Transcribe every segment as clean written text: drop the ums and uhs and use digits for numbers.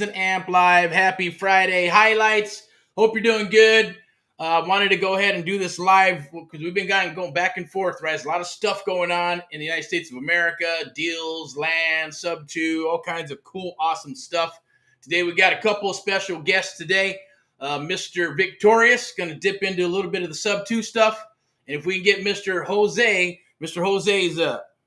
An Amp Live. Happy Friday highlights. Hope you're doing good. Wanted to go ahead and do this live because we've been going back and forth, right? There's a lot of stuff going on in the United States of America, deals, land, Subto, all kinds of cool, awesome stuff. Today we got a couple of special guests today. Mr. Victorious, going to dip into a little bit of the Subto stuff. And if we can get Mr. Jose is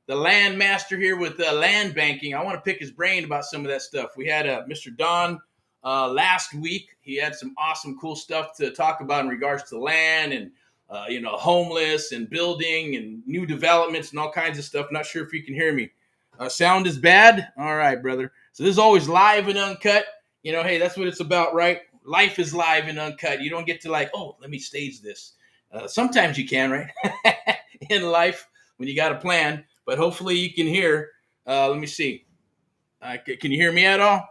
the land master here with land banking. I want to pick his brain about some of that stuff. We had Mr. Don last week. He had some awesome, cool stuff to talk about in regards to land and homeless and building and new developments and all kinds of stuff. Not sure if you can hear me. Sound is bad. All right, brother. So this is always live and uncut. Hey, that's what it's about, right? Life is live and uncut. You don't get to let me stage this. Sometimes you can, right? In life when you got a plan. But hopefully you can hear. Let me see. Can you hear me at all?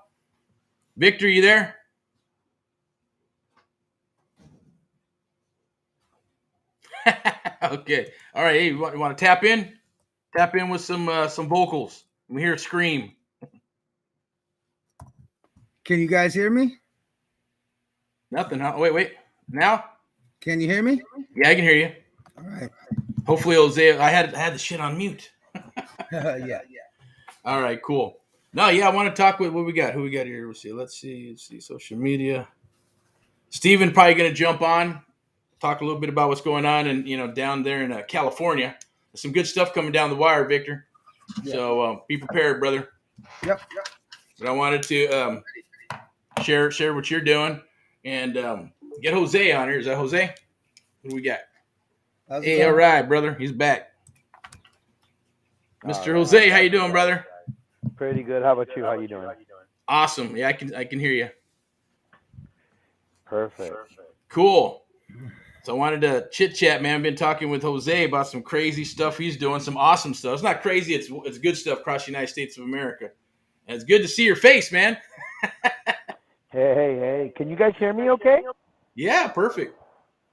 Victor, you there? Okay. All right. Hey, you want to tap in? Tap in with some vocals. Let me hear a scream. Can you guys hear me? Nothing, huh? Wait. Now? Can you hear me? Yeah, I can hear you. All right. Hopefully, Jose. I had the shit on mute. Yeah. All right, cool. No, yeah, I want to talk with what we got. Who we got here? Let's see. Social media. Steven probably going to jump on, talk a little bit about what's going on and down there in California. There's some good stuff coming down the wire, Victor. Yeah. So be prepared, brother. Yep. But I wanted to share what you're doing and get Jose on here. Is that Jose? What do we got? Hey, all right, brother. He's back. Mr. Jose, how you doing, brother? Pretty good. How about you? How you doing? Awesome. Yeah, I can hear you. Perfect. Cool. So I wanted to chit chat, man. I've been talking with Jose about some crazy stuff he's doing, some awesome stuff. It's not crazy. It's good stuff across the United States of America. And it's good to see your face, man. Hey. Can you guys hear me okay? Yeah, perfect.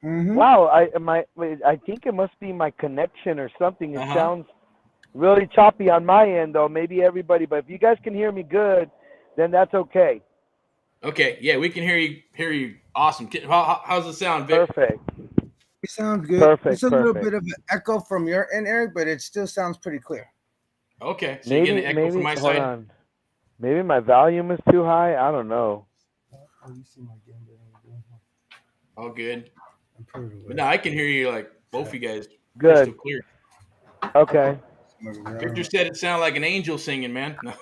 Mm-hmm. Wow. I think it must be my connection or something. It sounds really choppy on my end, though. Maybe everybody. But if you guys can hear me good, then that's okay. Okay. Yeah, we can hear you. Awesome. How's it sound, Vic? Perfect. It sounds good. Perfect. It's a little bit of an echo from your end, Eric, but it still sounds pretty clear. Okay. So you get an echo from my side? Hold on. Maybe my volume is too high. I don't know. All good. But no, I can hear you both of you guys. Good. Clear. Okay. Victor said it sounded like an angel singing, man. No.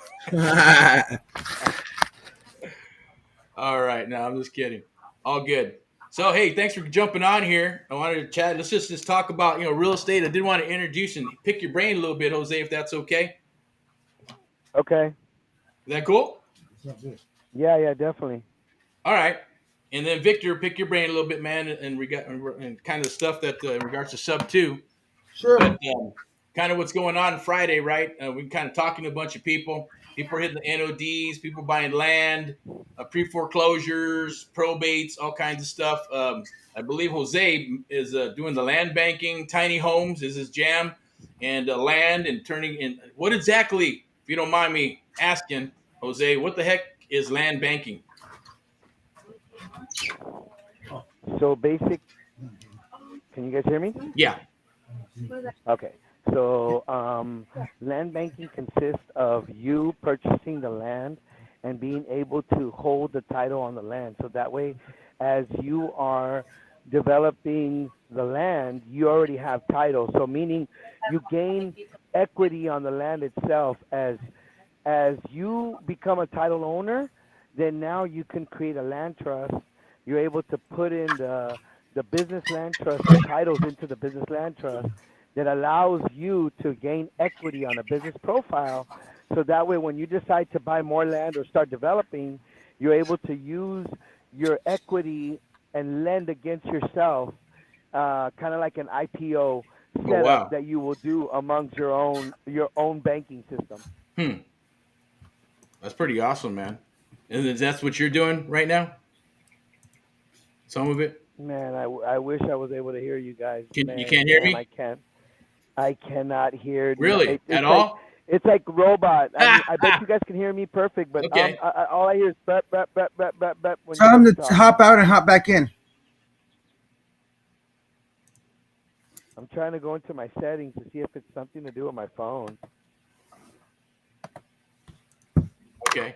All right. No, I'm just kidding. All good. So, hey, thanks for jumping on here. I wanted to chat. Let's just talk about, real estate. I did want to introduce and pick your brain a little bit, Jose, if that's okay. Okay. Is that cool? Yeah, definitely. All right. And then, Victor, pick your brain a little bit, man, and kind of the stuff that in regards to Subto. Sure. But kind of what's going on Friday, right? We're kind of talking to a bunch of people. People are hitting the NODs, people buying land, pre-foreclosures, probates, all kinds of stuff. I believe Jose is doing the land banking. Tiny homes is his jam, and land and turning in. What exactly, if you don't mind me asking, Jose, what the heck is land banking? So basic. Can you guys hear me? Yeah. Okay. So land banking consists of you purchasing the land and being able to hold the title on the land. So that way, as you are developing the land, you already have title. So meaning you gain equity on the land itself as you become a title owner. Then now you can create a land trust. You're able to put in the business land trust, the titles into the business land trust that allows you to gain equity on a business profile. So that way, when you decide to buy more land or start developing, you're able to use your equity and lend against yourself, kind of like an IPO setup that you will do amongst your own banking system. That's pretty awesome, man. And that's what you're doing right now? Some of it? Man, I wish I was able to hear you guys. You can't hear me? I cannot hear. Really? At all? It's like robot. I bet you guys can hear me perfect, but Okay. all I hear is bep, bep, bep, bep, bep, bep when Tell you him guys to talk. hop out and hop back in. I'm trying to go into my settings to see if it's something to do with my phone. Okay.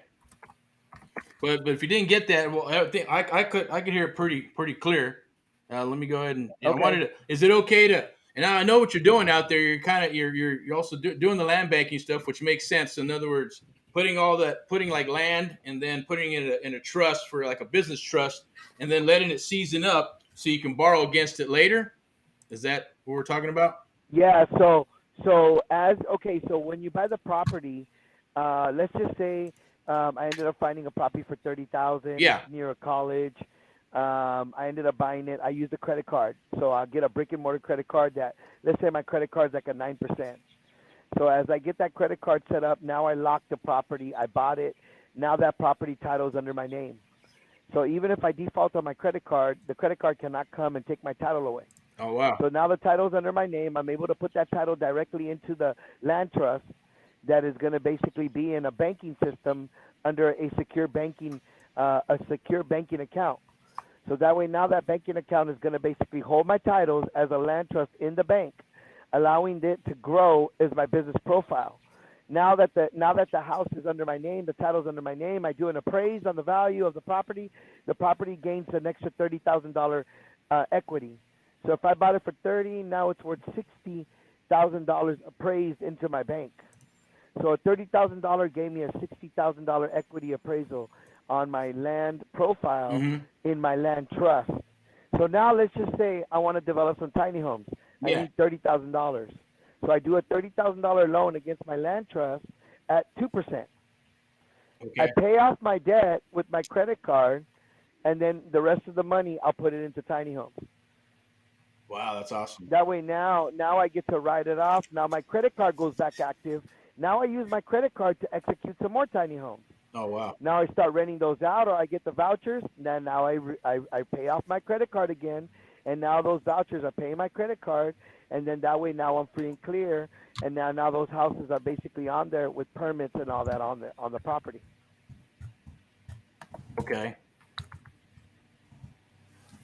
But if you didn't get that, well, I think I could hear it pretty clear. Let me go ahead and Okay. I wanted to. Is it okay to? And I know what you're doing out there. You're kind of you're also doing the land banking stuff, which makes sense. So in other words, putting like land and then putting it in a trust for like a business trust, and then letting it season up so you can borrow against it later. Is that what we're talking about? Yeah. So when you buy the property, let's just say I ended up finding a property for 30,000. Yeah. It's near a college. I ended up buying it. I used a credit card, so I'll get a brick and mortar credit card that, let's say my credit card's like a 9%. So as I get that credit card set up, now I lock the property. I bought it. Now that property title is under my name. So even if I default on my credit card, the credit card cannot come and take my title away. Oh wow. So now the title's under my name. I'm able to put that title directly into the land trust that is going to basically be in a banking system under a secure banking account. So that way now that banking account is going to basically hold my titles as a land trust in the bank, allowing it to grow as my business profile. Now that the house is under my name, the title's under my name, I do an appraise on the value of the property. The property gains an extra $30,000 equity. So if I bought it for 30, now it's worth $60,000 appraised into my bank. So a $30,000 gave me a $60,000 equity appraisal on my land profile in my land trust. So now let's just say I want to develop some tiny homes. I need $30,000. So I do a $30,000 loan against my land trust at 2%. Okay. I pay off my debt with my credit card, and then the rest of the money I'll put it into tiny homes. Wow, that's awesome. That way now I get to write it off. Now my credit card goes back active. Now I use my credit card to execute some more tiny homes. Oh wow. Now I start renting those out, or I get the vouchers. Then now I pay off my credit card again, and now those vouchers are paying my credit card, and then that way now I'm free and clear, and now those houses are basically on there with permits and all that on the property. Okay.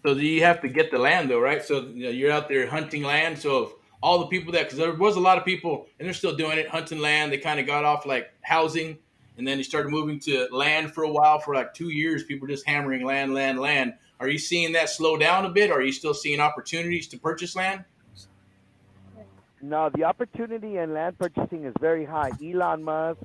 So you have to get the land though, right? So you're out there hunting land. So if all the people because there was a lot of people, and they're still doing it, hunting land. They kind of got off like housing, and then they started moving to land for a while. For like 2 years, people were just hammering land, land, land. Are you seeing that slow down a bit? Or are you still seeing opportunities to purchase land? No, the opportunity in land purchasing is very high. Elon Musk,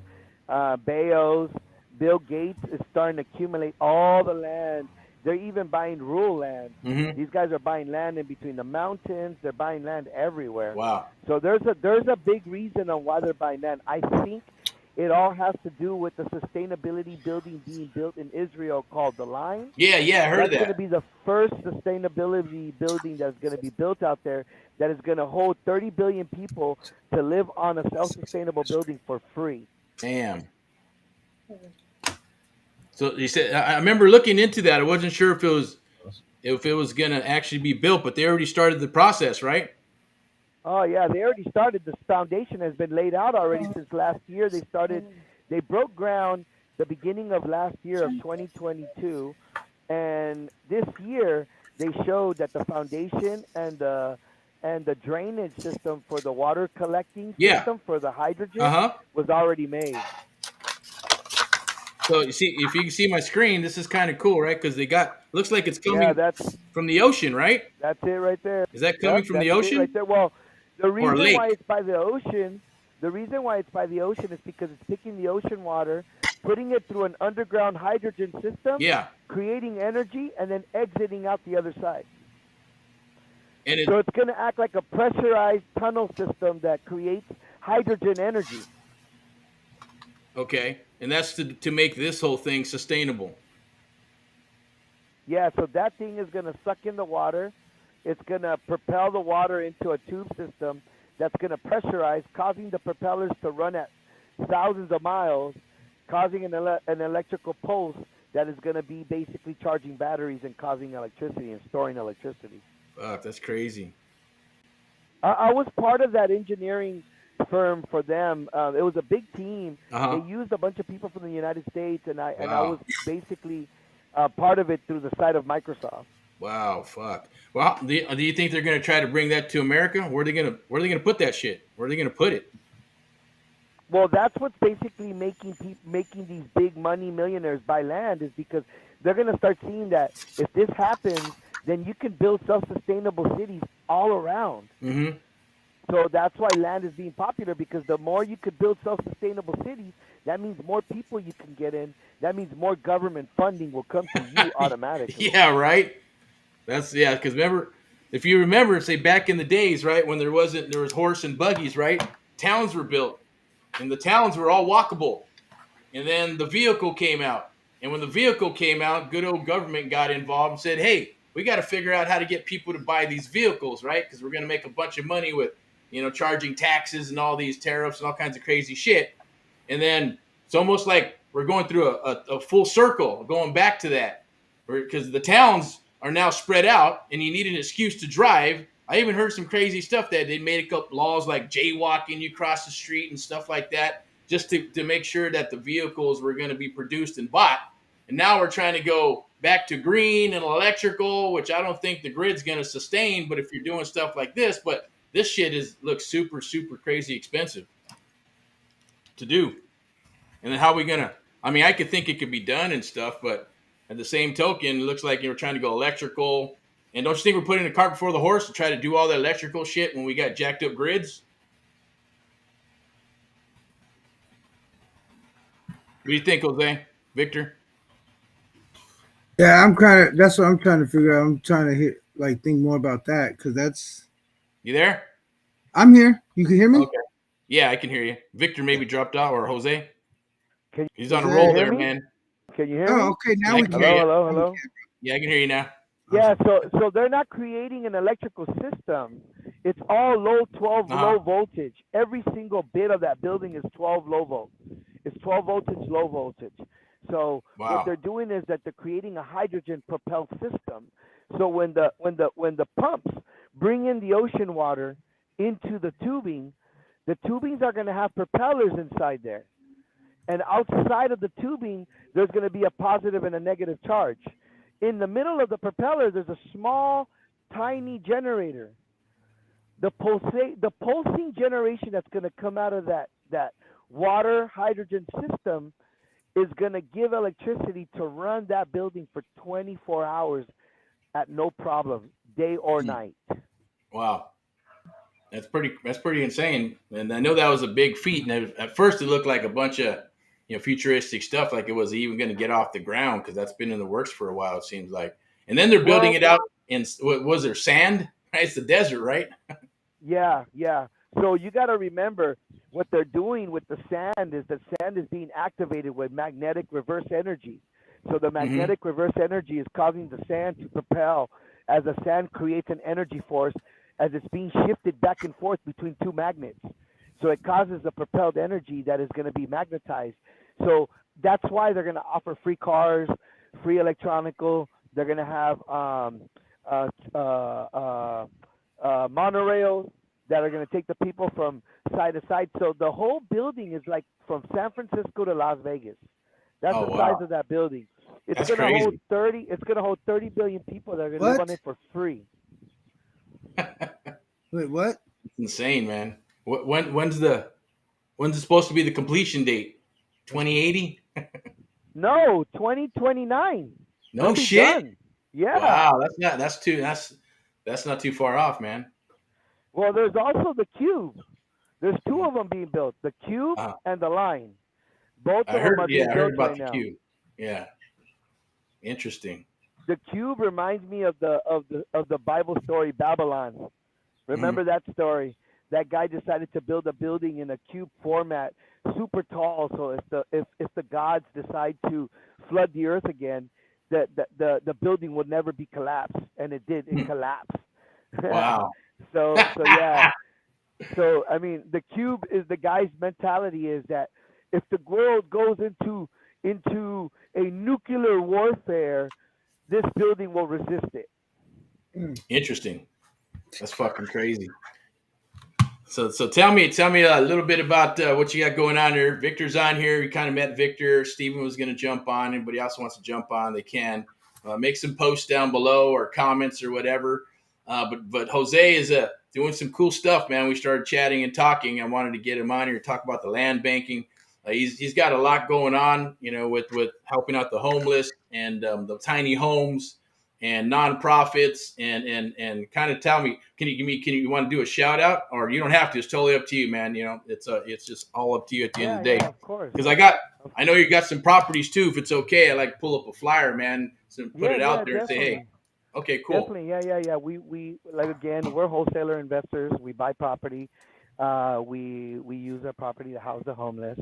Bezos, Bill Gates is starting to accumulate all the land. They're even buying rural land. Mm-hmm. These guys are buying land in between the mountains. They're buying land everywhere. Wow. So there's a big reason on why they're buying land. I think it all has to do with the sustainability building being built in Israel called the Line. Yeah, I heard That's that. going to be the first sustainability building that's going to be built out there that is going to hold 30 billion people to live on a self-sustainable building for free. Damn. So you said I remember looking into that. I wasn't sure if it was gonna actually be built, but they already started the process, right? Oh yeah, they already started. The foundation has been laid out already since last year. They broke ground the beginning of last year of 2022, and this year they showed that the foundation and the drainage system for the water collecting system for the hydrogen was already made. So you see, if you can see my screen, this is kind of cool, right? Because looks like it's coming from the ocean, right? That's it right there. Is that coming from the ocean? Right there. Well, the reason lake? why it's by the ocean is because it's taking the ocean water, putting it through an underground hydrogen system, creating energy, and then exiting out the other side. And so it's going to act like a pressurized tunnel system that creates hydrogen energy. Okay, and that's to make this whole thing sustainable. Yeah, so that thing is going to suck in the water. It's going to propel the water into a tube system that's going to pressurize, causing the propellers to run at thousands of miles, causing an electrical pulse that is going to be basically charging batteries and causing electricity and storing electricity. Fuck, that's crazy. I was part of that engineering firm for them. It was a big team. Uh-huh. They used a bunch of people from the United States, and I Wow. was basically part of it through the side of Microsoft. Wow, fuck. Well, do you think they're going to try to bring that to America? Where are they going to put that shit? Where are they going to put it? Well, that's what's basically making these big money millionaires buy land, is because they're going to start seeing that if this happens, then you can build self-sustainable cities all around. Mm-hmm. So that's why land is being popular, because the more you could build self-sustainable cities, that means more people you can get in. That means more government funding will come to you automatically. Yeah, right. Because if you remember, say back in the days, right, when there was horse and buggies, right? Towns were built, and the towns were all walkable. And then the vehicle came out, and when the vehicle came out, good old government got involved and said, "Hey, we got to figure out how to get people to buy these vehicles, right? Because we're going to make a bunch of money with, charging taxes and all these tariffs and all kinds of crazy shit." And then it's almost like we're going through a full circle, going back to that, because the towns are now spread out, and you need an excuse to drive. I even heard some crazy stuff that they made up laws like jaywalking you cross the street and stuff like that, just to make sure that the vehicles were going to be produced and bought. And now we're trying to go back to green and electrical, which I don't think the grid's going to sustain. But if you're doing stuff like this, but this shit looks super, super crazy expensive to do. And then how are we going to, I could think it could be done and stuff, but at the same token, it looks like you're trying to go electrical. And don't you think we're putting the cart before the horse to try to do all the electrical shit when we got jacked up grids? What do you think, Jose? Victor? Yeah, that's what I'm trying to figure out. I'm trying to think more about that, because that's. You there? I'm here. You can hear me? Okay. Yeah, I can hear you. Victor maybe dropped out, or Jose. He's on a Jose, roll hear there, me? man. Can you hear me? Oh, okay. Now Yeah, we can. Hello. Yeah, I can hear you now. Yeah, so they're not creating an electrical system. It's all low 12 low voltage. Every single bit of that building is 12 low volt. It's 12 voltage, low voltage. So what they're doing is that they're creating a hydrogen propelled system. So when the pumps bring in the ocean water into the tubings are going to have propellers inside there. And outside of the tubing, there's going to be a positive and a negative charge. In the middle of the propeller, there's a small, tiny generator. The pulsing generation that's going to come out of that water hydrogen system is going to give electricity to run that building for 24 hours at no problem, day or night. Wow. That's pretty insane. And I know that was a big feat. And at first it looked like a bunch of futuristic stuff, like it was even going to get off the ground, because that's been in the works for a while, it seems like. And then they're building it out in, what was there, sand? It's the desert, right? Yeah. So you got to remember, what they're doing with the sand is that sand is being activated with magnetic reverse energy. So the magnetic reverse energy is causing the sand to propel, as the sand creates an energy force as it's being shifted back and forth between two magnets. So it causes a propelled energy that is going to be magnetized. So that's why they're going to offer free cars, free electronical. They're going to have monorails that are going to take the people from side to side. So the whole building is like from San Francisco to Las Vegas. That's the size of that building. It's going to hold 30. It's going to hold 30 billion people that are going to live on it for free. Wait, what? It's insane, man. When's it supposed to be the completion date? 2080? No, 2029. No shit. Done. Yeah. Wow, that's not too far off, man. Well, there's also the Cube. There's two of them being built: the Cube and the Line. Both of them are being built right now. Cube. Yeah. Interesting. The Cube reminds me of the Bible story Babylon. Remember that story? That guy decided to build a building in a cube format, super tall. So if the gods decide to flood the earth again, the building would never be collapsed, and it did. It collapsed. Wow. So yeah. So I mean, the cube is the guy's mentality is that if the world goes into a nuclear warfare, this building will resist it. Interesting. That's fucking crazy. So tell me a little bit about what you got going on here. Victor's on here. We kind of met Victor. Steven was going to jump on. Anybody else wants to jump on, they can. Make some posts down below or comments or whatever. But Jose is doing some cool stuff, man. We started chatting and talking. I wanted to get him on here to talk about the land banking. He's got a lot going on, with helping out the homeless and the tiny homes and nonprofits and kind of tell me, can you want to do a shout out, or you don't have to, it's totally up to you, man. It's just all up to you at the end of the day. Yeah, of course. Because I know you got some properties too. If it's okay, I like to pull up a flyer, man, so put it out there and say, hey, okay, cool. Definitely, yeah. We like, again, we're wholesaler investors. We buy property. We use our property to house the homeless,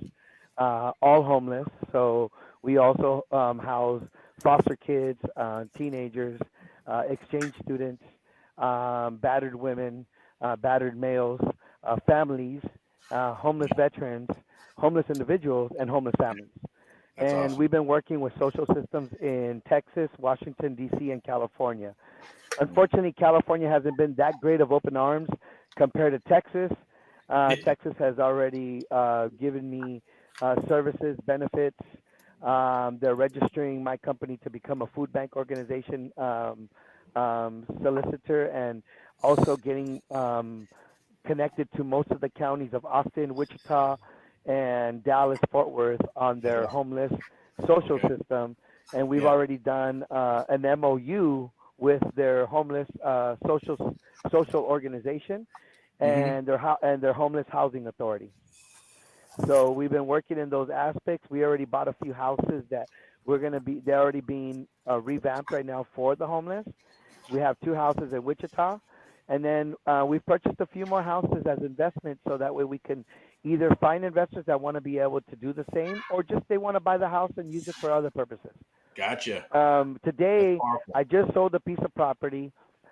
all homeless. So we also house foster kids, teenagers, exchange students, battered women, battered males, families, homeless veterans, homeless individuals, and homeless families. That's And awesome. we've been working with social systems in Texas, Washington, D.C., and California. Unfortunately, California hasn't been that great of open arms compared to Texas. Texas has already given me services, benefits. They're registering my company to become a food bank organization solicitor, and also getting connected to most of the counties of Austin, Wichita, and Dallas, Fort Worth on their homeless social system. And we've already done an MOU with their homeless social organization and their homeless housing authority. So we've been working in those aspects. We already bought a few houses that they're already being revamped right now for the homeless. We have 2 houses in Wichita, and then we've purchased a few more houses as investments, so that way we can either find investors that want to be able to do the same, or just they want to buy the house and use it for other purposes. Gotcha. Today, I just sold a piece of property.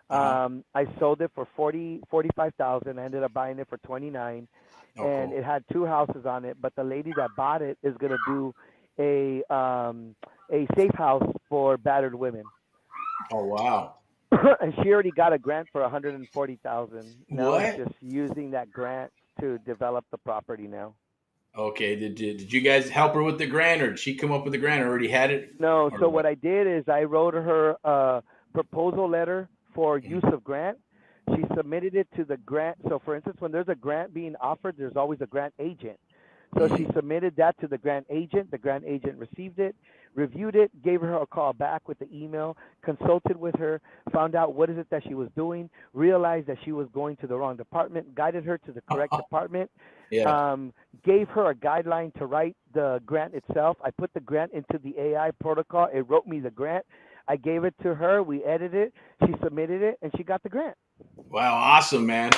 I sold it for $45,000. I ended up buying it for $29,000, and cool. it had 2 houses on it. But the lady that bought it is gonna do a safe house for battered women. Oh wow. And she already got a grant for $140,000. Now What? it's just using that grant to develop the property now. Okay. Did you guys help her with the grant, or did she come up with the grant, or already had it? No, Or so what? what I did is I wrote her a proposal letter for use of grant. She submitted it to the grant. So, for instance, when there's a grant being offered, there's always a grant agent. So she submitted that to the grant agent. The grant agent received it, reviewed it, gave her a call back with the email, consulted with her, found out what is it that she was doing, realized that she was going to the wrong department, guided her to the correct department, Yeah. gave her a guideline to write the grant itself. I put the grant into the AI protocol. It wrote me the grant. I gave it to her. We edited it. She submitted it, and she got the grant. Wow. Awesome, man.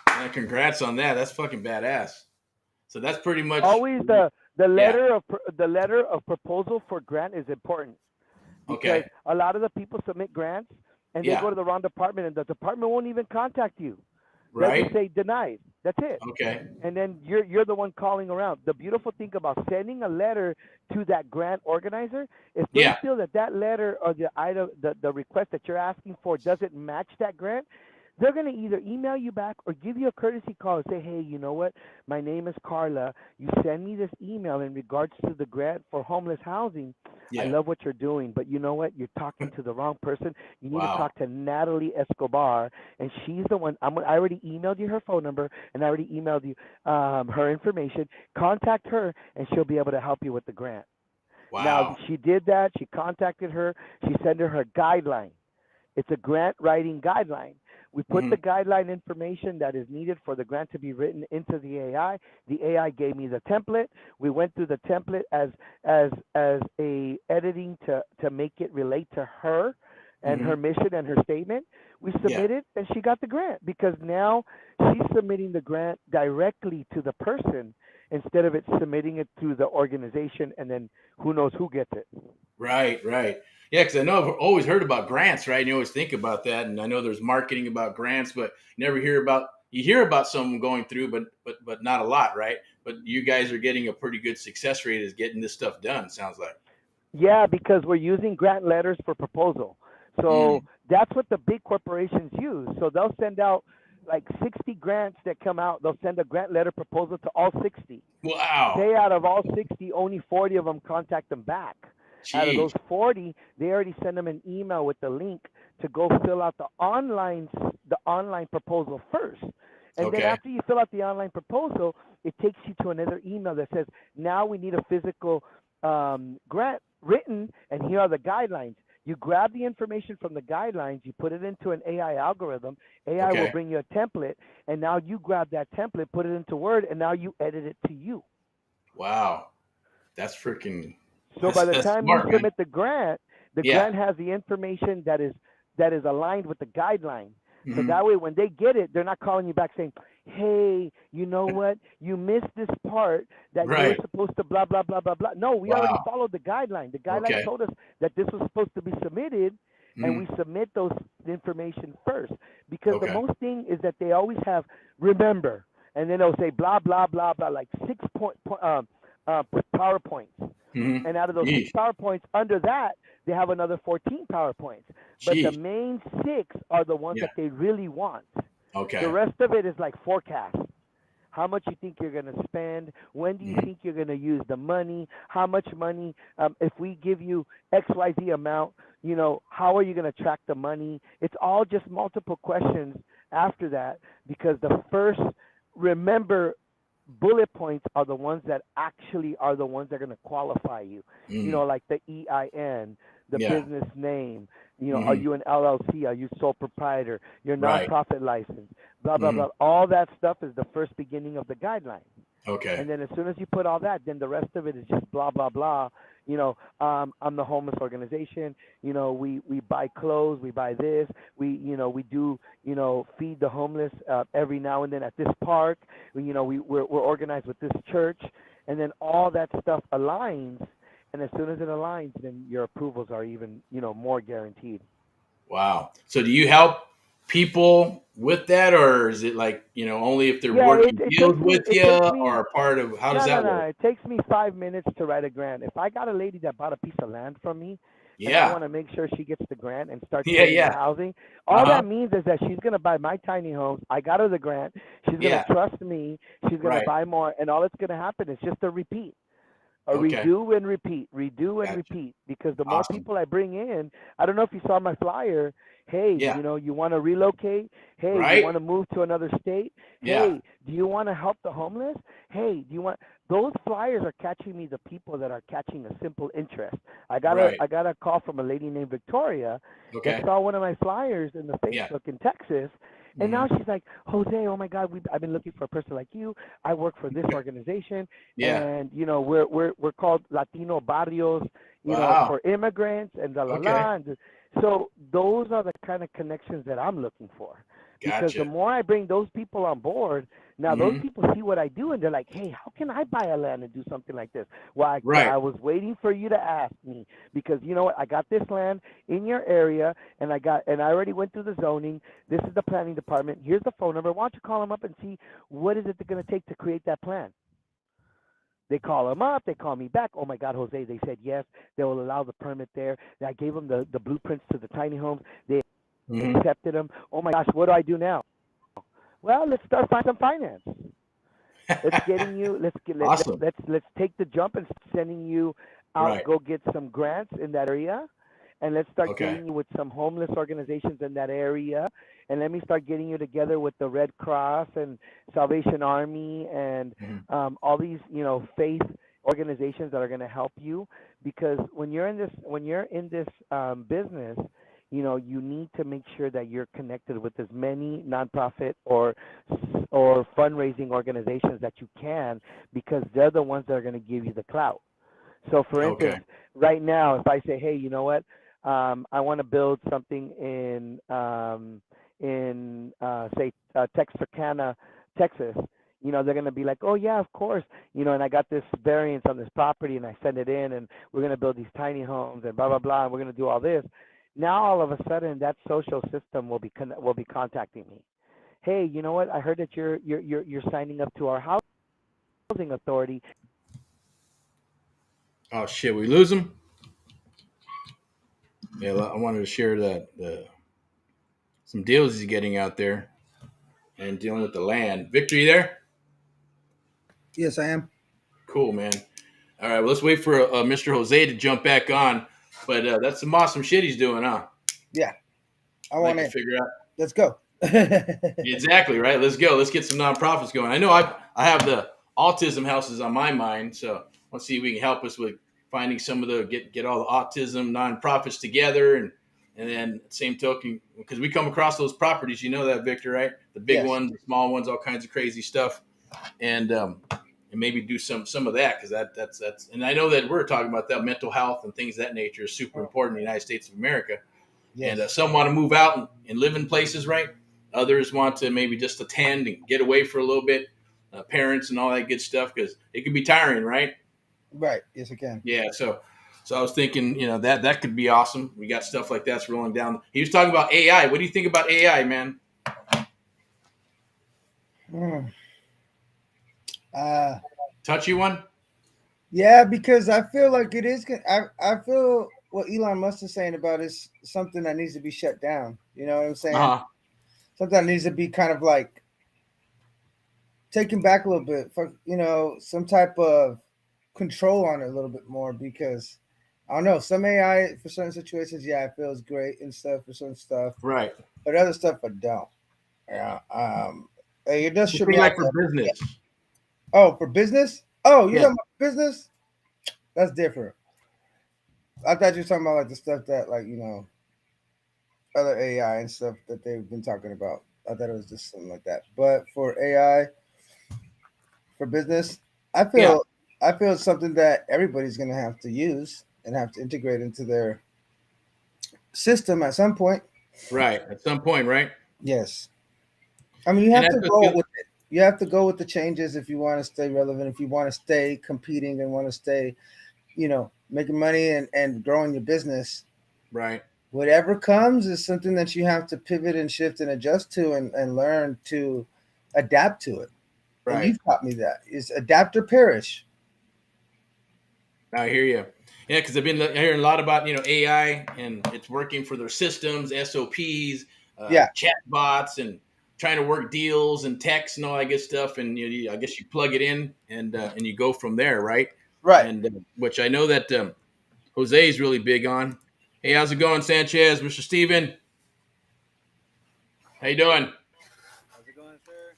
Yeah, congrats on that. That's fucking badass. So that's pretty much Always yeah. the letter of proposal for grant is important, because Okay. a lot of the people submit grants and they Yeah. go to the wrong department, and the department won't even contact you. They'll just Right. say denied. That's it. Okay. And then you're the one calling around. The beautiful thing about sending a letter to that grant organizer, if they Yeah. feel that that letter or the item, the request that you're asking for doesn't match that grant, they're going to either email you back or give you a courtesy call and say, hey, you know what? My name is Carla. You send me this email in regards to the grant for homeless housing. I Yeah. love what you're doing, but you know what? You're talking to the wrong person. You need to Wow. talk to Natalie Escobar, and she's the one. I already emailed you her phone number, and I already emailed you her information. Contact her, and she'll be able to help you with the grant. Now, Wow. she did that. She contacted her. She sent her guideline. It's a grant writing guideline. We put the guideline information that is needed for the grant to be written into the AI. The AI gave me the template. We went through the template as a editing to make it relate to her and her mission and her statement. We Yeah. submitted, and she got the grant, because now she's submitting the grant directly to the person instead of it submitting it to the organization, and then who knows who gets it. Right. Right. Yeah, because I know I've always heard about grants, right? And you always think about that, and I know there's marketing about grants, but you never hear about. You hear about someone going through, but not a lot, right? But you guys are getting a pretty good success rate as getting this stuff done. Sounds like. Yeah, because we're using grant letters for proposal. So that's what the big corporations use. So they'll send out like 60 grants that come out. They'll send a grant letter proposal to all 60. Wow. Say out of all 60, only 40 of them contact them back. Out of Jeez. those 40, they already send them an email with the link to go fill out the online proposal first. And then Okay. after you fill out the online proposal, it takes you to another email that says, now we need a physical grant written, and here are the guidelines. You grab the information from the guidelines, you put it into an AI algorithm. AI will Okay. bring you a template, and now you grab that template, put it into Word, and now you edit it to you. Wow. That's freaking. So by the That's time smart, you man. submit the grant has the information that is aligned with the guideline. So Mhm. that way, when they get it, they're not calling you back saying, "Hey, you know what? You missed this part that you were Right. supposed to blah blah blah blah blah." No, we already Wow. followed the guideline. The guideline Okay. told us that this was supposed to be submitted, and we Mhm. submit those information first. Because the Okay. most thing is that they always have remember, and then they'll say blah blah blah blah like 6 point PowerPoints. Mhm. And out of those 6 Jeez. PowerPoints, under that, they have another 14 PowerPoints. But the Jeez. main 6 are the ones Yeah. that they really want. The Okay. rest of it is like forecast. How much you think you're going to spend? When do you Mhm. think you're going to use the money? How much money? If we give you XYZ amount, how are you going to track the money? It's all just multiple questions after that, because the first, remember, bullet points are the ones that actually are the ones that are going to qualify you. Mhm. Like the EIN, the Yeah. business name. Are Mhm. you an LLC? Are you sole proprietor? Your Right. nonprofit license? Blah blah Mhm. blah. All that stuff is the first beginning of the guideline. Okay. And then as soon as you put all that, then the rest of it is just blah blah blah. I'm the homeless organization. We buy clothes, we buy this, we do feed the homeless every now and then at this park. We're organized with this church, and then all that stuff aligns. And as soon as it aligns, then your approvals are even more guaranteed. Wow. So do you help people with that, or is it like, only if they're Yeah, working it deals takes me with it you, takes me or a part of, how does no, no, that no. work? It takes me 5 minutes to write a grant. If I got a lady that bought a piece of land from me, and I Yeah. want to make sure she gets the grant and starts Yeah. getting the Yeah. housing, all Uh-huh. that means is that she's gonna buy my tiny homes. I got her the grant. She's gonna Yeah. trust me. She's gonna Right. buy more, and all that's gonna happen is just a repeat. A Okay. redo and repeat, redo and Gotcha. repeat. Because the more Awesome. people I bring in, I don't know if you saw my flyer. Hey, Yeah. you want to relocate? Hey, you Right. want to move to another state? Yeah. Hey, do you want to help the homeless? Hey, do you want? Those flyers are catching me the people that are catching a simple interest. Right. I got a call from a lady named Victoria that Okay. saw one of my flyers in the Yeah. Facebook in Texas, and now Mhm. she's like, Jose, oh my God, I've been looking for a person like you. I work for this organization, Yeah. and we're called Latino Barrios, Wow. for immigrants and la la Okay. la. And so those are the kind of connections that I'm looking for, because the Gotcha. more I bring those people on board, now those Mhm. people see what I do, and they're like, hey, how can I buy a land and do something like this? Well, Right. I was waiting for you to ask me, because you know what, I got this land in your area, and I already went through the zoning. This is the planning department. Here's the phone number. Why don't you call them up and see what is it they're going to take to create that plan? They call them up. They call me back. Oh my God, Jose! They said yes. They will allow the permit there. I gave them the blueprints to the tiny homes. They Mhm. accepted them. Oh my gosh, what do I do now? Well, let's start finding some finance. Let's getting you. Awesome. Let's take the jump and sending you out. Right. Go get some grants in that area, and let's start Okay. getting you with some homeless organizations in that area. And let me start getting you together with the Red Cross and Salvation Army and Mhm. all these faith organizations that are going to help you. Because when you're in this business, you need to make sure that you're connected with as many nonprofit or fundraising organizations that you can, because they're the ones that are going to give you the clout. So, for Okay. instance, right now, if I say, hey, you know what, I want to build something say Texarkana, Texas. They're going to be like, oh yeah, of course. And I got this variance on this property, and I send it in, and we're going to build these tiny homes, and blah blah blah, and we're going to do all this. Now all of a sudden, that social system will be contacting me. Hey, you know what? I heard that you're signing up to our housing authority. Oh shit, we lose him. Yeah, I wanted to share that some deals he's getting out there. and dealing with the land. Victor, you there? Yes, I am. Cool, man. All right, well, let's wait for Mr. Jose to jump back on. But that's some awesome shit he's doing, huh? Yeah, I I'd want like to it. figure out. Let's go. Exactly, right? Let's go. Let's get some nonprofits going. I know I have the autism houses on my mind, so let's see if we can help us with finding some of the get all the autism nonprofits together, and then same token, because we come across those properties, you know that, Victor, right? The big Yes. ones, the small ones, all kinds of crazy stuff, and maybe do some of that, because that's and I know that we're talking about that mental health and things of that nature is super important in the United States of America. Yes. And some want to move out and live in places, right? Others want to maybe just attend and get away for a little bit, parents and all that good stuff, because it can be tiring, right? Right. Yes, I can. Yeah. So I was thinking, that could be awesome. We got stuff like that's rolling down. He was talking about AI. What do you think about AI, man? Hmm. Touchy one? Yeah, because I feel like it is. I feel what Elon Musk is saying about is something that needs to be shut down. You know what I'm saying? Uh-huh. Something that needs to be kind of like taken back a little bit for some type of control on it a little bit more, because I don't know, some AI for certain situations, yeah, it feels great and stuff for certain stuff, Right. but other stuff I don't. Yeah. It does You trip think me out. like for business? Oh, for business? Oh, you're Yeah. talking about business? That's different. I thought you were talking about like the stuff that like other AI and stuff that they've been talking about. I thought it was just something like that. But for AI for business, I Yeah. feel I feel it's something that everybody's gonna have to use and have to integrate into their system at some point. Right. At some point, right? Yes. I mean, you And have that's to what's go good. with it. You have to go with the changes if you want to stay relevant, if you want to stay competing and want to stay, making money and growing your business. Right. Whatever comes is something that you have to pivot and shift and adjust to and learn to adapt to it. And Right. you've taught me that is adapt or perish. I hear you. Yeah, because I've been hearing a lot about AI and it's working for their systems, SOPs, Yeah. chat bots, and trying to work deals and text and all that good stuff. And I guess you plug it in and you go from there, right? Right. And which I know that Jose is really big on. Hey, how's it going, Sanchez, Mr. Steven? How you doing? How's it going, sir?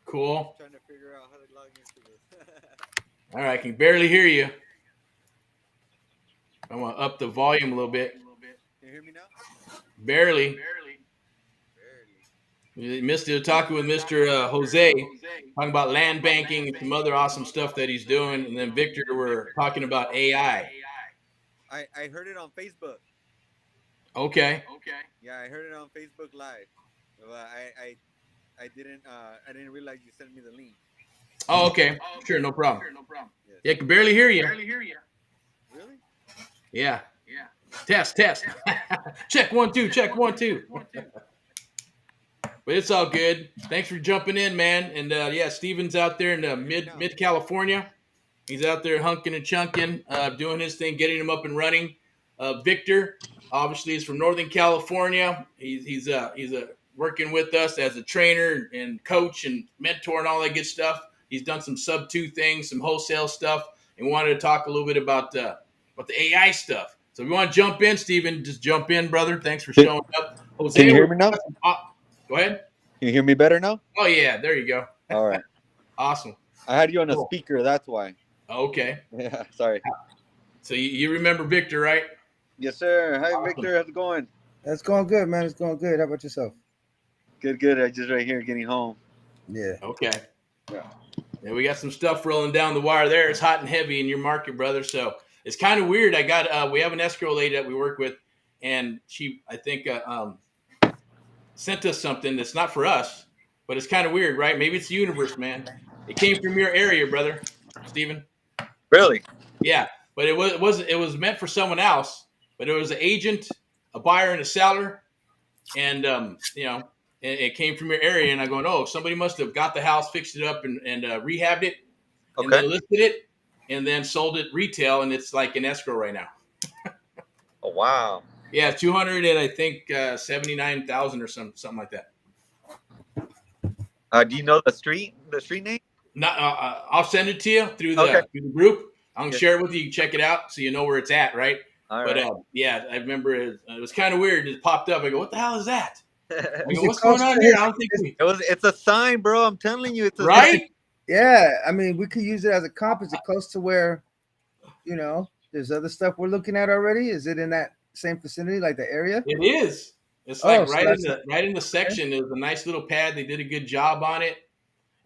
Cool. Trying to figure out how to log into this. All right, I can barely hear you. I want to up the volume a little bit. Can you hear me now? Barely. Barely. Mr. Talking with Mr. Jose, talking about land banking and some other awesome stuff that he's doing. And then Victor, we're talking about AI. I heard it on Facebook. Okay. Yeah, I heard it on Facebook Live. But I didn't realize you sent me the link. Oh, okay. Sure, no problem. Yes. Yeah, I can barely hear you. Really? Yeah. Test. Check 1 2. Check 1 2. But it's all good. Thanks for jumping in, man. And yeah, Steven's out there in mid California. He's out there hunking and chunking, doing his thing, getting him up and running. Victor, obviously, is from Northern California. He's working with us as a trainer and coach and mentor and all that good stuff. He's done some Subto things, some wholesale stuff, and wanted to talk a little bit about the AI stuff. So if you want to jump in, Steven, just jump in, brother. Thanks for showing up. Jose, Can you hear me now? Go ahead. Can you hear me better now? Oh, yeah, there you go. All right. Awesome. I had you on a Cool. speaker, that's why. Okay. Yeah, sorry. So you remember Victor, right? Yes, sir. Hi, Awesome. Victor. How's it going? It's going good, man. It's going good. How about yourself? Good. I just right here getting home. Yeah. Okay. Yeah, we got some stuff rolling down the wire there. It's hot and heavy in your market, brother. So it's kind of weird. We have an escrow lady that we work with, and she, I think, sent us something that's not for us, but it's kind of weird, right? Maybe it's the universe, man. It came from your area, brother, Steven. Really? Yeah, but it was meant for someone else. But it was an agent, a buyer, and a seller, and it came from your area. And I'm going, oh, somebody must have got the house, fixed it up, and rehabbed it, and Okay. then listed it, and then sold it retail, and it's like in escrow right now. Oh, wow. Yeah, 200 and I think 79,000 or something like that. Do you know the street name? Not, I'll send it to you through Okay. the group. I'm gonna Yes. share it with you. Check it out so you know where it's at, right? All But right. yeah, I remember it was kind of weird. It popped up. I go, what the hell is that? I We go, should what's going close on to here? I don't think his we It's a sign, bro. I'm telling you, it's a sign. right. yeah. I mean, we could use it as a compass. It close to where, there's other stuff we're looking at already. Is it in that same vicinity, like the area? It is. It's Oh, like so right in that's the section. There's a nice little pad. They did a good job on it.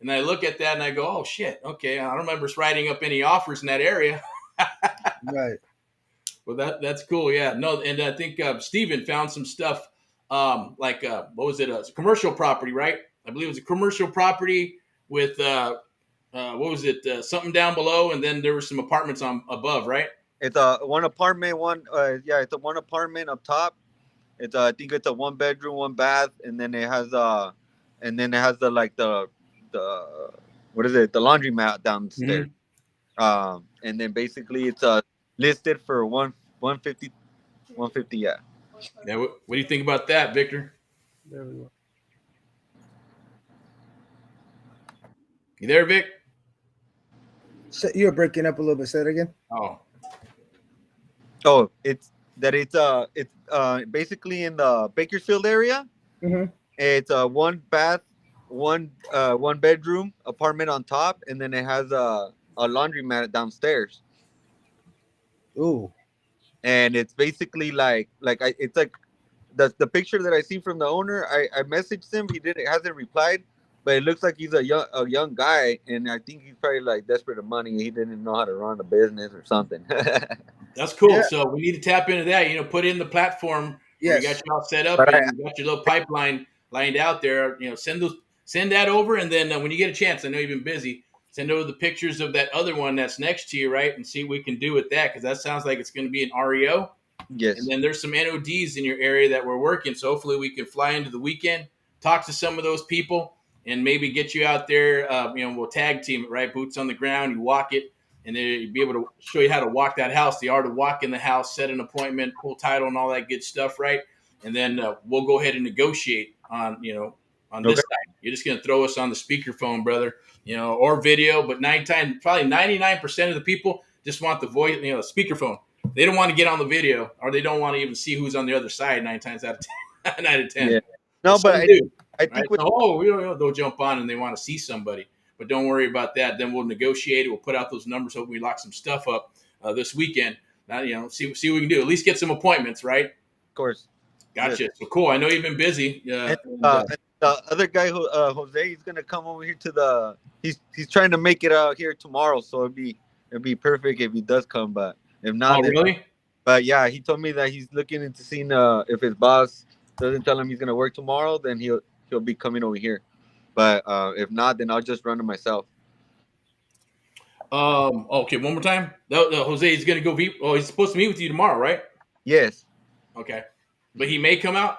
And I look at that and I go, oh shit, okay. I don't remember us writing up any offers in that area. right. Well, that's cool. Yeah, no, and I think Steven found some stuff like what was it? It's a commercial property, right? I believe it was a commercial property with what was it? Something down below, and then there were some apartments on above, right? It's a one apartment, it's a one apartment up top. It's I think it's a 1 bedroom, 1 bath, and then it has the what is it? The laundromat downstairs. Mm-hmm. And then basically it's listed for 150, 150. Yeah. Yeah. What do you think about that, Victor? There we go. You there, Vic? So you're breaking up a little bit. Say it again. Oh, Oh, it's basically in the Bakersfield area. Mm-hmm. It's a 1 bath, 1 bedroom apartment on top, and then it has a laundromat downstairs. Ooh. And it's basically it's like the picture that I see from the owner. I messaged him. He hasn't replied, but it looks like he's a young guy, and I think he's probably like desperate of money. He didn't know how to run a business or something. that's cool. Yeah. So we need to tap into that. Put in the platform where you got Yes. you all set up But and you got your little pipeline lined out there. Send that over, and then when you get a chance, I know you've been busy. Send over the pictures of that other one that's next to you, right, and see what we can do with that because that sounds like it's going to be an REO. Yes. And then there's some NODs in your area that we're working. So hopefully we can fly into the weekend, talk to some of those people, and maybe get you out there. We'll tag team it, right? Boots on the ground, you walk it, and then you'll be able to show you how to walk that house, the art of walking the house, set an appointment, pull title, and all that good stuff, right? And then we'll go ahead and negotiate on this side. You're just going to throw us on the speakerphone, brother, or video. But probably 99% of the people just want the voice, speakerphone. They don't want to get on the video, or they don't want to even see who's on the other side. 9 times out of 10, 9 out of 10. Yeah. No, but I right? think with they'll jump on and they want to see somebody. But don't worry about that. Then we'll negotiate it. We'll put out those numbers. Hope we lock some stuff up this weekend. Now, see what we can do. At least get some appointments, right? of course. Gotcha. Yeah. So cool. I know you've been busy. And the other guy, who Jose, he's gonna come over here to he's trying to make it out here tomorrow. So it'd be perfect if he does come, but if not, really? But yeah, he told me that he's looking into seeing if his boss doesn't tell him he's gonna work tomorrow, then he'll be coming over here. But if not, then I'll just run it myself. Okay, one more time. Jose is gonna go. He's supposed to meet with you tomorrow, right? Yes. Okay, but he may come out.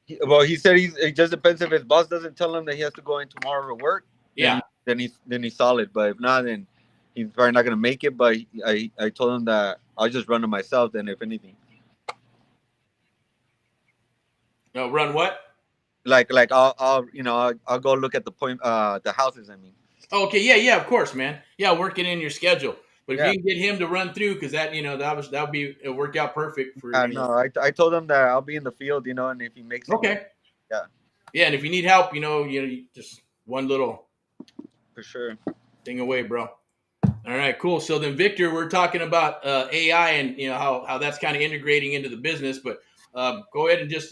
He said it just depends if his boss doesn't tell him that he has to go in tomorrow to work. Yeah. Then he's solid. But if not, then he's probably not gonna make it. But I told him that I'll just run it myself. Then if anything. No, run what? Like I'll go look at the houses. I mean. Oh, okay, yeah, of course, man. Yeah, work it in your schedule. But if you can get him to run through, because that would be it work out perfect for. No, I told him that I'll be in the field, and if he makes it. Okay. Yeah, and if you need help, just one little. For sure. Thing away, bro. All right, cool. So then, Victor, we're talking about AI and how that's kind of integrating into the business. But go ahead and just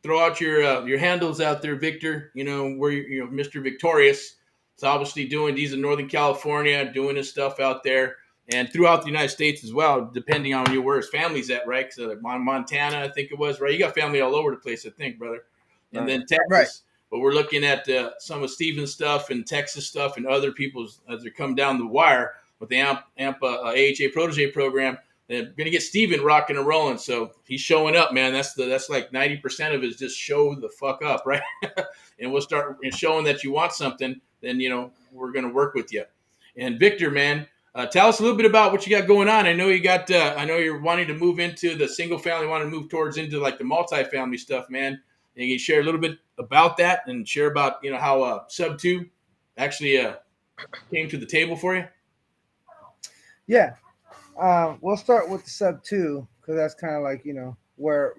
throw out your handles out there, Victor. Where you're Mr. Victorious. It's obviously doing these in Northern California, doing his stuff out there, and throughout the United States as well, depending on where his family's at, right? So Montana, I think it was, right? You got family all over the place, I think, brother. And then Texas. Right. But we're looking at some of Steven's stuff and Texas stuff and other people's as they come down the wire with the AHA Protege program. They're going to get Steven rocking and rolling. So he's showing up, man. That's like 90% of it is just show the fuck up, right? And we'll start showing that you want something. Then, we're going to work with you. And Victor, man, tell us a little bit about what you got going on. I know you're wanting to move into the single family, want to move into like the multifamily stuff, man. And you can share a little bit about that and share about how Subto actually came to the table for you. Yeah. We'll start with the Subto because that's kind of like where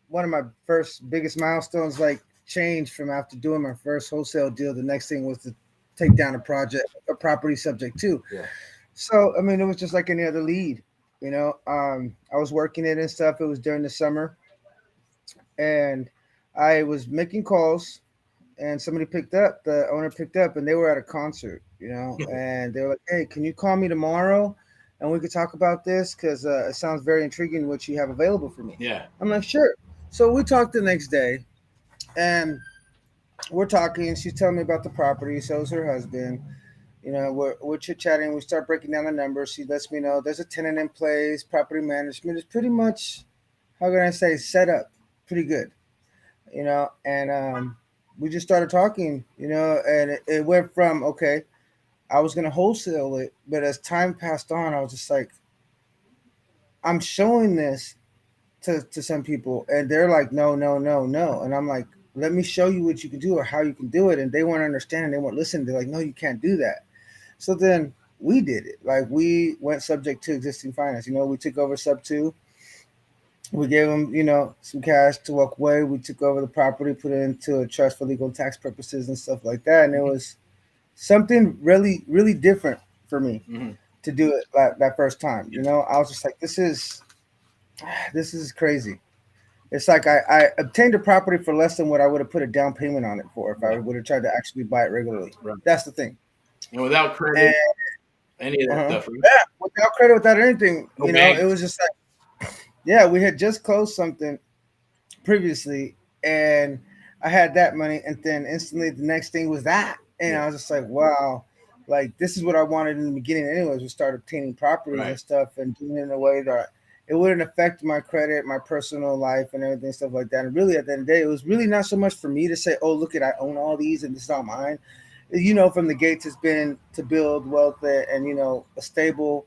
one of my first biggest milestones like changed from after doing my first wholesale deal. The next thing was to take down a property subject to. Yeah. So I mean, it was just like any other lead. I was working it and stuff. It was during the summer, and I was making calls, and somebody picked up. The owner picked up, and they were at a concert. And they were like, "Hey, can you call me tomorrow, and we could talk about this because it sounds very intriguing what you have available for me." Yeah. I'm like, "Sure." So we talked the next day, and we're talking. She's telling me about the property. So is her husband. We're chit chatting. We start breaking down the numbers. She lets me know there's a tenant in place. Property management is pretty much, how can I say, set up pretty good. And we just started talking. And it went from okay, I was gonna wholesale it, but as time passed on, I was just like, I'm showing this to some people, and they're like, no, no, no, no, and I'm like, let me show you what you can do or how you can do it, and they weren't understanding. They weren't listening. They're like, no, you can't do that. So then we did it. Like we went subject to existing finance. We took over Subto. We gave them, some cash to walk away. We took over the property, put it into a trust for legal and tax purposes and stuff like that. And it was something really, really different for me to do it that first time. I was just like, this is crazy. It's like I obtained a property for less than what I would have put a down payment on it for if I would have tried to actually buy it regularly. Right. That's the thing. And without credit, any of that stuff. Right? Yeah, without credit, without anything. Okay. It was just like, yeah, we had just closed something previously, and I had that money, and then instantly the next thing was that, and I was just like, wow, like this is what I wanted in the beginning. Anyways, we started obtaining properties and stuff, and doing it in a way that it wouldn't affect my credit, my personal life, and everything, stuff like that. And really, at the end of the day, it was really not so much for me to say, oh, look at, I own all these, and this is all mine. From the gates, has been to build wealth and a stable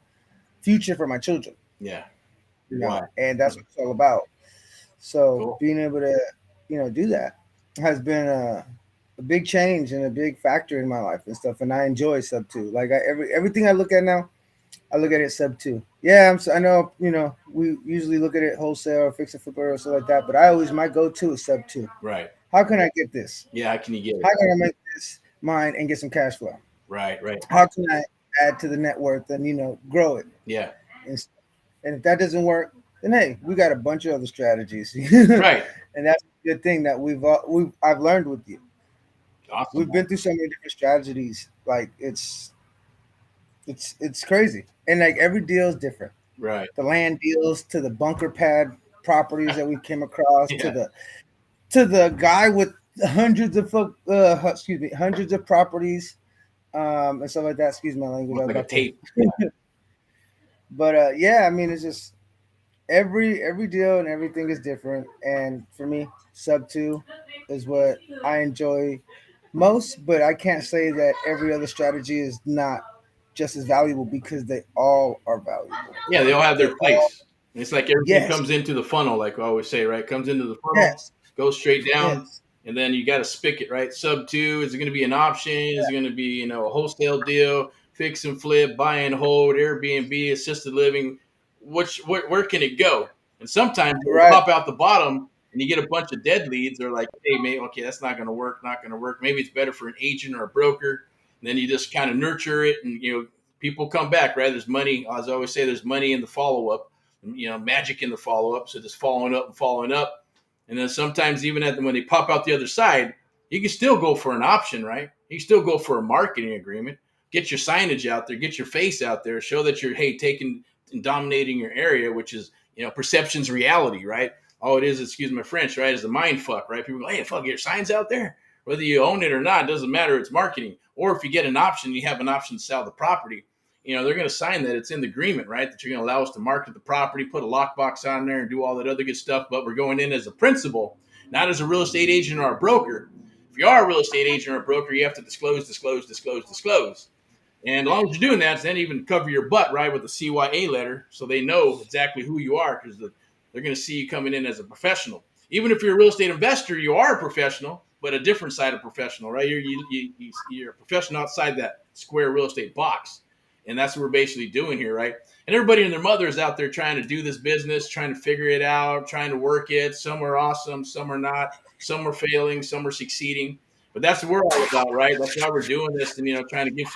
future for my children. Yeah. Wow. And that's what it's all about. So being able to, do that has been a big change and a big factor in my life and stuff. And I enjoy Subto. Like everything I look at now, I look at it Subto. Yeah, I know, we usually look at it wholesale or fix it flipper or something like that. But my go-to is Subto. Right. How can I get this? Yeah, how can you get it? How can I make this mine and get some cash flow? Right. How can I add to the net worth and, grow it? Yeah. And if that doesn't work, then hey, we got a bunch of other strategies. Right. And that's a good thing that I've learned with you. Awesome. We've been through so many different strategies. Like it's crazy. And like every deal is different. Right. The land deals to the bunker pad properties that we came across to the guy with hundreds of properties and stuff like that. Excuse my language. Like a tape. But I mean, it's just every deal and everything is different. And for me, Subto is what I enjoy most. But I can't say that every other strategy is not just as valuable because they all are valuable. Yeah, they all have their place. It's like everything comes into the funnel, like I always say, right? Comes into the funnel, goes straight down, and then you got to spigot, right? Subto, is it going to be an option? Is it going to be, a wholesale deal, fix and flip, buy and hold, Airbnb, assisted living? Where can it go? And sometimes you pop out the bottom and you get a bunch of dead leads. They're like, hey, maybe, okay, that's not going to work, Maybe it's better for an agent or a broker. And then you just kind of nurture it and, people come back, right? There's money. As I always say, there's money in the follow-up, magic in the follow-up. So just following up. And then sometimes even when they pop out the other side, you can still go for an option, right? You can still go for a marketing agreement, get your signage out there, get your face out there, show that you're, taking and dominating your area, which is, perception's reality, right? All it is, excuse my French, right, is a mind fuck, right? People go, hey, fuck, your sign's out there. Whether you own it or not, doesn't matter. It's marketing. Or if you get an option, you have an option to sell the property. They're going to sign that. It's in the agreement, right? That you're going to allow us to market the property, put a lockbox on there and do all that other good stuff. But we're going in as a principal, not as a real estate agent or a broker. If you are a real estate agent or a broker, you have to disclose. And as long as you're doing that, then even cover your butt, right, with a CYA letter so they know exactly who you are because they're going to see you coming in as a professional. even if you're a real estate investor, you are a professional, but a different side of professional, right? You're a professional outside that square real estate box. And that's what we're basically doing here, right? And everybody and their mother is out there trying to do this business, trying to figure it out, trying to work it. Some are awesome, some are not. Some are failing, some are succeeding. But that's what we're all about, right? That's why we're doing this, and trying to give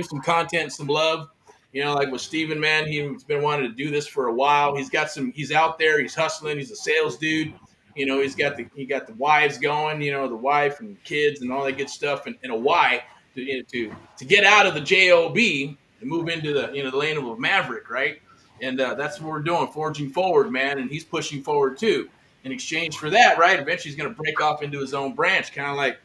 some content, some love. Like with Steven, man, he's been wanting to do this for a while. He's out there, he's hustling, he's a sales dude. He got the wives going, the wife and kids and all that good stuff, and a why to get out of the job and move into the lane of a maverick, right? And that's what we're doing, forging forward, man. And he's pushing forward too. In exchange for that, right? Eventually, he's going to break off into his own branch, kind of like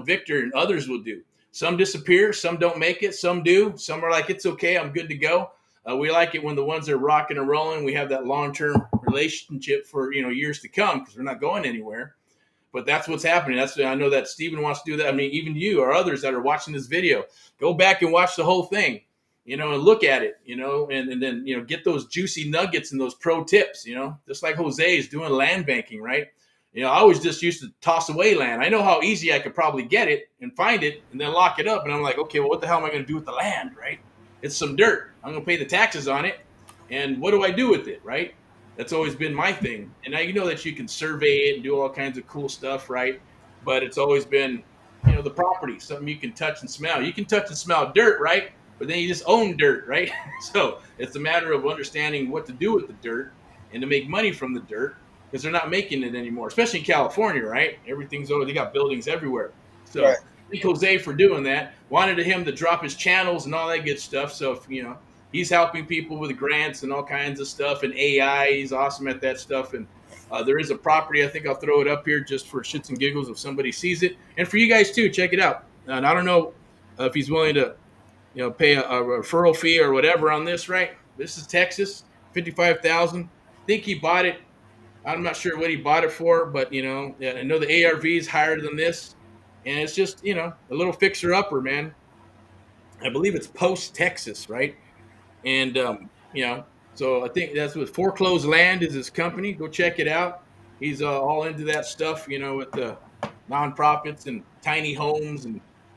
Victor and others will do. Some disappear, some don't make it, some do. Some are like, it's okay, I'm good to go. We like it when the ones that are rocking and rolling, we have that long-term relationship for years to come because we're not going anywhere. But that's what's happening. I know that Steven wants to do that. I mean, even you or others that are watching this video, go back and watch the whole thing, and look at it, and then get those juicy nuggets and those pro tips, just like Jose is doing land banking, right? I always just used to toss away land. I know how easy I could probably get it and find it and then lock it up. And I'm like, okay, well, what the hell am I going to do with the land, right? It's some dirt. I'm going to pay the taxes on it. And what do I do with it, right? That's always been my thing. And now that you can survey it and do all kinds of cool stuff, right? But it's always been, the property, something you can touch and smell. You can touch and smell dirt, right? But then you just own dirt, right? So it's a matter of understanding what to do with the dirt and to make money from the dirt, because they're not making it anymore, especially in California, right? They got buildings everywhere. So Right. thank Jose for doing that. Wanted him to drop his channels and all that good stuff. So if, he's helping people with grants and all kinds of stuff and AI. He's awesome at that stuff. And there is a property. I think I'll throw it up here just for shits and giggles if somebody sees it. And for you guys too, check it out. And I don't know if he's willing to, pay a referral fee or whatever on this, right? This is Texas, $55,000. I think he bought it. I'm not sure what he bought it for, but I know the ARV is higher than this, and it's just a little fixer upper, man. I believe it's Post Texas, right? And so I think that's what Foreclosed Land is his company. Go check it out. He's all into that stuff, with the nonprofits and tiny homes,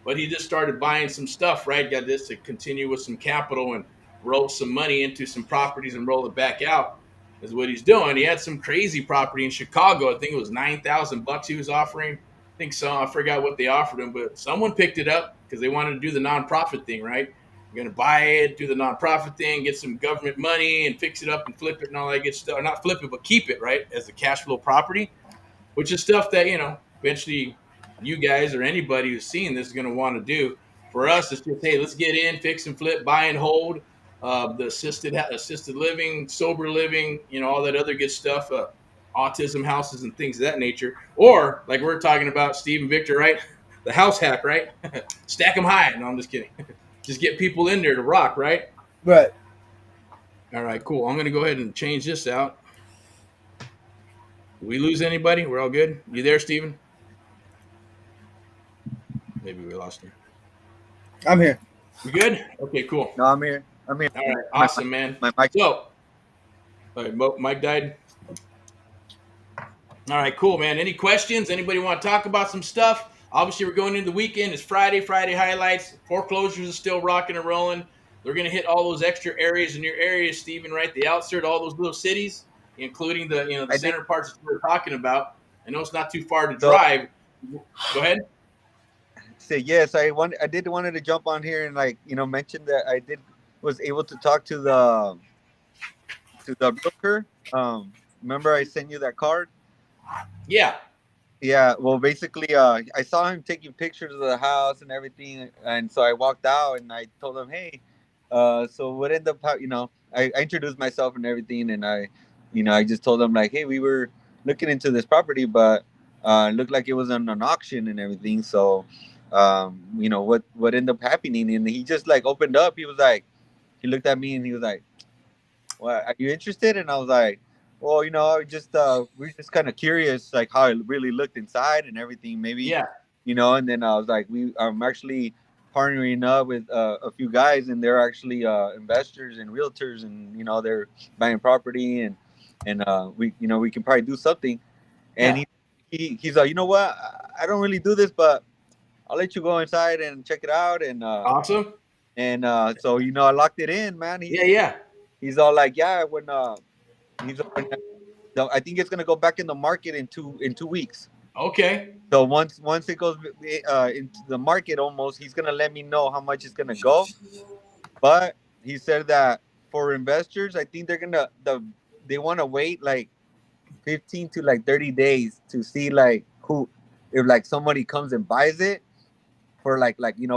but he just started buying some stuff, right? Got this to continue with some capital and roll some money into some properties and roll it back out. Is what he's doing. He had some crazy property in Chicago. I think it was $9,000 he was offering. I think so. I forgot what they offered him, but someone picked it up because they wanted to do the nonprofit thing, right? You're gonna buy it, do the nonprofit thing, get some government money, and fix it up and flip it and all that good stuff. Or not flip it, but keep it, right, as a cash flow property, which is stuff that eventually you guys or anybody who's seeing this is gonna want to do. For us, it's just, hey, let's get in, fix and flip, buy and hold. The assisted living, sober living, all that other good stuff, autism houses and things of that nature. Or like we're talking about, Steve and Victor, right? The house hack, right? Stack them high. No, I'm just kidding. Just get people in there to rock, right? Right. All right, cool. I'm going to go ahead and change this out. Did we lose anybody? We're all good? You there, Steven? Maybe we lost him. I'm here. We good? Okay, cool. No, I'm here. All right, awesome, man. My mic. So, all right, Mike died. All right, cool, man. Any questions? Anybody want to talk about some stuff? Obviously, we're going into the weekend. It's Friday highlights. Foreclosures are still rocking and rolling. They're going to hit all those extra areas in your area, Stephen, right? The outside, all those little cities, including the center parts that we're talking about. I know it's not too far to drive. Go ahead. Say yes. I did wanted to jump on here and mention that I was able to talk to the broker. Remember I sent you that card? Yeah. Yeah, well, basically, I saw him taking pictures of the house and everything, and so I walked out and I told him, hey, so what ended up, I introduced myself and everything, and I just told him like, hey, we were looking into this property, but it looked like it was on an auction and everything, so, what ended up happening, and he just like opened up, he looked at me and he was like, well, are you interested? And I was like, well, we're just kind of curious, like how it really looked inside and everything, maybe. Yeah. And then I was like, I'm actually partnering up with a few guys, and they're actually investors and realtors, and they're buying property, and we can probably do something. And Yeah. he's like, you know what? I don't really do this, but I'll let you go inside and check it out. Awesome. So I locked it in, man. Yeah. He's all like, yeah, when I think it's gonna go back in the market in 2 weeks. Okay. So once it goes into the market, almost, he's gonna let me know how much it's gonna go. But he said that for investors, I think they want to wait like 15 to like 30 days to see like who, if like somebody comes and buys it for like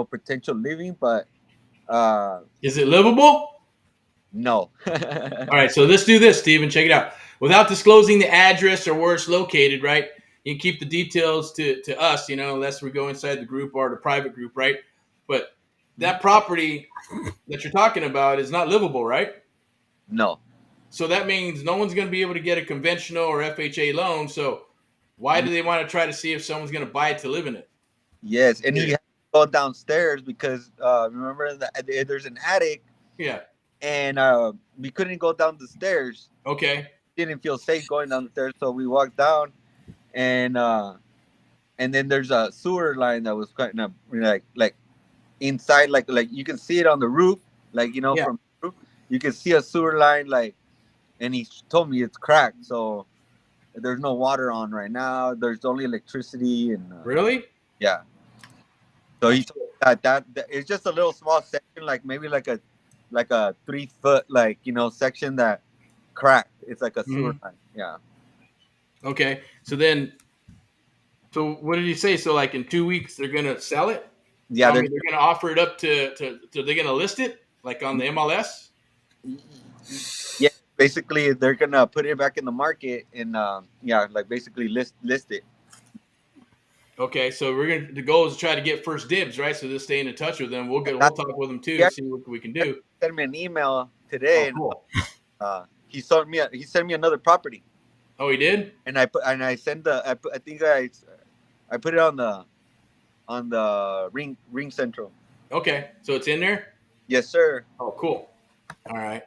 potential living. But Is it livable? no. All right, so let's do this, Steven. Check it out. Without disclosing the address or where it's located, right? You can keep the details to us, unless we go inside the group or the private group, right? But that property that you're talking about is not livable, right? No. So that means no one's going to be able to get a conventional or FHA loan. So why do they want to try to see if someone's going to buy it to live in it? Yes, and he Yeah. had to go downstairs because remember that there's an attic, Yeah. and we couldn't go down the stairs. Okay. Didn't feel safe going down the stairs, so we walked down, and then there's a sewer line that was kind of like inside, like you can see it on the roof, like Yeah. from the roof, you can see a sewer line, like, and he told me it's cracked, so there's no water on right now. There's only electricity, and Really? yeah. So he told me that it's just a little small section, like maybe like a 3 foot section that cracked. It's like a sewer line. Yeah. Okay. So what did you say? So like in 2 weeks they're gonna sell it? Yeah. I mean they're gonna offer it up to they're gonna list it like on the MLS? Yeah. Basically, they're gonna put it back in the market and like basically list it. Okay, so the goal is to try to get first dibs, right? So just staying in touch with them. We'll talk with them too Yeah. to see what we can do. Sent me an email today, Oh, cool. and he sent me another property, Oh, he did? and I sent I think I put it on the ring central. Okay, so it's in there? Yes, sir. Oh, cool. All right.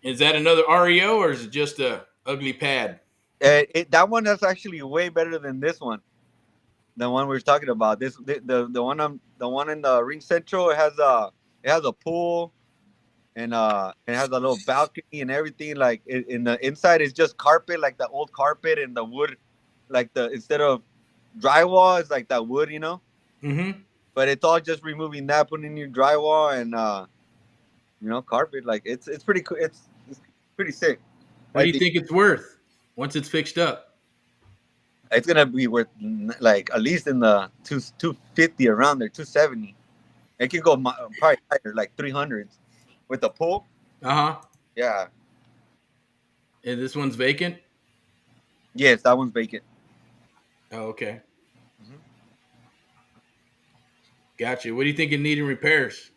Is that another REO or is it just a ugly pad? That one is actually way better than this one. The one we were talking about. The one in the ring central. It has a pool, and it has a little balcony and everything. Like in the inside is just carpet, like the old carpet, and the wood, like the instead of drywall, it's like that wood, Mm-hmm. But it's all just removing that, putting new drywall and carpet. Like it's pretty cool. It's pretty sick. What I do you think think it's worth once it's fixed up? it's gonna be worth like at least in the 250 around there, 270. It can go probably higher, like 300s with the pool. Uh-huh. Yeah. And this one's vacant? Yes, that one's vacant. Oh, okay. Mhm. Gotcha. What do you think it needing repairs?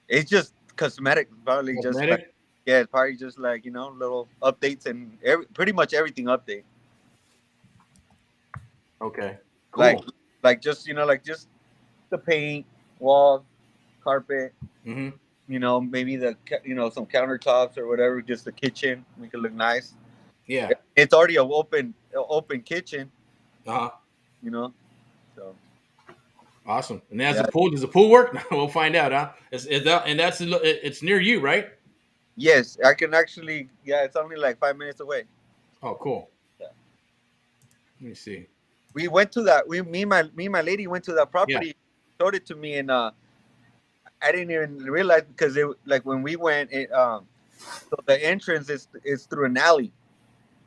It's just cosmetic, probably just like, Cosmetic? yeah, it's probably just like little updates and pretty much everything update. Okay. Cool. Like just like just the paint, walls, carpet. Mm-hmm. Maybe some countertops or whatever, just the kitchen, make it look nice. Yeah. It's already an open kitchen, Uh-huh. So Awesome. And that's yeah. a pool. Does the pool work? We'll find out, huh? It's near you, right? Yes, I can actually. Yeah, it's only like 5 minutes away. Oh, cool. Yeah. Let me see. We went to that. Me and my lady went to that property, Yeah. showed it to me, and I didn't even realize because when we went, so the entrance is through an alley,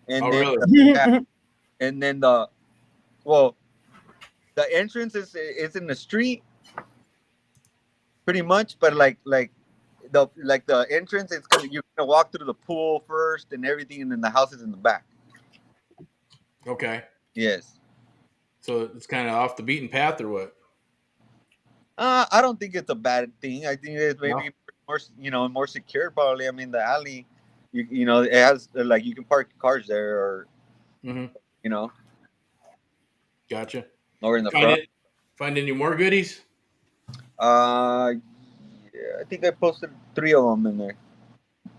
and Oh, then really? and then the entrance is in the street, pretty much, but like the entrance, you're gonna walk through the pool first and everything, and then the house is in the back. Okay. Yes. So it's kind of off the beaten path or what? I don't think it's a bad thing. I think it's maybe No. more secure probably. I mean, the alley, it has like you can park cars there, or Mm-hmm. Gotcha. or in the front. Find any more goodies? Yeah, I think I posted 3 of them in there.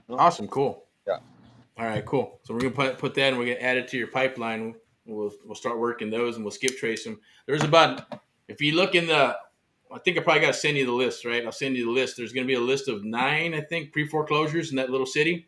Awesome. Cool. Yeah. All right. Cool. So we're gonna put that and we're gonna add it to your pipeline. We'll start working those, and we'll skip trace them. There's about, if you look in the, I think I probably got to send you the list, right? I'll send you the list. There's going to be a list of 9, I think, pre-foreclosures in that little city.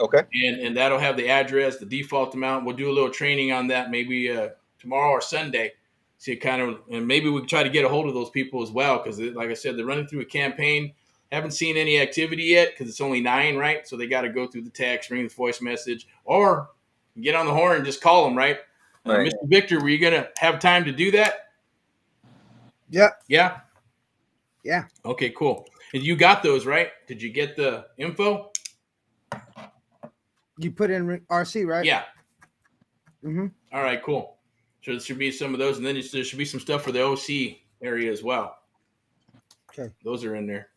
Okay. And that'll have the address, the default amount. We'll do a little training on that maybe tomorrow or Sunday. See, kind of, and maybe we can try to get a hold of those people as well, because like I said, they're running through a campaign. Haven't seen any activity yet because it's only 9, right? So they got to go through the text, ring the voice message, or get on the horn and just call them, right? Right. Mr. Victor, were you going to have time to do that? Yeah. Yeah? Yeah. Okay, cool. And you got those, right? Did you get the info? You put in RC, right? Yeah. Mm-hmm. All right, cool. So there should be some of those, and then there should be some stuff for the OC area as well. Okay. Those are in there.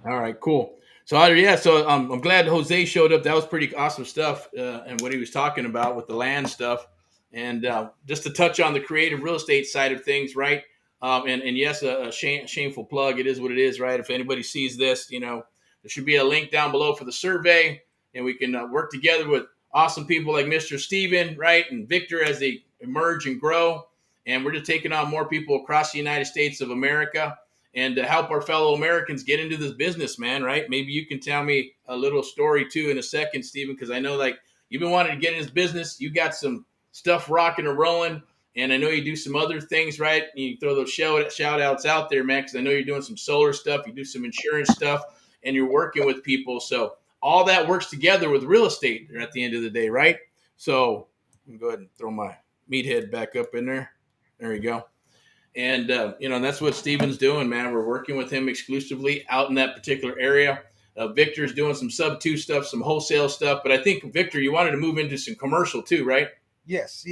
All right, cool. So I'm glad Jose showed up. That was pretty awesome stuff, and what he was talking about with the land stuff, and just to touch on the creative real estate side of things, right? And yes, a shameful plug. It is what it is, right? If anybody sees this, there should be a link down below for the survey, and we can work together with awesome people like Mr. Steven, right, and Victor as they emerge and grow. And we're just taking on more people across the United States of America, and to help our fellow Americans get into this business, man, right? Maybe you can tell me a little story too in a second, Steven, because I know like you've been wanting to get in this business. You got some stuff rocking and rolling, and I know you do some other things, right? You throw those shout outs out there, man, because I know you're doing some solar stuff, you do some insurance stuff, and you're working with people. So all that works together with real estate at the end of the day, right? So I'm going to go ahead and throw my meathead back up in there. There you go. And, that's what Steven's doing, man. We're working with him exclusively out in that particular area. Victor's doing some Subto stuff, some wholesale stuff. But I think, Victor, you wanted to move into some commercial too, right? Yes.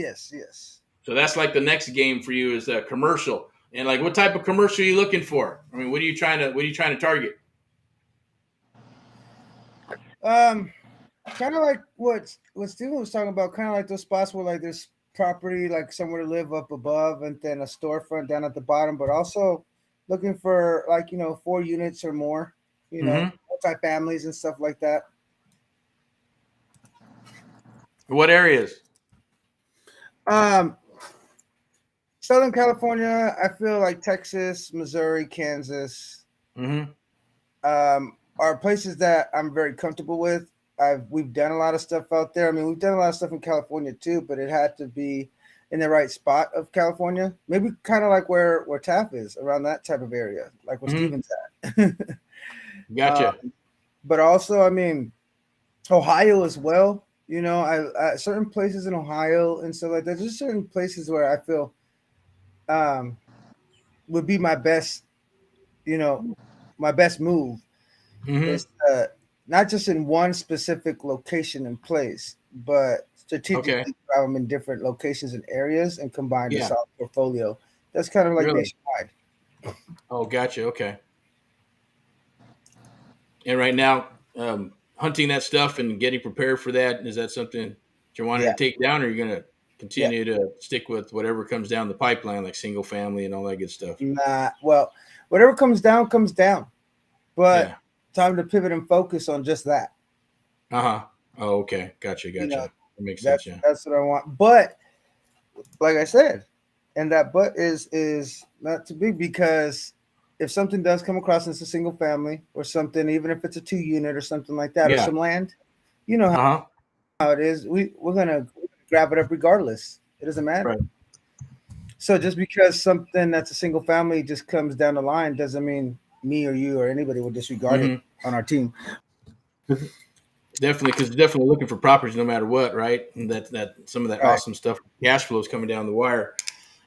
So that's like the next game for you is commercial. And like, what type of commercial are you looking for? I mean, what are you trying to target? Kind of like what Steven was talking about, kind of like those spots where like there's property, like somewhere to live up above, and then a storefront down at the bottom, but also looking for like 4 units or more, multi-families and stuff like that. What areas? Southern California, I feel like Texas, Missouri, Kansas, are places that I'm very comfortable with. We've done a lot of stuff out there. I mean, we've done a lot of stuff in California too, but it had to be in the right spot of California. Maybe kind of like where Taft is, around that type of area, like where Steven's at. Gotcha. But also, I mean, Ohio as well. I certain places in Ohio and stuff like that. There's certain places where I feel would be my best, my best move. Is not just in one specific location and place, but strategically have them in different locations and areas and combine the solid portfolio. That's kind of like nationwide. Oh, gotcha. Okay. And right now, hunting that stuff and getting prepared for that, is that something that you're wanting to take down, or are you going to continue to stick with whatever comes down the pipeline, like single family and all that good stuff? Nah, well, whatever comes down, but time to pivot and focus on just that. Oh, okay. Gotcha. That makes sense. Yeah. That's what I want. But like I said, and that but is not too big, because if something does come across as a single family or something, even if it's a 2 unit or something like that, or some land, how it is, we're gonna grab it up regardless. It doesn't matter. Right. So just because something that's a single family just comes down the line doesn't mean me or you or anybody will disregard it on our team. Definitely, because definitely looking for properties no matter what, right? And that some of that awesome stuff, cash flow is coming down the wire,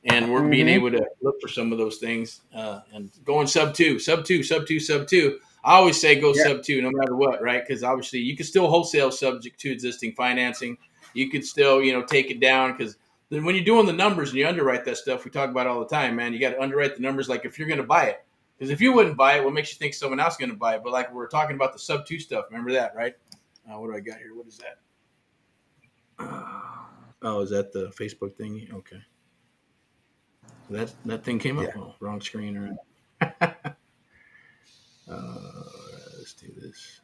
and we're being able to look for some of those things and going sub-2. I always say go sub-2 no matter what, right? Because obviously you can still wholesale subject to existing financing. You could still take it down, because then when you're doing the numbers and you underwrite that stuff, we talk about all the time, man. You got to underwrite the numbers like if you're going to buy it. Because if you wouldn't buy it, what makes you think someone else is going to buy it? But like we're talking about the sub-2 stuff. Remember that, right? What do I got here? What is that? Is that the Facebook thingy? Okay. That thing came up. Oh, wrong screen. All right. Let's do this.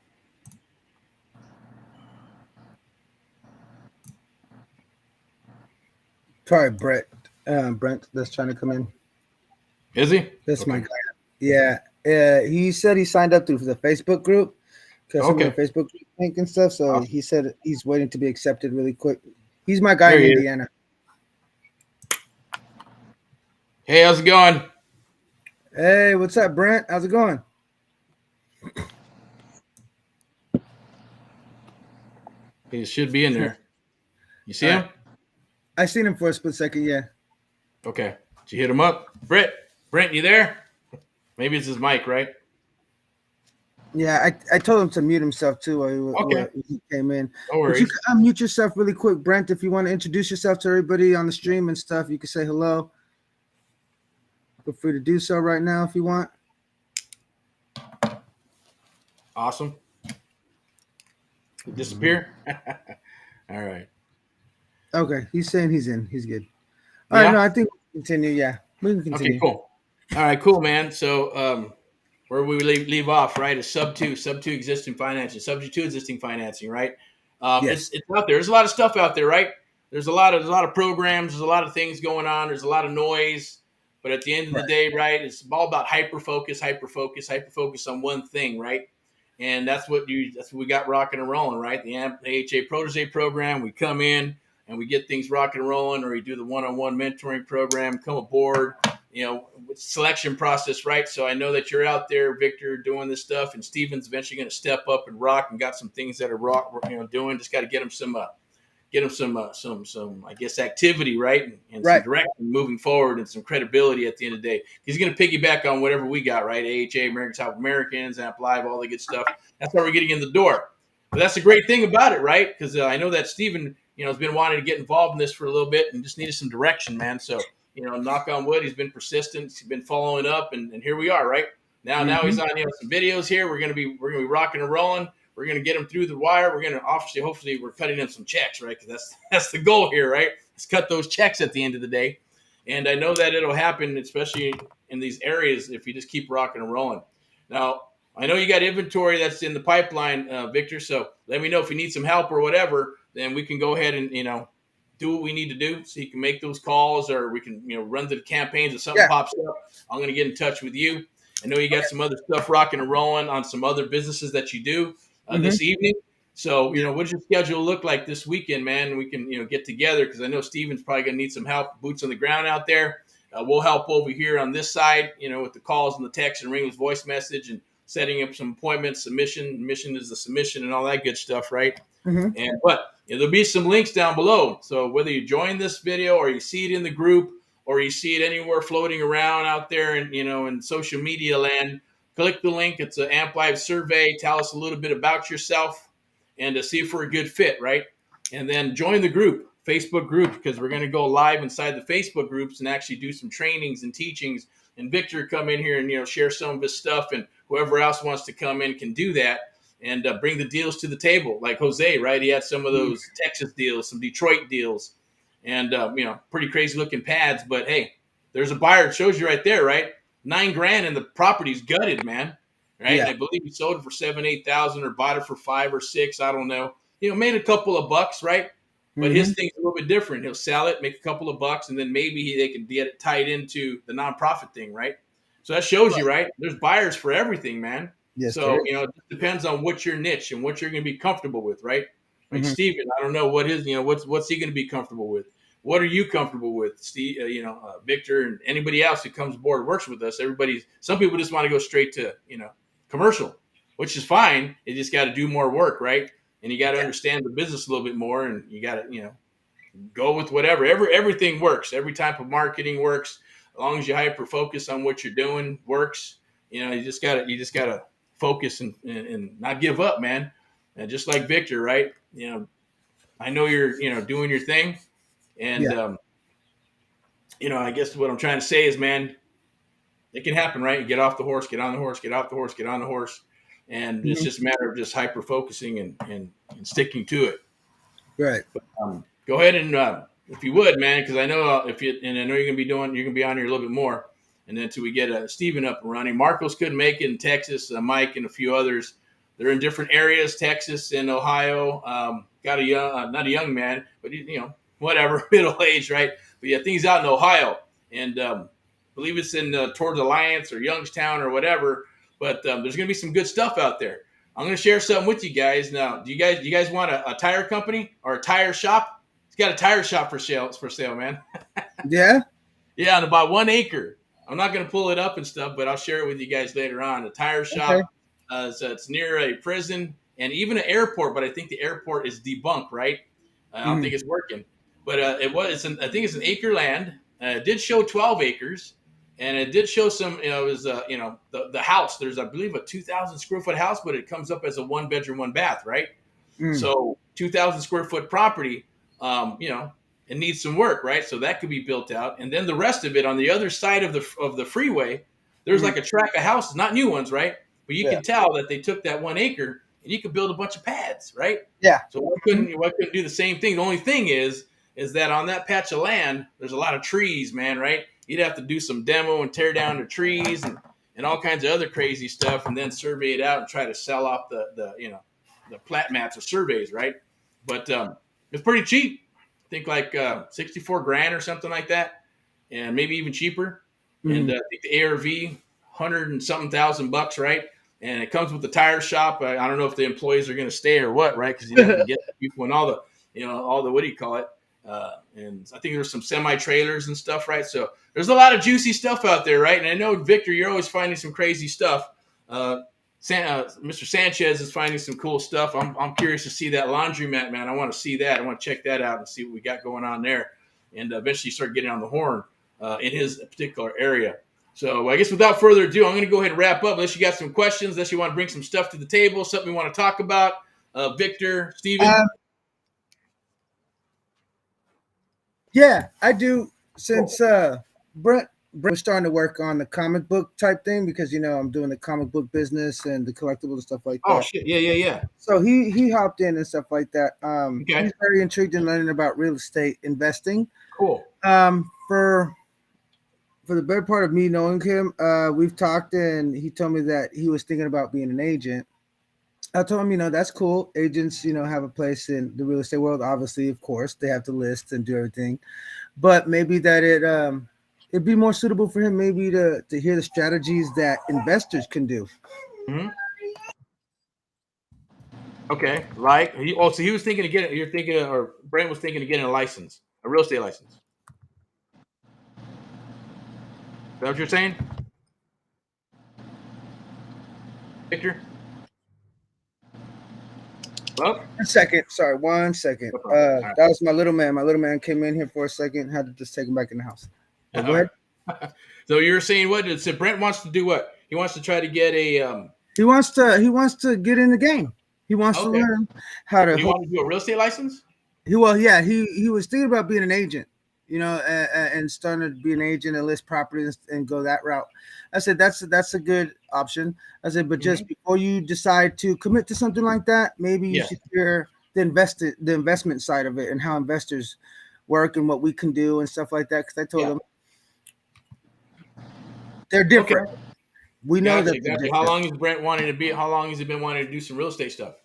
Probably Brent that's trying to come in. Is he? That's Okay. my guy. Yeah. He said he signed up through the Facebook group because some of the Facebook group link and stuff. So Awesome. he said he's waiting to be accepted really quick. He's my guy There in he is. Indiana. Hey, how's it going? Hey, what's up, Brent? How's it going? He should be in there. You see him? I seen him for a split second. Yeah. Okay. Did you hit him up? Brent, you there? Maybe it's his mic, right? Yeah, I told him to mute himself too while he came in. No worries. But you can unmute yourself really quick, Brent, if you want to introduce yourself to everybody on the stream and stuff. You can say hello. Feel free to do so right now if you want. Awesome. Disappear? All right. Okay, he's saying he's in. He's good. All right, no, I think we can continue. Yeah, we can continue. Okay, cool. All right, cool, man. So where we leave off, right, is sub two existing financing, subject to existing financing, right? Yes. It's out there. There's a lot of stuff out there, right? There's a lot of programs. There's a lot of things going on. There's a lot of noise. But at the end of the day, right, it's all about hyper focus on one thing, right? And that's what we got rocking and rolling, right? The AHA Protege program. We come in and we get things rocking and rolling, or we do the one-on-one mentoring program. Come aboard, selection process, right? So I know that you're out there, Victor, doing this stuff, and Steven's eventually going to step up and rock, and got some things that are doing. Just got to get him some I guess activity, right, and some direction moving forward and some credibility at the end of the day. He's going to piggyback on whatever we got, right? AHA, American Top Americans, Amp Live, all the good stuff. That's how we're getting in the door. But that's the great thing about it, right? Because I know that Steven, has been wanting to get involved in this for a little bit and just needed some direction, man. So, knock on wood, he's been persistent. He's been following up, and here we are, right? Now he's on some videos here. We're gonna be rocking and rolling. We're going to get them through the wire. We're going to hopefully we're cutting in some checks, right? Because that's the goal here, right? Let's cut those checks at the end of the day. And I know that it'll happen, especially in these areas, if you just keep rocking and rolling. Now, I know you got inventory that's in the pipeline, Victor. So let me know if you need some help or whatever. Then we can go ahead and do what we need to do, so you can make those calls, or we can run the campaigns. If something pops up, I'm going to get in touch with you. I know you got some other stuff rocking and rolling on some other businesses that you do. This evening. So, what's your schedule look like this weekend, man? We can, get together, because I know Steven's probably going to need some help, boots on the ground out there. We'll help over here on this side, with the calls and the text and Ring's voice message and setting up some appointments, submission. Mission is the submission and all that good stuff, right? But there'll be some links down below. So whether you join this video or you see it in the group or you see it anywhere floating around out there and, in social media land, click the link. It's an Amp Live survey. Tell us a little bit about yourself and to see if we're a good fit, right? And then join the group, Facebook group, because we're going to go live inside the Facebook groups and actually do some trainings and teachings. And Victor come in here and, share some of his stuff, and whoever else wants to come in can do that and bring the deals to the table. Like Jose, right? He had some of those Texas deals, some Detroit deals, and, pretty crazy looking pads. But hey, there's a buyer. It shows you right there, right? $9,000 and the property's gutted, man. Right? And I believe he sold it for $7,000-8,000 or bought it for $5,000 or $6,000. I don't know. Made a couple of bucks, right? But his thing's a little bit different. He'll sell it, make a couple of bucks, and then maybe they can get it tied into the nonprofit thing, right? So that shows you, right? There's buyers for everything, man. Yes, so it depends on what your niche and what you're going to be comfortable with, right? Like Steven, I don't know what his, what's he going to be comfortable with? What are you comfortable with, Steve? Victor, and anybody else who comes aboard works with us. Some people just want to go straight to commercial, which is fine. You just got to do more work, right? And you got to understand the business a little bit more, and you got to go with whatever. Everything works. Every type of marketing works as long as you hyper focus on what you're doing. Works. You just gotta focus and not give up, man. And just like Victor, right? I know you're doing your thing. And, I guess what I'm trying to say is, man, it can happen, right? You get off the horse, get on the horse, get off the horse, get on the horse. And it's just a matter of just hyper focusing and sticking to it. Right. But, go ahead and, if you would, man, because I know I know you're going to be on here a little bit more. And then until we get Steven up and running. Marcos couldn't make it in Texas, Mike and a few others. They're in different areas, Texas and Ohio. Got a young, not a young man, but whatever, middle age, right? But yeah, things out in Ohio, and believe it's in towards Alliance or Youngstown or whatever. But there's going to be some good stuff out there. I'm going to share something with you guys now. Do you guys want a tire company or a tire shop? It's got a tire shop for sale, man. Yeah. Yeah, on about 1 acre. I'm not going to pull it up and stuff, but I'll share it with you guys later on. A tire shop. Okay. So it's near a prison and even an airport, but I think the airport is debunked, right? I don't think it's working. But I think it's an acre land. It did show 12 acres, and it did show some. It was the house. There's I believe a 2,000 square foot house, but it comes up as a 1 bedroom, 1 bath, right? So 2,000 square foot property. It needs some work, right? So that could be built out, and then the rest of it on the other side of the freeway, there's like a tract of houses, not new ones, right? But you can tell that they took that 1 acre and you could build a bunch of pads, right? Yeah. So why couldn't do the same thing? The only thing is that on that patch of land, there's a lot of trees, man, right? You'd have to do some demo and tear down the trees and all kinds of other crazy stuff, and then survey it out and try to sell off the plat maps or surveys, right? But it's pretty cheap. I think like 64 grand or something like that, and maybe even cheaper. And I think the ARV, 100 and something thousand bucks, right? And it comes with the tire shop. I don't know if the employees are going to stay or what, right? Because you have to get people and all the what do you call it? And I think there's some semi trailers and stuff, right? So there's a lot of juicy stuff out there, right? And I know Victor, you're always finding some crazy stuff. Mr. Sanchez is finding some cool stuff. I'm curious to see that laundromat, man. I want to see that. I want to check that out and see what we got going on there, and eventually start getting on the horn in his particular area. So I guess without further ado, I'm going to go ahead and wrap up. Unless you got some questions, unless you want to bring some stuff to the table, something we want to talk about. Victor, Steven? Yeah, I do. Since Brent was starting to work on the comic book type thing, because I'm doing the comic book business and the collectibles and stuff like that. Oh shit! Yeah. So he hopped in and stuff like that. Okay. He's very intrigued in learning about real estate investing. Cool. For the better part of me knowing him, we've talked, and he told me that he was thinking about being an agent. I told him, that's cool. Agents, have a place in the real estate world. Obviously, of course, they have to list and do everything, but maybe that it'd be more suitable for him maybe to hear the strategies that investors can do. Mm-hmm. Okay, so he was thinking of getting. Or Brent was thinking of getting a real estate license. Is that what you're saying, Victor? Well, 1 second. Sorry, 1 second. That was my little man. My little man came in here for a second. Had to just take him back in the house. Go ahead. So you were saying what? So Brent wants to do what? He wants to try to get a. He wants to get in the game. He wants to learn how to. You want to do a real estate license? He was thinking about being an agent, and starting to be an agent and list properties and go that route. I said that's a good option. I said, but just before you decide to commit to something like that, maybe you should hear the investment side of it and how investors work and what we can do and stuff like that. Because I told them they're different. Okay. We know that. Exactly. How long has Brent wanting to be? How long has he been wanting to do some real estate stuff?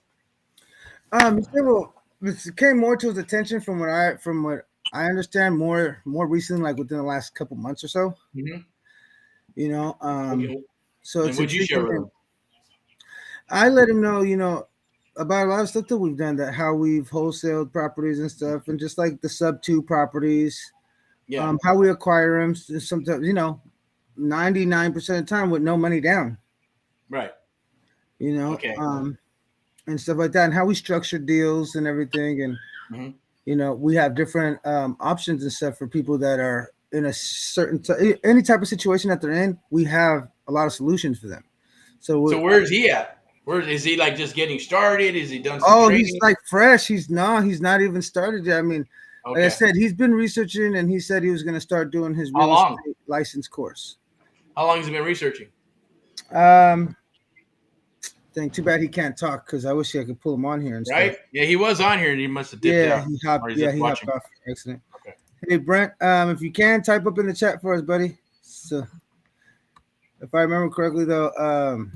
It came more to his attention from what I understand more recently, like within the last couple months or so. Mm-hmm. So and would you share with him? I let him know, about a lot of stuff that we've done, that how we've wholesaled properties and stuff, and just like the Subto properties, how we acquire them. Sometimes, 99% of the time with no money down, right? And stuff like that, and how we structure deals and everything, and we have different options and stuff for people that are in a certain any type of situation that they're in. We have a lot of solutions for them. So where is he at? Where is he, like, just getting started? Is he done some training? He's like fresh. He's not even started yet. I mean, like I said, he's been researching, and he said he was going to start doing his real estate license course. How long has he been researching? Dang, too bad he can't talk, because I wish I could pull him on here and stuff. Yeah, he was on here and he must have dipped out. He hopped off accident. Okay. Hey Brent, if you can type up in the chat for us, buddy. So if I remember correctly though,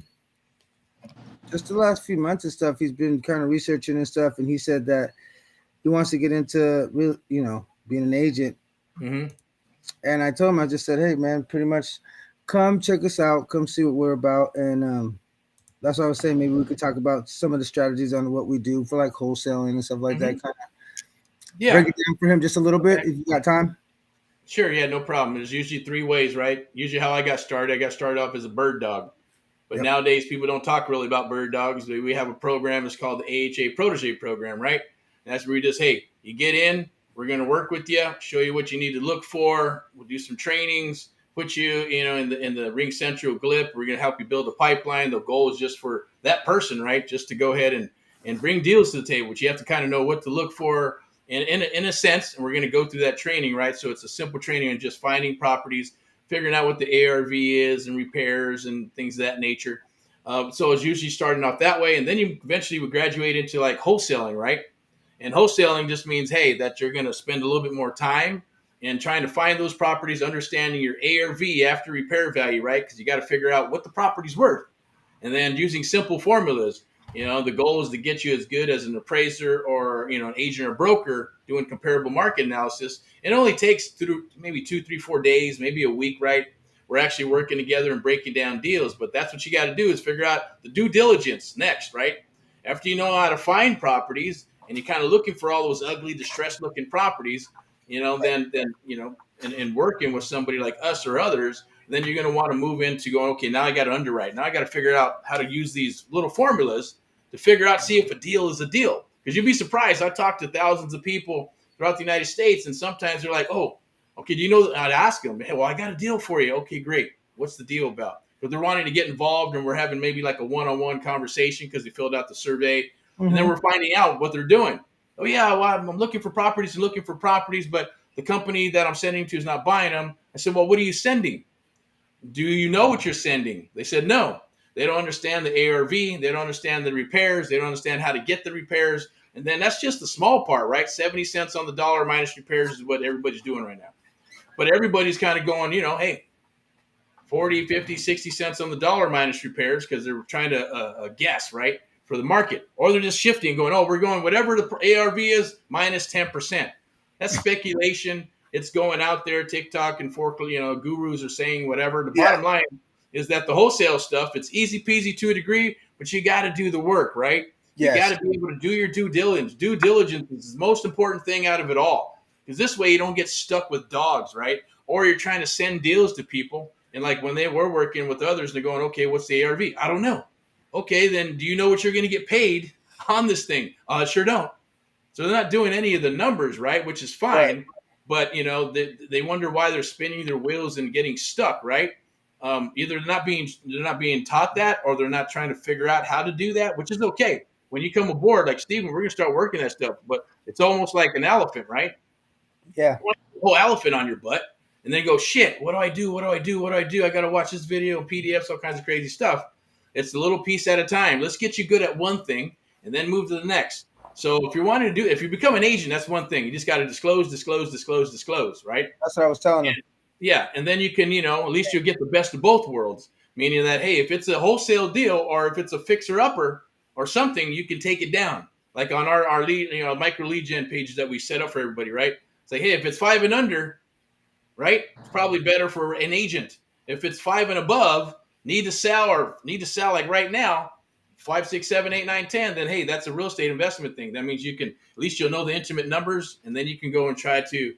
just the last few months and stuff, he's been kind of researching and stuff, and he said that he wants to get into real, being an agent. Mm-hmm. And I told him, I just said, hey man, pretty much come check us out, come see what we're about. And that's what I was saying. Maybe we could talk about some of the strategies on what we do for like wholesaling and stuff like that. Kind of Yeah. break it down for him just a little bit if you got time. Sure. Yeah, no problem. There's usually 3 ways, right? Usually how I got started off as a bird dog. But Yep. nowadays, people don't talk really about bird dogs. We have a program. It's called the AHA Protege Program, right? And that's where we just, hey, you get in, we're going to work with you, show you what you need to look for. We'll do some trainings, put you, in the Ring Central GLIP. We're going to help you build a pipeline. The goal is just for that person, right? Just to go ahead and bring deals to the table, but you have to kind of know what to look for in a sense. And we're going to go through that training, right? So it's a simple training on just finding properties, figuring out what the ARV is and repairs and things of that nature. So it's usually starting off that way. And then you eventually would graduate into like wholesaling, right? And wholesaling just means, hey, that you're going to spend a little bit more time in trying to find those properties, understanding your ARV after repair value, right? Because you got to figure out what the property's worth. And then using simple formulas, the goal is to get you as good as an appraiser or, an agent or broker doing comparable market analysis. It only takes through maybe 2, 3, 4 days, maybe a week, right? We're actually working together and breaking down deals. But that's what you got to do is figure out the due diligence next, right? After you know how to find properties and you're kind of looking for all those ugly, distressed looking properties, and working with somebody like us or others, then you're going to want to move into going, okay, now I got to underwrite. Now I got to figure out how to use these little formulas to figure out, see if a deal is a deal. Because you'd be surprised. I talked to thousands of people throughout the United States, and sometimes they're like, oh, okay, do you know? I'd ask them, hey, well, I got a deal for you. Okay, great. What's the deal about? But they're wanting to get involved, and we're having maybe like a one-on-one conversation because they filled out the survey. Mm-hmm. And then we're finding out what they're doing. Oh, yeah, well, I'm looking for properties, but the company that I'm sending to is not buying them. I said, well, what are you sending? Do you know what you're sending? They said, no. They don't understand the ARV. They don't understand the repairs. They don't understand how to get the repairs. And then that's just the small part, right? 70 cents on the dollar minus repairs is what everybody's doing right now. But everybody's kind of going, hey, 40, 50, 60 cents on the dollar minus repairs because they're trying to guess, right, for the market. Or they're just shifting and going, oh, we're going whatever the ARV is minus 10%. That's speculation. It's going out there. TikTok and gurus are saying whatever. The bottom line is that the wholesale stuff, it's easy peasy to a degree, but you got to do the work, right? Yes. You got to be able to do your due diligence. Due diligence is the most important thing out of it all, because this way you don't get stuck with dogs, right? Or you're trying to send deals to people, and like when they were working with others, they're going, okay, what's the ARV? I don't know. Okay, then do you know what you're going to get paid on this thing? Sure don't. So they're not doing any of the numbers, right? Which is fine. Right. But, they wonder why they're spinning their wheels and getting stuck, right? Either they're not being taught that, or they're not trying to figure out how to do that, which is okay. When you come aboard, like Steven, we're going to start working that stuff. But it's almost like an elephant, right? Yeah. You want a whole elephant on your butt and then go, shit, what do I do? What do I do? What do I do? I got to watch this video, PDFs, all kinds of crazy stuff. It's a little piece at a time. Let's get you good at one thing and then move to the next. So if you become an agent, that's one thing. You just got to disclose, right? That's what I was telling him. Yeah. And then you can, at least you'll get the best of both worlds. Meaning that, hey, if it's a wholesale deal or if it's a fixer upper or something, you can take it down. Like on our lead, micro lead gen pages that we set up for everybody, right? Say, hey, if it's 5 and under, right, it's probably better for an agent. If it's 5 and above, need to sell like right now, 5, 6, 7, 8, 9, 10, then hey, that's a real estate investment thing. That means at least you'll know the intimate numbers, and then you can go and try to,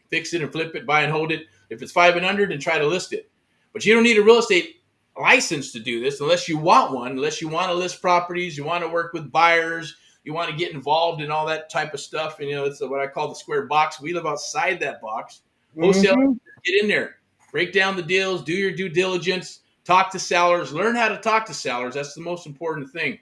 fix it and flip it, buy and hold it. If it's 5 and under, then try to list it. But you don't need a real estate license to do this unless you want one, unless you want to list properties, you want to work with buyers, you want to get involved in all that type of stuff. And, it's what I call the square box. We live outside that box. Wholesale, get in there, break down the deals, do your due diligence, talk to sellers, learn how to talk to sellers. That's the most important thing.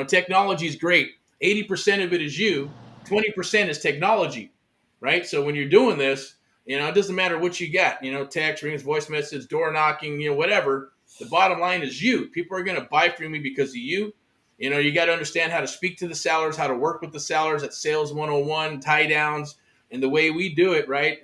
Technology is great. 80% of it is you, 20% is technology, right? So when you're doing this, it doesn't matter what you got, text, rings, voice message, door knocking, whatever. The bottom line is you. People are going to buy from you because of you. You got to understand how to speak to the sellers, how to work with the sellers at Sales 101, tie downs, and the way we do it, right?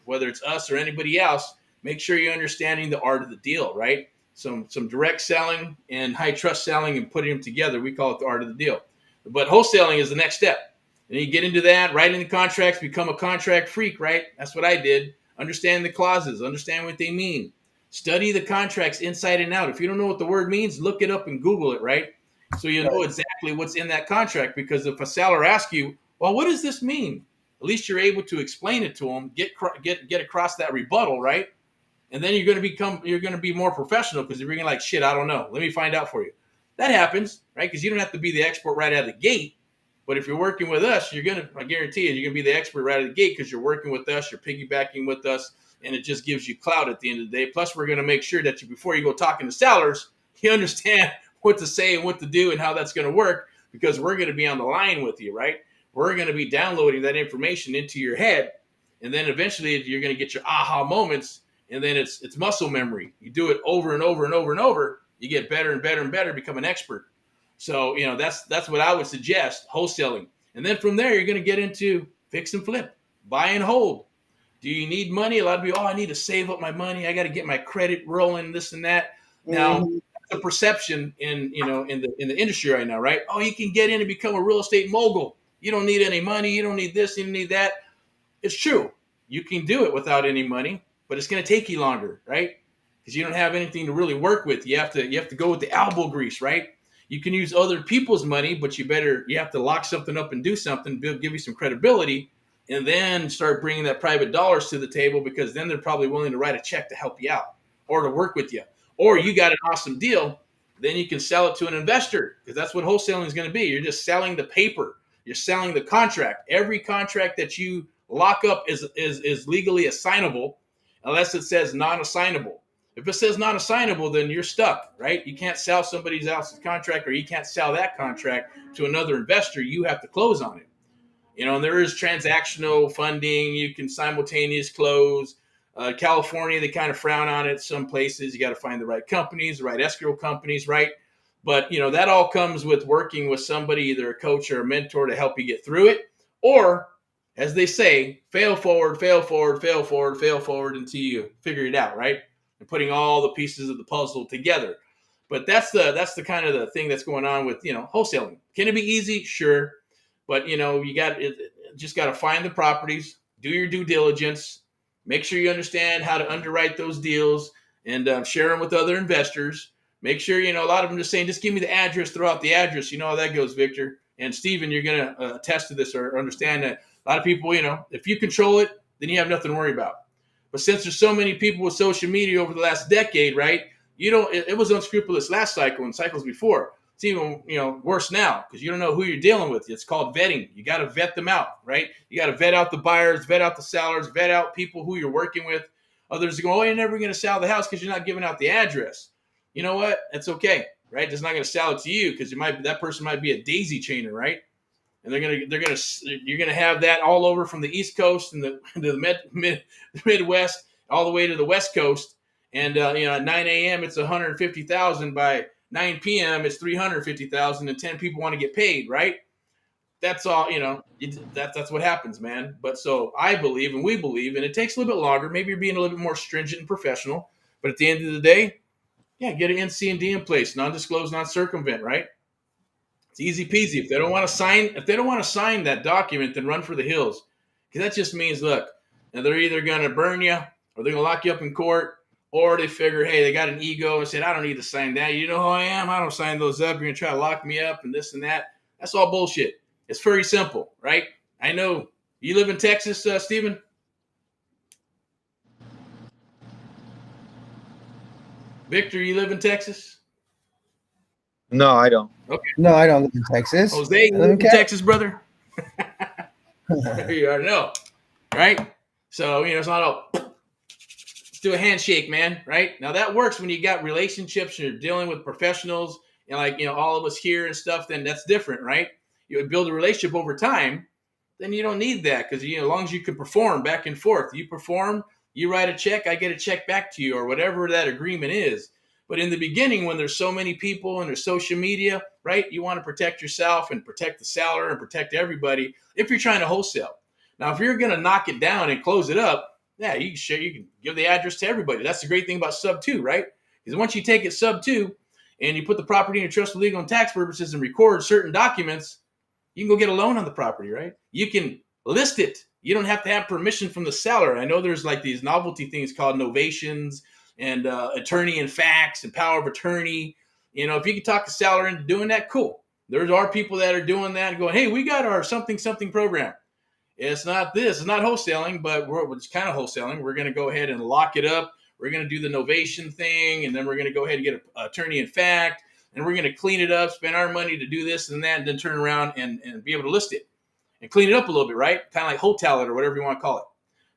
Whether it's us or anybody else, make sure you're understanding the art of the deal, right? Some direct selling and high trust selling and putting them together. We call it the art of the deal. But wholesaling is the next step. And you get into that, writing the contracts, become a contract freak, right? That's what I did. Understand the clauses, understand what they mean. Study the contracts inside and out. If you don't know what the word means, look it up and Google it, right? So you know exactly what's in that contract. Because if a seller asks you, well, what does this mean? At least you're able to explain it to them, get across that rebuttal, right? And then you're going to be more professional because you're being like, shit, I don't know. Let me find out for you. That happens, right? Because you don't have to be the expert right out of the gate. But if you're working with us, I guarantee you, you're going to be the expert right out of the gate because you're working with us, you're piggybacking with us, and it just gives you clout at the end of the day. Plus, we're going to make sure that before you go talking to sellers, you understand what to say and what to do and how that's going to work, because we're going to be on the line with you, right? We're going to be downloading that information into your head, and then eventually you're going to get your aha moments, and then it's muscle memory. You do it over and over and over and over, you get better and better and better, become an expert. So, that's what I would suggest, wholesaling. And then from there, you're going to get into fix and flip, buy and hold. Do you need money? A lot of people, I need to save up my money. I got to get my credit rolling, this and that. Now, that's a perception in the industry right now, right? Oh, you can get in and become a real estate mogul. You don't need any money. You don't need this. You don't need that. It's true. You can do it without any money, but it's going to take you longer, right? Because you don't have anything to really work with. You have to go with the elbow grease, right? You can use other people's money, but you have to lock something up and do something, give you some credibility, and then start bringing that private dollars to the table, because then they're probably willing to write a check to help you out or to work with you. Or you got an awesome deal, then you can sell it to an investor, because that's what wholesaling is going to be. You're just selling the paper. You're selling the contract. Every contract that you lock up is legally assignable unless it says non-assignable. If it says non-assignable, then you're stuck, right? You can't sell somebody else's contract, or you can't sell that contract to another investor. You have to close on it. And there is transactional funding. You can simultaneous close. California, they kind of frown on it. Some places you got to find the right companies, the right escrow companies, right? But, that all comes with working with somebody, either a coach or a mentor, to help you get through it. Or, as they say, fail forward, fail forward, fail forward, fail forward until you figure it out, right? And putting all the pieces of the puzzle together. But that's the kind of the thing that's going on with, wholesaling. Can it be easy? Sure. But, you just got to find the properties, do your due diligence, make sure you understand how to underwrite those deals, and share them with other investors. Make sure, a lot of them just saying, just give me the address, throw out the address. You know how that goes, Victor. And Steven, you're going to attest to this or understand that a lot of people, if you control it, then you have nothing to worry about. But since there's so many people with social media over the last decade, right? It was unscrupulous last cycle and cycles before. It's even, worse now, because you don't know who you're dealing with. It's called vetting. You got to vet them out, right? You got to vet out the buyers, vet out the sellers, vet out people who you're working with. Others go, oh, you're never going to sell the house because you're not giving out the address. You know what? That's okay, right? It's not going to sell it to you because that person might be a daisy chainer, right? And you're gonna have that all over from the East Coast and the Midwest all the way to the West Coast. And at 9 a.m. it's 150,000. By 9 p.m. it's 350,000, and 10 people want to get paid, right? That's all. That's what happens, man. But so I believe, and we believe, and it takes a little bit longer. Maybe you're being a little bit more stringent and professional, but at the end of the day, get an NC&D in place, non-disclose, non-circumvent, right? It's easy peasy. If they don't want to sign that document, then run for the hills. Because that just means, look, now they're either going to burn you, or they're going to lock you up in court, or they figure, hey, they got an ego and said, I don't need to sign that. You know who I am? I don't sign those up. You're going to try to lock me up and this and that. That's all bullshit. It's very simple, right? I know you live in Texas, Stephen. Victor, you live in Texas? No, I don't. Okay. No, I don't live in Texas. Jose, you live in Texas, brother? There you are. No, right? So, it's not all, let's do a handshake, man, right? Now, that works when you got relationships and you're dealing with professionals and all of us here and stuff, then that's different, right? You build a relationship over time, then you don't need that because, as long as you can perform back and forth, you perform, you write a check, I get a check back to you or whatever that agreement is. But in the beginning, when there's so many people and there's social media, right, you want to protect yourself and protect the seller and protect everybody if you're trying to wholesale. Now, if you're going to knock it down and close it up, you can give the address to everybody. That's the great thing about Subto, right? Because once you take it Subto and you put the property in your trust for legal and tax purposes and record certain documents, You can go get a loan on the property, right? You can list it. You don't have to have permission from the seller. I know there's like these novelty things called novations and attorney in facts and power of attorney. You know, if you can talk a seller into doing that, cool. There are people that are doing that and going, hey, we got our something program. It's not this. It's not wholesaling, but it's kind of wholesaling. We're going to go ahead and lock it up. We're going to do the novation thing, and then we're going to go ahead and get an attorney in fact, and we're going to clean it up, spend our money to do this and that, and then turn around and be able to list it and clean it up a little bit, right? Kind of like hotel it or whatever you want to call it.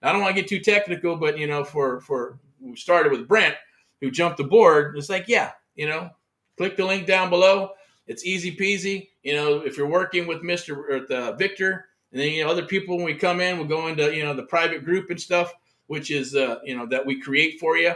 Now, I don't want to get too technical, but, you know, for we started with Brent, who jumped aboard. It's like, yeah, you know, click the link down below. It's easy peasy. You know, if you're working with Victor, and then, you know, other people, when we come in, we'll go into, you know, the private group and stuff, which is, you know, that we create for you.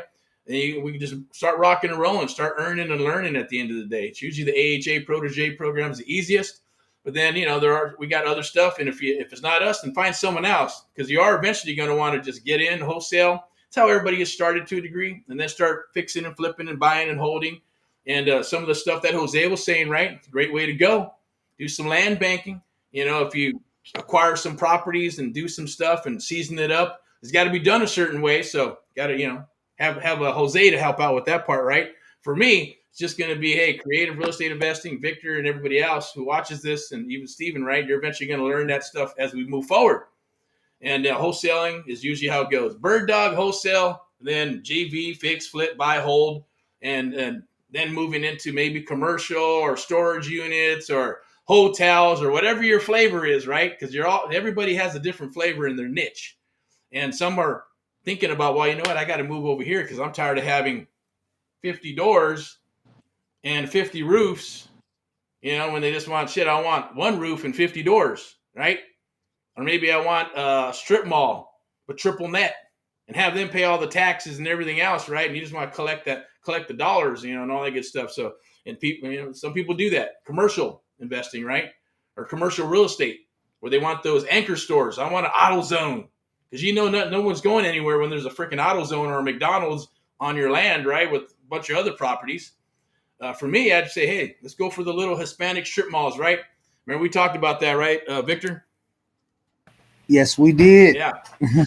And we can just start rocking and rolling, start earning and learning at the end of the day. It's usually the AHA protege program is the easiest. But then, you know, we got other stuff. And if it's not us, then find someone else, because you are eventually going to want to just get in wholesale. That's how everybody gets started to a degree, and then start fixing and flipping and buying and holding. And some of the stuff that Jose was saying, right? It's a great way to go. Do some land banking. You know, if you acquire some properties and do some stuff and season it up, it's got to be done a certain way. So got to, you know, have a Jose to help out with that part, right? For me, it's just going to be, hey, creative real estate investing, Victor and everybody else who watches this, and even Steven, right? You're eventually going to learn that stuff as we move forward. And wholesaling is usually how it goes. Bird dog, wholesale, then JV, fix, flip, buy, hold, and then moving into maybe commercial or storage units or hotels or whatever your flavor is, right? Because everybody has a different flavor in their niche. And some are thinking about, well, you know what, I got to move over here because I'm tired of having 50 doors and 50 roofs, you know, when they just want shit. I want one roof and 50 doors, right? Or maybe I want a strip mall with triple net and have them pay all the taxes and everything else, right? And you just want to collect the dollars, you know, and all that good stuff. So, and people, you know, some people do that. Commercial investing, right? Or commercial real estate, where they want those anchor stores. I want an auto zone, because you know no one's going anywhere when there's a freaking auto zone or a McDonald's on your land, right? With a bunch of other properties. For me, I'd say, hey, let's go for the little Hispanic strip malls, right? Remember we talked about that, right, Victor? Yes, we did. Yeah,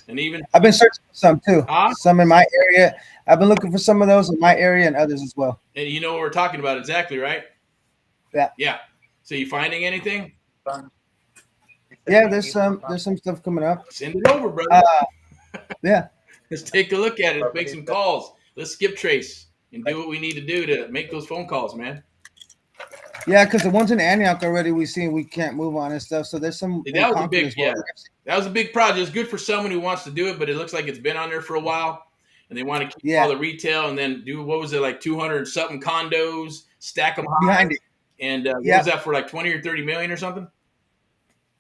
and even I've been searching for some too. Some in my area. I've been looking for some of those in my area and others as well. And you know what we're talking about exactly, right? Yeah. Yeah. So you finding anything? Yeah, there's some stuff coming up. Send it over, brother. Yeah. Let's take a look at it. Let's make some calls. Let's skip trace and do what we need to do to make those phone calls, man. Yeah, because the ones in Antioch already we can't move on and stuff. So there's some. That was a big, yeah. That was a big project. It's good for someone who wants to do it, but it looks like it's been on there for a while, and they want to keep all the retail and then do, what was it, like 200 something condos, stack them high behind it. And what was that for, like 20 or 30 million or something?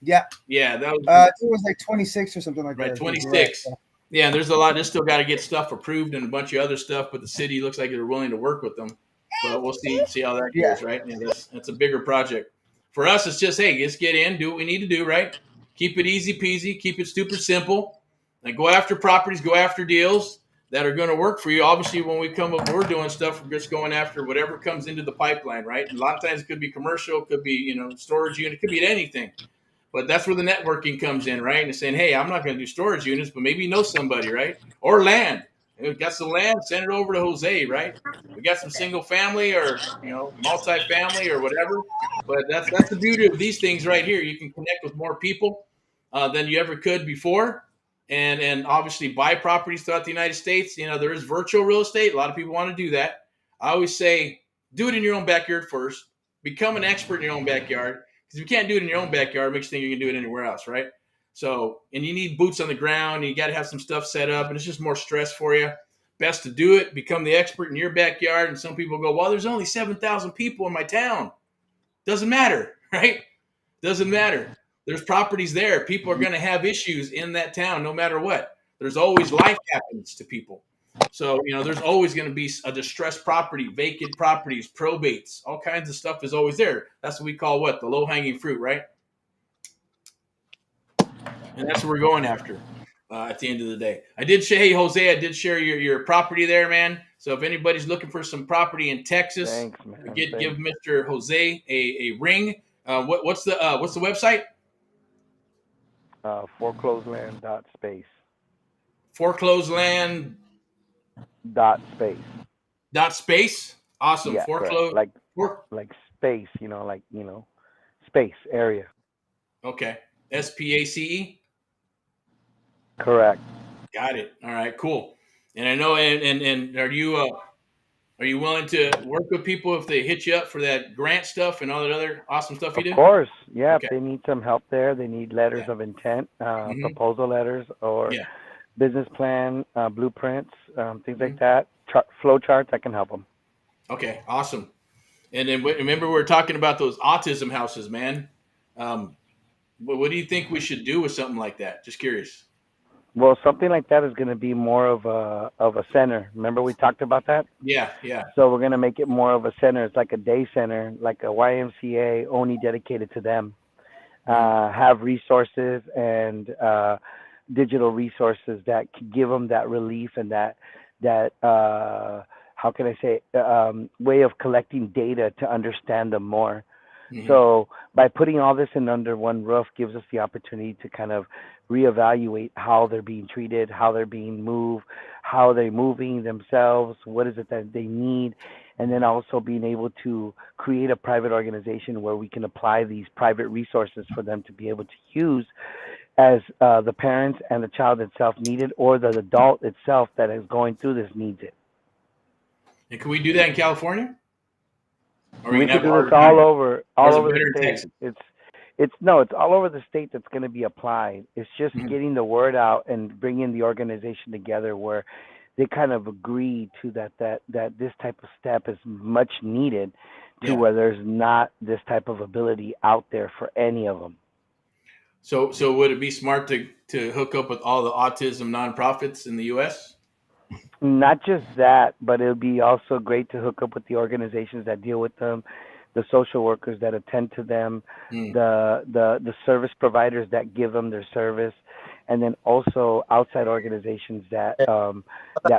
Yeah. Yeah, that was. It was like 26 or something like that. Right, 26. Right. Yeah, and there's a lot. They still got to get stuff approved and a bunch of other stuff, but the city looks like they're willing to work with them. But we'll see how that goes, right? Yeah, that's a bigger project. For us, it's just, hey, let's get in, do what we need to do, right? Keep it easy peasy, keep it super simple, and go after properties, go after deals that are going to work for you. Obviously, when we come up, we're doing stuff, we're just going after whatever comes into the pipeline, right? And a lot of times it could be commercial, it could be, you know, storage unit, it could be anything. But that's where the networking comes in, right? And saying, hey, I'm not going to do storage units, but maybe you know somebody, right? Or land. We got some land, send it over to Jose, right? We got some single family or, you know, multi-family or whatever. But that's the beauty of these things right here. You can connect with more people than you ever could before. And obviously buy properties throughout the United States. You know, there is virtual real estate. A lot of people want to do that. I always say, do it in your own backyard first. Become an expert in your own backyard. Because if you can't do it in your own backyard, it makes you think you can do it anywhere else, right? So, and you need boots on the ground, and you got to have some stuff set up, and it's just more stress for you. Best to do it, become the expert in your backyard. And some people go, well, there's only 7,000 people in my town. Doesn't matter, right? Doesn't matter. There's properties there. People are going to have issues in that town no matter what. There's always life happens to people. So, you know, there's always going to be a distressed property, vacant properties, probates, all kinds of stuff is always there. That's what we call the low-hanging fruit, right? And that's what we're going after at the end of the day. I did share, hey, Jose, I did share your property there, man. So if anybody's looking for some property in Texas, Thanks, man. give Mr. Jose a ring. What's the website? Foreclosedland.space. Foreclosedland Space. .space. Awesome. Yeah, correct. Like space, space area. Okay. SPACE. Correct. Got it. All right. Cool. And I know. And are you willing to work with people if they hit you up for that grant stuff and all that other awesome stuff you Of do? course, yeah. Okay. If they need some help there, they need letters Yeah. of intent, Hmm. proposal letters, or Yeah. business plan, blueprints, things Hmm. like that. Flow charts, I can help them. Okay. Awesome. And then remember we were talking about those autism houses, man. Um, what do you think we should do with something like that? Just curious. Well, something like that is going to be more of a center. Remember we talked about that? Yeah. Yeah. So we're going to make it more of a center. It's like a day center, like a YMCA only dedicated to them. Have resources and digital resources that can give them that relief and that how can I say way of collecting data to understand them more. Hmm. So by putting all this in under one roof gives us the opportunity to kind of reevaluate how they're being treated, how they're being moved, how they're moving themselves, what is it that they need, and then also being able to create a private organization where we can apply these private resources for them to be able to use as the parents and the child itself need it, or the adult itself that is going through this needs it. And can we do that in California? Or we We can could have a do this hard time? Or is all it over the better in state. Texas? It's all over the state that's going to be applied. It's just Mhm. getting the word out and bringing the organization together where they kind of agree to that this type of step is much needed, to Yeah. where there's not this type of ability out there for any of them. So would it be smart to hook up with all the autism nonprofits in the U.S.? Not just that, but it would be also great to hook up with the organizations that deal with them, the social workers that attend to them, Mm. the service providers that give them their service, and then also outside organizations that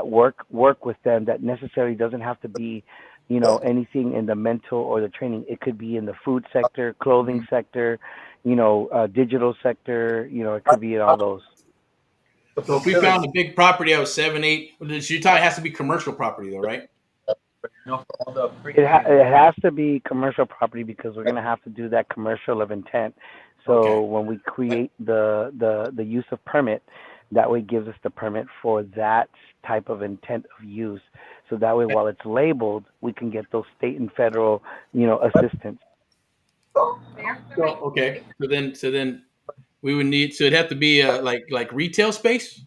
work with them. That necessarily doesn't have to be, anything in the mental or the training. It could be in the food sector, clothing sector, digital sector. It could be in all those. So if we found a big property that was 7, 8, you're talking it has to be commercial property though, right? It has to be commercial property because we're gonna have to do that commercial of intent. So Okay. when we create the use of permit, that way gives us the permit for that type of intent of use. So that way, while it's labeled, we can get those state and federal, assistance. So okay. So then we would need. So it'd have to be like retail space.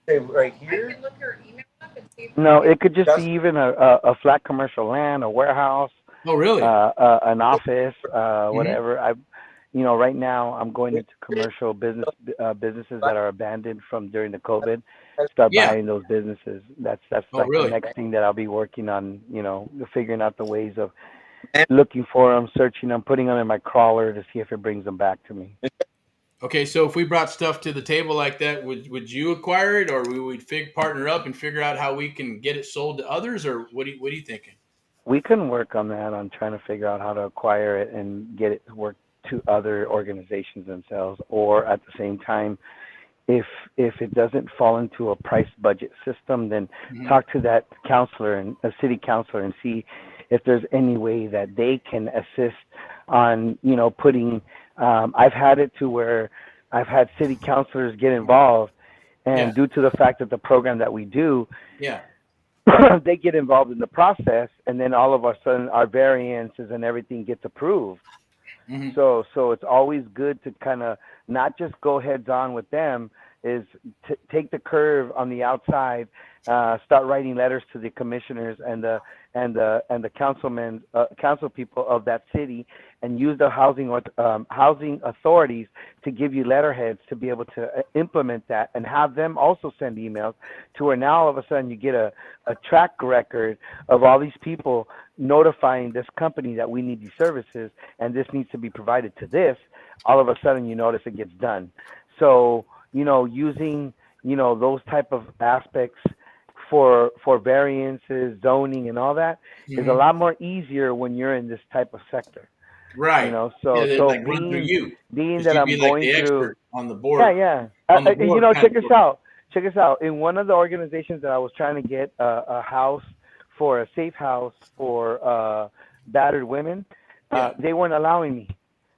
Right here. No, it could just be even a flat commercial land, a warehouse, Oh, really? an office, Mhm. whatever. Right now I'm going into commercial businesses that are abandoned from during the COVID. Start Yeah. buying those businesses. That's Oh, like the really? next thing that I'll be working on. Figuring out the ways of And looking for them, searching them, putting them in my crawler to see if it brings them back to me. Okay. So if we brought stuff to the table like that, would you acquire it, or we would partner up and figure out how we can get it sold to others, or what are you thinking? We can work on that, on trying to figure out how to acquire it and get it to work to other organizations themselves, or at the same time, if it doesn't fall into a price budget system, then Mhm. talk to that counselor and a city counselor and see if there's any way that they can assist on putting. I've had it to where I've had city counselors get involved, Yeah. and due to the fact that the program that we do, Yeah. they get involved in the process, and then all of a sudden our variances and everything gets approved. Mhm. So it's always good to kind of not just go heads on with them, is take the curve on the outside, start writing letters to the commissioners and the council people of that city, and use the housing authorities to give you letterheads to be able to implement that, and have them also send emails to where now all of a sudden you get a track record of all these people notifying this company that we need these services and this needs to be provided to this. All of a sudden you notice it gets done. So using those type of aspects for variances, zoning, and all that is a Mhm. lot more easier when you're in this type of sector. Right. You know, Yeah, they so like run through you being because that you'd I'm be like going the through, expert on the yeah, board. yeah. On the You board, know, kind of. check us out. In one of the organizations that I was trying to get a house for, a safe house for battered women, Yeah. they weren't allowing me.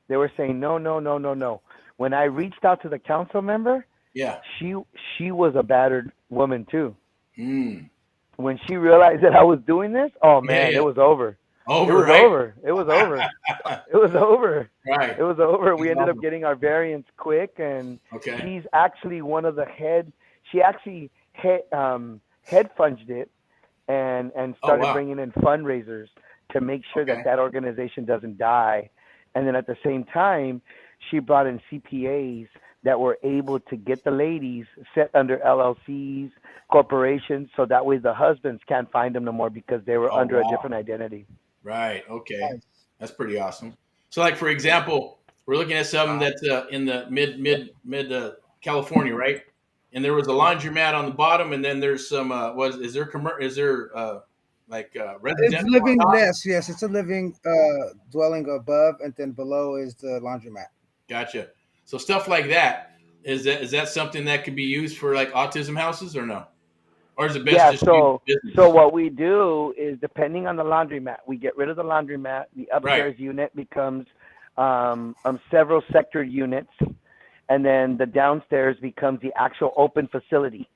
They were saying no, no, no, no, no. When I reached out to the council member, Yeah. she was a battered woman too. Mm. When she realized that I was doing this, oh Yeah. man, Yeah. it was over. It Over, was right? over. It was over. It was over. Right. It was over. We That's ended up awesome. getting our variance quick, and Okay. she's actually one of the head. She actually head funged it, and Oh, started wow. bringing in fundraisers to make sure that Okay. that organization doesn't die. And then at the same time, she brought in CPAs that were able to get the ladies set under LLCs, corporations, so that way the husbands can't find them no more because they were Oh, under a wow. different identity. Right. Okay. Nice. That's pretty awesome. So, like for example, we're looking at something that's in the mid California, right? And there was a laundromat on the bottom, and then there's some. Is there It's residential on living top? nest. Yes, it's a living dwelling above, and then below is the laundromat. Gotcha. So stuff like that is that something that could be used for like autism houses or no? Or is it best Yeah, just use so business? what we do is, depending on the laundromat, we get rid of the laundromat. The Right. upstairs unit becomes several sector units, and then the downstairs becomes the actual open facility.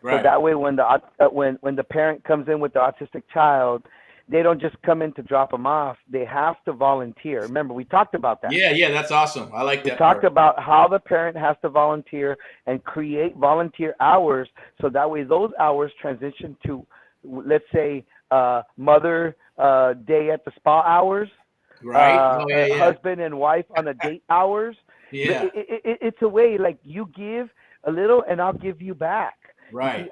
So Right. that way, when the parent comes in with the autistic child, they don't just come in to drop them off. They have to volunteer. Remember, we talked about that. Yeah. Yeah. That's awesome. I like We that talked part. about how the parent has to volunteer and create volunteer hours, so that way those hours transition to, let's say, mother day at the spa hours, Right. Oh yeah. Yeah. husband and wife on a date hours. Yeah. It's a way like you give a little and I'll give you back. You see, Right.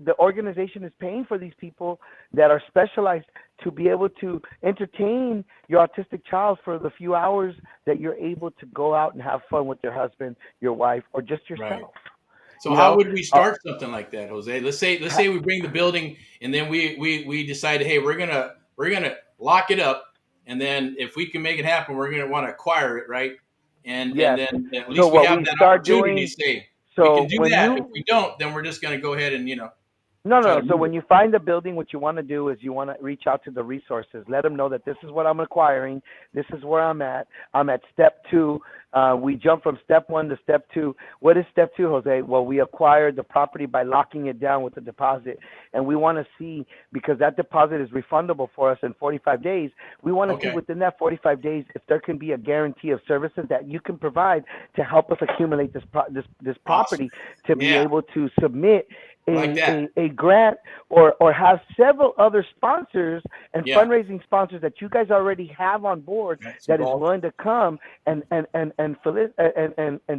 the organization is paying for these people that are specialized to be able to entertain your autistic child for the few hours that you're able to go out and have fun with your husband, your wife, or just Right. yourself. So You how know, would we start something like that, Jose? Let's say we bring the building and then we decide, hey, we're gonna lock it up, and then if we can make it happen, we're gonna want to acquire it, right? And yes. then at So least we what have we that start opportunity to doing, say we can so do when that. If you we don't, then we're just gonna go ahead and No, try no. to So move when it. you find the building, what you want to do is you want to reach out to the resources. Let them know that this is what I'm acquiring. This is where I'm at. I'm at step 2. We jump from step 1 to step 2. What is step 2, Jose? Well, we acquired the property by locking it down with a deposit. And we want to see, because that deposit is refundable for us in 45 days, we want to see Okay. within that 45 days if there can be a guarantee of services that you can provide to help us accumulate this Awesome. property to be Yeah, able to submit I like that. a grant, or have several other sponsors and Yeah. fundraising sponsors that you guys already have on board That's that is involved. willing to come and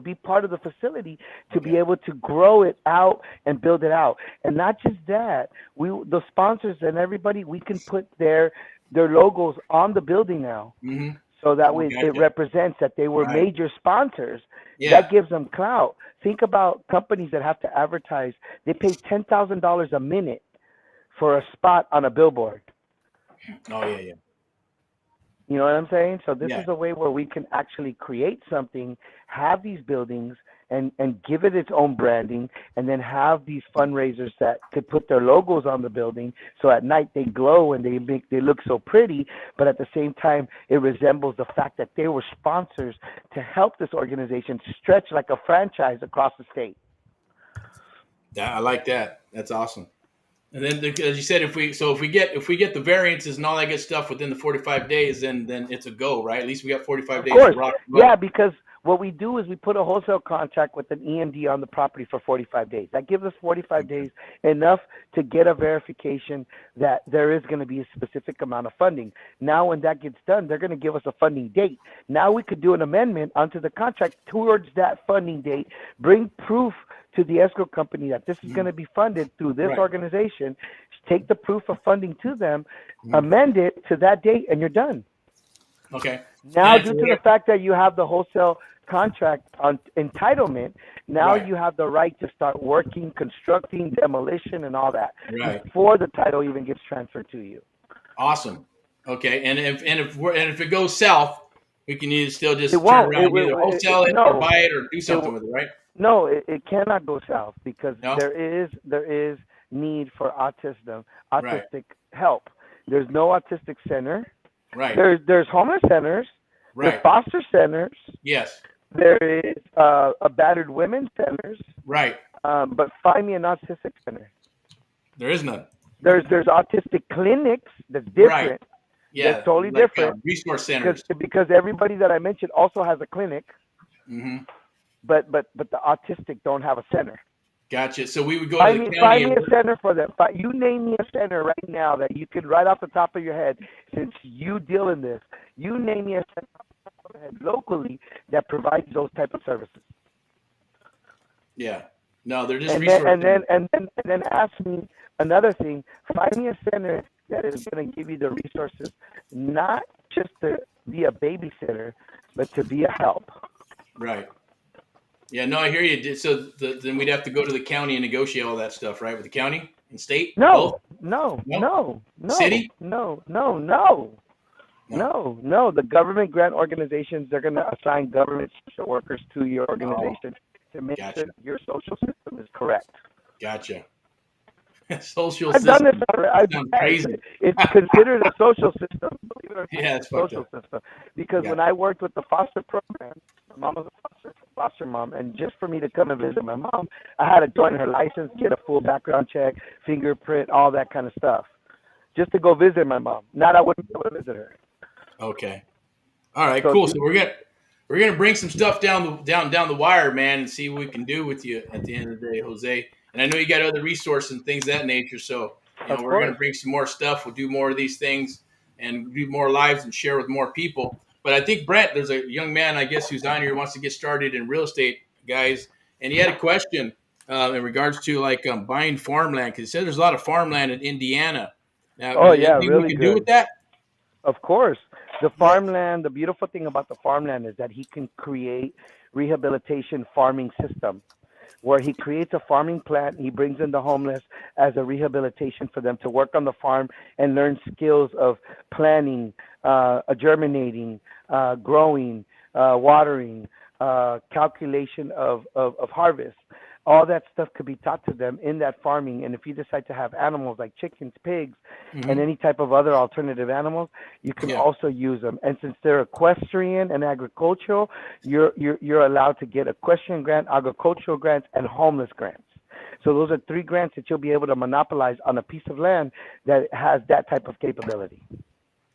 be part of the facility to be Okay. able to grow it out and build it out. And not just that, the sponsors and everybody, we can put their logos on the building now. Mm-hmm. So that Oh, way it gotcha. represents that they were Right. major sponsors. Yeah. That gives them clout. Think about companies that have to advertise. They pay $10,000 a minute for a spot on a billboard. Oh yeah. Yeah. You know what I'm saying? So this Yeah. is a way where we can actually create something, have these buildings, and give it its own branding, and then have these fundraisers that could put their logos on the building, so at night they glow and they look so pretty, but at the same time it resembles the fact that they were sponsors to help this organization stretch like a franchise across the state. I like that. That's awesome. And then, as you said, if we get the variances and all that good stuff within the 45 days, then it's a go, right? At least we got 45 Of days to course, rock and roll. yeah, because what we do is we put a wholesale contract with an EMD on the property for 45 days. That gives us 45 days, enough to get a verification that there is going to be a specific amount of funding. Now, when that gets done, they're going to give us a funding date. Now we could do an amendment onto the contract towards that funding date, bring proof to the escrow company that this is going to be funded through this Right. organization, take the proof of funding to them, Mhm. amend it to that date, and you're done. Okay. Now, And due to the fact that you have the wholesale contract on entitlement, now Right. you have the right to start working, constructing, demolition, and all that Right. before the title even gets transferred to you. Awesome. Okay. And if it goes south, We can either still just It turn won't. around and either wholesale it or No. buy it or do It, something with it, right? no, it cannot go south because No? there is need for Right. autistic help. There's no autistic center. Right. There's homeless centers. There's Right. foster centers. Yes. There is a battered women's centers. Right. But find me an autistic center. There is none. There's autistic clinics that's Right. different. Yeah. That's totally like, different. Resource centers. Because everybody that I mentioned also has a clinic, Mm-hmm. but the autistic don't have a center. Gotcha. So we would go Find to the me county. a center for them. You name me a center right now that you could right off the top of your head, since you deal in this. You name me a center locally that provides those type of services. Yeah. No, they're just And resource then ask me another thing. Find me a center that is going to give you the resources, not just to be a babysitter, but to be a help. Right. Yeah, no, I hear you. So then we'd have to go to the county and negotiate all that stuff, right? With the county and state? No, Both? no. City? No. The government grant organizations, they're going to assign government social workers to your organization to make Gotcha. sure your social system is correct. Gotcha. Social I've system. done this already. Sounds crazy. It's considered a social system. Believe it or not, Yeah, it's a fucked social up. system. Because when I worked with the foster program, my mom was a foster mom, and just for me to come and visit my mom, I had to join her license, get a full background check, fingerprint, all that kind of stuff, just to go visit my mom. Not I wouldn't be able to visit her. Okay. All right, cool. So we're gonna bring some stuff down the wire, man, and see what we can do with you at the end of the day, Jose. And I know you got other resources and things of that nature. So we're gonna bring some more stuff. We'll do more of these things and do more lives and share with more people. But I think Brent, there's a young man, I guess, who's on here who wants to get started in real estate, guys, and he had a question in regards to like buying farmland, because he said there's a lot of farmland in Indiana. Now, anything really we can good. do with that? Of course. The farmland, the beautiful thing about the farmland is that he can create rehabilitation farming system where he creates a farming plant. He brings in the homeless as a rehabilitation for them to work on the farm and learn skills of planting, germinating, growing, watering, calculation of harvest. All that stuff could be taught to them in that farming. And if you decide to have animals like chickens, pigs, and any type of other alternative animals, you can also use them. And since they're equestrian and agricultural, you're allowed to get equestrian grant, agricultural grants, and homeless grants. So those are 3 grants that you'll be able to monopolize on a piece of land that has that type of capability.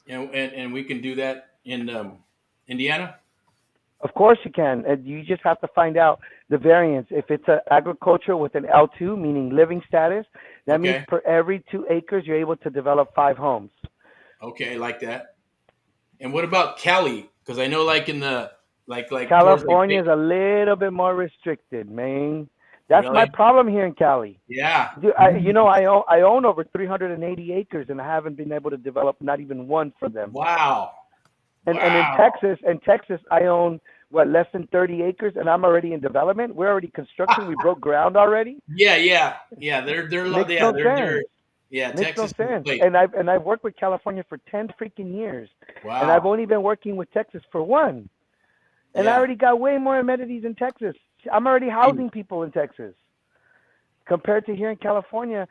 And we can do that in Indiana? Of course you can. You just have to find out the variance. If it's an agriculture with an L2, meaning living status, that means per every 2 acres, you're able to develop 5 homes. Okay, like that. And what about Cali? Because I know like in the, like California is a little bit more restricted, man. That's my problem here in Cali. Yeah. Dude, I own over 380 acres, and I haven't been able to develop not even one for them. Wow. And in Texas, I own less than 30 acres, and I'm already in development. We're already construction. We broke ground already. Yeah. They're Makes Texas. No sense. And I've worked with California for 10 freaking years. Wow. And I've only been working with Texas for 1. And I already got way more amenities in Texas. I'm already housing people in Texas. Compared to here in California,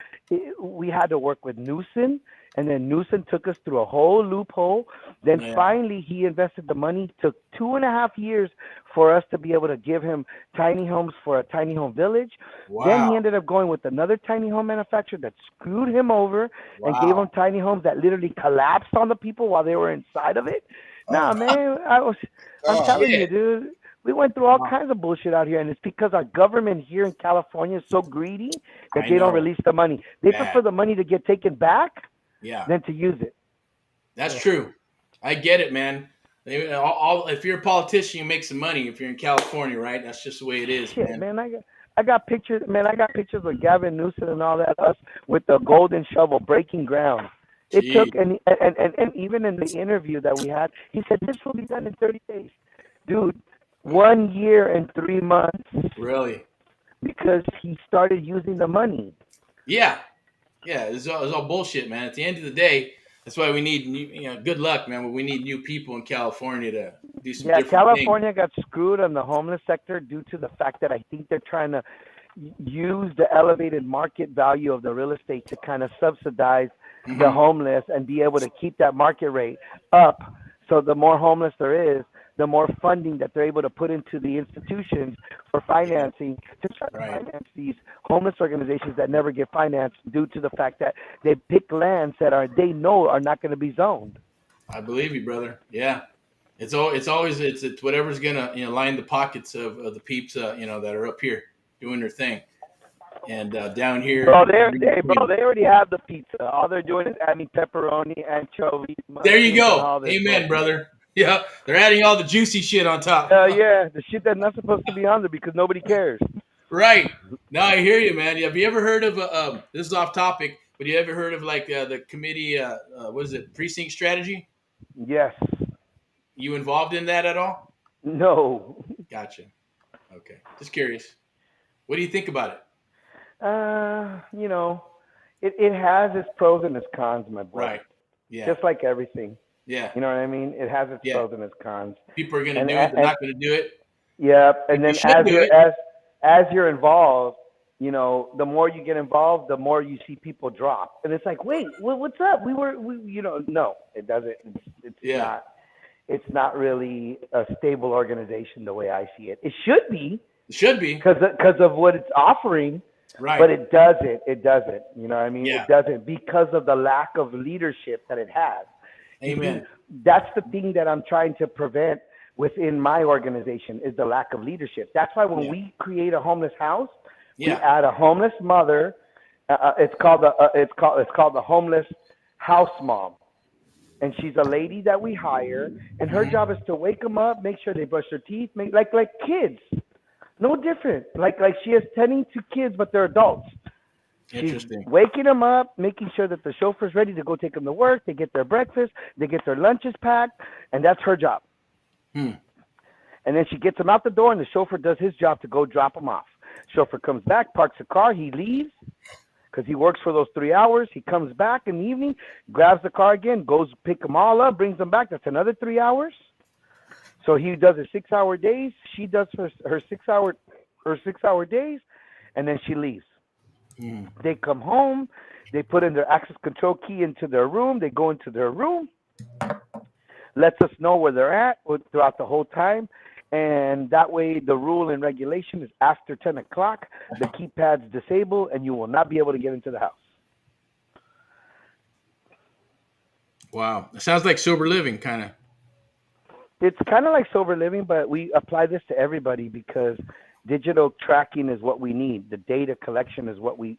we had to work with Newsom, and then Newsom took us through a whole loophole. Then finally, he invested the money. Took 2.5 years for us to be able to give him tiny homes for a tiny home village. Wow. Then he ended up going with another tiny home manufacturer that screwed him over and gave him tiny homes that literally collapsed on the people while they were inside of it. Nah, man, I'm telling you, dude. We went through all kinds of bullshit out here, and it's because our government here in California is so greedy that they don't release the money. They prefer the money to get taken back than to use it. That's true. I get it, man. If you're a politician, you make some money. If you're in California, right? That's just the way it is, man. I got pictures. Man, I got pictures with Gavin Newsom and all that, us with the golden shovel breaking ground. It took, and even in the interview that we had, he said, this will be done in 30 days. Dude, 1 year and 3 months. Really? Because he started using the money. Yeah. It's all bullshit, man. At the end of the day, That's why we need new, good luck, man. But we need new people in California to do some Yeah, different California things. got screwed on the homeless sector due to the fact that I think they're trying to use the elevated market value of the real estate to kind of subsidize the homeless and be able to keep that market rate up. So the more homeless there is, the more funding that they're able to put into the institutions for financing to try to finance these homeless organizations that never get financed due to the fact that they pick lands that they know are not going to be zoned. I believe you, brother. Yeah. It's always it's whatever's gonna line the pockets of the peeps that are up here doing their thing, and down here. Bro, they already have the pizza. All they're doing is adding pepperoni, anchovies, There you mushrooms, and go. all this Amen, bullshit. brother. Yeah, they're adding all the juicy shit on top. Yeah, the shit that's not supposed to be on there because nobody cares. Right. No, I hear you, man. Have you ever heard of this is off topic, but you ever heard of like the committee? What is it? Precinct strategy. Yes. You involved in that at all? No. Gotcha. Okay. Just curious. What do you think about it? You know, it has its pros and its cons, my boy. Right. Yeah. Just like everything. Yeah. You know what I mean? It has its Yeah. pros and its cons. People are going to do it. They're not going to do it. Yeah. And then You as you're involved, the more you get involved, the more you see people drop. And it's like, wait, what's up? No, it doesn't. It's not really a stable organization the way I see it. It should be. It should be. Because of what it's offering. Right. But it doesn't. It doesn't. You know what I mean? Yeah. It doesn't because of the lack of leadership that it has. Amen. That's the thing that I'm trying to prevent within my organization is the lack of leadership. That's why when we create a homeless house, we add a homeless mother. It's called the homeless house mom, and she's a lady that we hire, and her job is to wake them up, make sure they brush their teeth, like kids, no different. Like she is tending to kids, but they're adults. Interesting. She's waking them up, making sure that the chauffeur's ready to go take them to work. They get their breakfast, they get their lunches packed, and that's her job. And then she gets them out the door, and the chauffeur does his job to go drop them off. Chauffeur comes back, parks the car, he leaves because he works for those 3 hours. He comes back in the evening, grabs the car again, goes pick them all up, brings them back. That's another 3 hours. So he does his 6 hour days. She does her 6 hour days, and then she leaves. They come home, they put in their access control key into their room, they go into their room, lets us know where they're at throughout the whole time, and that way the rule and regulation is after 10 o'clock, the keypad's disabled, and you will not be able to get into the house. Wow. It sounds like sober living, kind of. It's kind of like sober living, but we apply this to everybody because digital tracking is what we need. The data collection is what we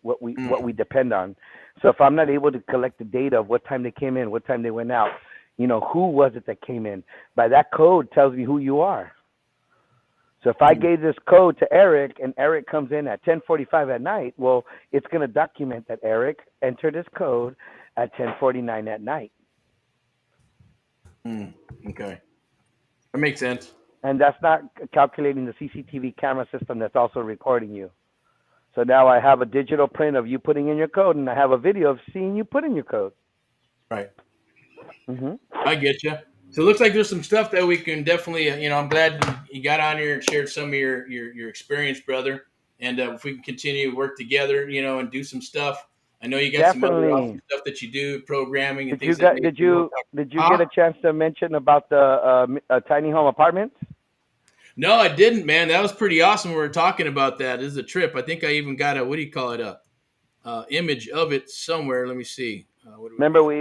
depend on. So if I'm not able to collect the data of what time they came in, what time they went out, who was it that came in? By that code tells me who you are. So if I gave this code to Eric and Eric comes in at 10:45 at night, well, it's going to document that Eric entered his code at 10:49 at night. Okay. That makes sense. And that's not calculating the CCTV camera system that's also recording you. So now I have a digital print of you putting in your code, and I have a video of seeing you put in your code. Right. I get you. So it looks like there's some stuff that we can definitely, I'm glad you got on here and shared some of your experience, brother. And if we can continue to work together, and do some stuff. I know you got some other awesome stuff that you do, programming and things. Did you get a chance to mention about the tiny home apartments? No, I didn't, man. That was pretty awesome. We were talking about that. This is a trip. I think I even got a image of it somewhere. Let me see. Remember, we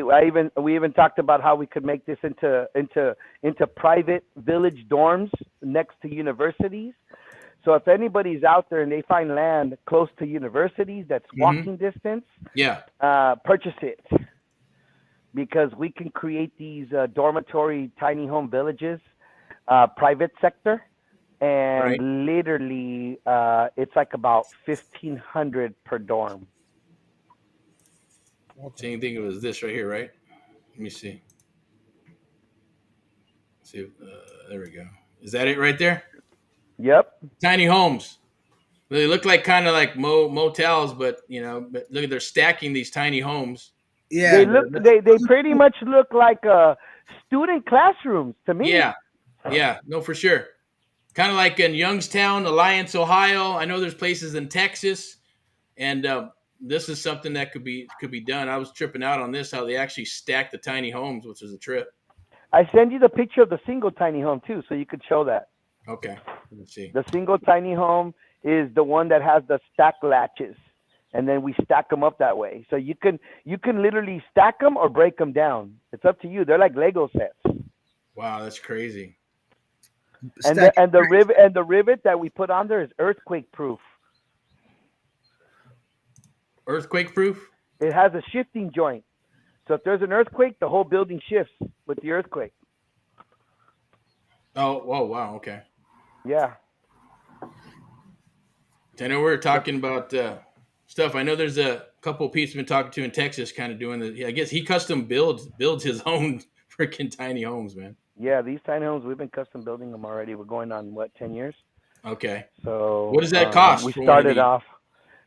even talked about how we could make this into private village dorms next to universities. So if anybody's out there and they find land close to universities that's walking distance, purchase it, because we can create these dormitory tiny home villages, private sector, and literally it's like about $1,500 per dorm. Same thing. It was this right here, right? Let me see. See, there we go. Is that it right there? Yep. Tiny homes. They look like kind of like motels, but but look at they're stacking these tiny homes Yeah. They pretty much look like student classrooms to me. Yeah, no, for sure. Kind of like in Youngstown, Alliance, Ohio. I know there's places in Texas, and this is something that could be done. I was tripping out on this, how they actually stack the tiny homes, which is a trip. I send you the picture of the single tiny home too, so you could show that. Okay, let's see. The single tiny home is the one that has the stack latches, and then we stack them up that way. So you can literally stack them or break them down. It's up to you. They're like Lego sets. Wow, that's crazy. And the rivet that we put on there is earthquake proof. Earthquake proof? It has a shifting joint. So if there's an earthquake, the whole building shifts with the earthquake. Oh, wow, okay. Yeah. I know we're talking about stuff. I know there's a couple of people been talking to in Texas, kind of doing the. I guess he custom builds his own freaking tiny homes, man. Yeah, these tiny homes, we've been custom building them already. We're going on 10 years. Okay. So what does that cost? We started off.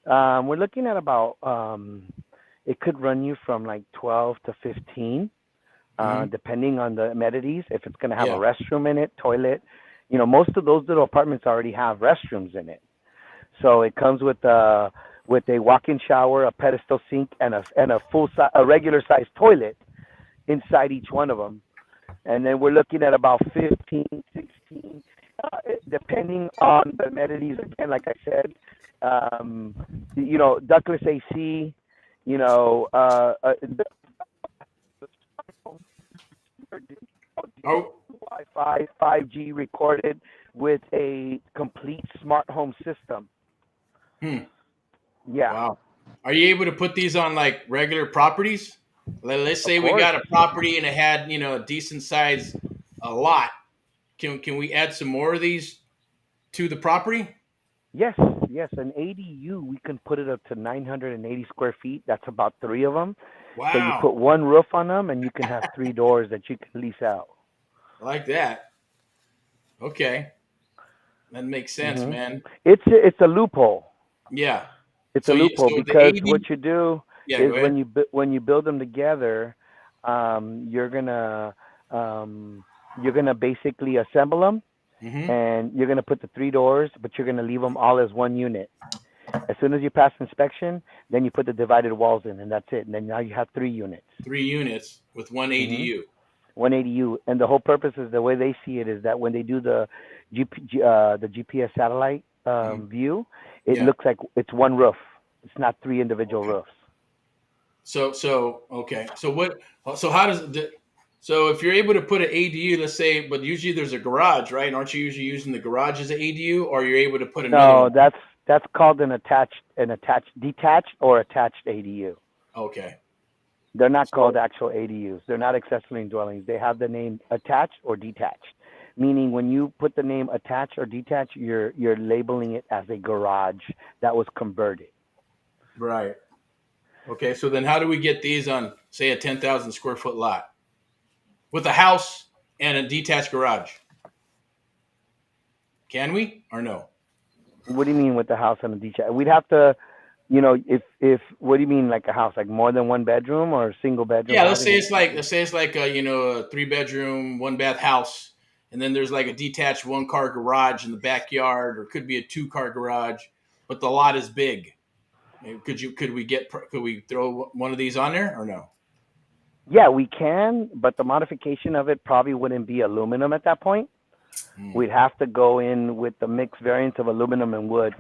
We're looking at about. It could run you from like 12 to 15, depending on the amenities. If it's going to have a restroom in it, toilet. Most of those little apartments already have restrooms in it. So it comes with a walk-in shower, a pedestal sink, and a regular size toilet inside each one of them. And then we're looking at about 15, 16, depending on the amenities. Again, like I said, ductless AC, Wi-Fi, 5G recorded with a complete smart home system. Yeah. Wow. Are you able to put these on like regular properties? Let's say we got a property and it had, a decent size lot. Can we add some more of these to the property? Yes. An ADU, we can put it up to 980 square feet. That's about 3 of them. Wow. So you put one roof on them and you can have 3 doors that you can lease out. I like that. Okay. That makes sense, man. It's a loophole. Yeah. It's a loophole because what you do is when you build them together, you're gonna basically assemble them, and you're gonna put the 3 doors, but you're gonna leave them all as one unit. As soon as you pass inspection, then you put the divided walls in, and that's it. And then now you have 3 units. 3 units with one ADU. One ADU, and the whole purpose is the way they see it is that when they do the GPS satellite view, it looks like it's one roof. It's not 3 individual roofs. So okay. So how does so if you're able to put an ADU, let's say, but usually there's a garage, right? Aren't you usually using the garage as an ADU, or you're able to put another? No, that's called an detached or attached ADU. Okay. They're not called actual ADUs. They're not accessory dwellings. They have the name attached or detached. Meaning when you put the name attached or detached, you're labeling it as a garage that was converted. Right. Okay, so then how do we get these on, say, a 10,000 square foot lot with a house and a detached garage? Can we or no? What do you mean with the house and the detached? We'd have to, if what do you mean like a house, like more than 1 bedroom or a single bedroom? Yeah, let's say it's like a 3-bedroom, 1-bath house, and then there's like a detached 1-car garage in the backyard, or it could be a 2-car garage, but the lot is big. Could we throw one of these on there or no? Yeah, we can, but the modification of it probably wouldn't be aluminum at that point. We'd have to go in with the mixed variants of aluminum and wood.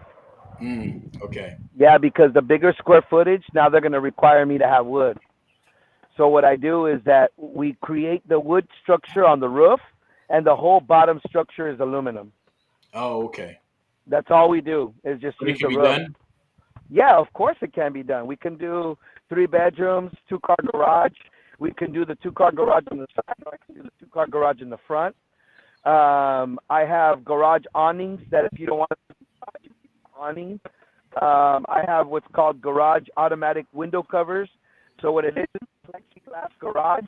Okay. Yeah, because the bigger square footage, now they're going to require me to have wood. So what I do is that we create the wood structure on the roof, and the whole bottom structure is aluminum. Oh, okay. That's all we do is just But use it can the be roof. done? Yeah, of course it can be done. We can do 3 bedrooms, 2-car garage. We can do the 2-car garage on the side. I can do the 2-car garage in the front. I have garage awnings that if you don't want to awning. I have what's called garage automatic window covers. So what it is plexiglass garage.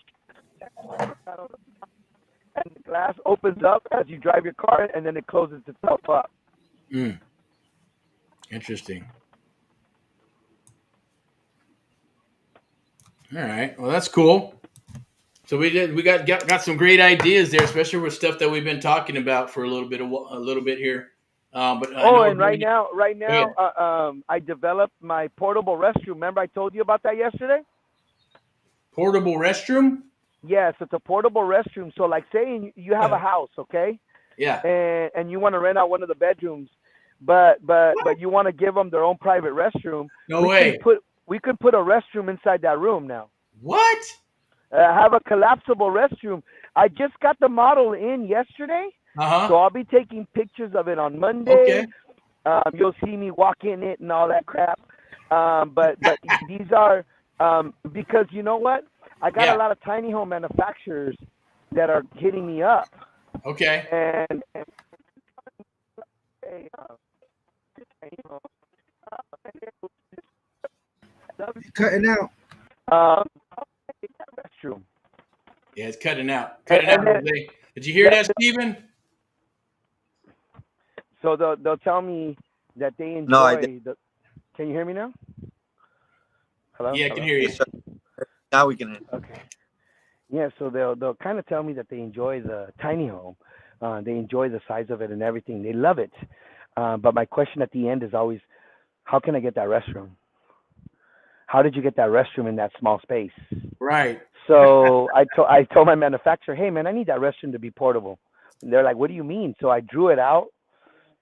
And the glass opens up as you drive your car, and then it closes itself up. Interesting. All right. Well, that's cool. So we got some great ideas there, especially with stuff that we've been talking about for a little bit here. But I know Oh, we're and going right Go ahead. now, I developed my portable restroom. Remember I told you about that yesterday? Portable restroom. Yes, it's a portable restroom. So, like, say you have a house, okay, Yeah. and you want to rent out one of the bedrooms, but you want to give them their own private restroom. No way. We could put a restroom inside that room now. What? Have a collapsible restroom. I just got the model in yesterday, so I'll be taking pictures of it on Monday. Okay. You'll see me walk in it and all that crap. But these are because you know what? I got a lot of tiny home manufacturers that are hitting me up. Okay. And Cutting out. restroom. Yeah, it's cutting out. Cutting out. Did you hear that, Steven? So they'll tell me that they enjoy. No, I didn't. Can you hear me now? Hello. Yeah, I can hear you. Now we can. Okay. Yeah, so they'll kind of tell me that they enjoy the tiny home, they enjoy the size of it and everything. They love it. But my question at the end is always, how can I get that restroom? How did you get that restroom in that small space? Right. So I told my manufacturer, hey man, I need that restroom to be portable. And they're like, what do you mean? So I drew it out,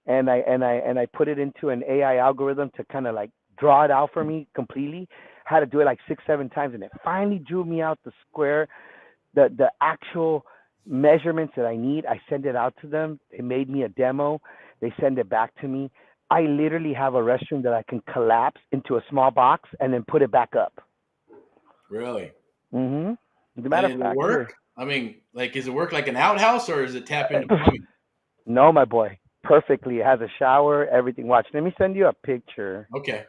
and I put it into an AI algorithm to kind of like draw it out for me completely. Had to do it like 6-7 times, and it finally drew me out the square, the actual measurements that I need. I send it out to them. They made me a demo. They send it back to me. I literally have a restroom that I can collapse into a small box and then put it back up. Really? Mm-hmm. As a matter of fact, work? I mean, like, does it work like an outhouse, or is it tap into plumbing? No, my boy. Perfectly. It has a shower, everything. Watch. Let me send you a picture. Okay.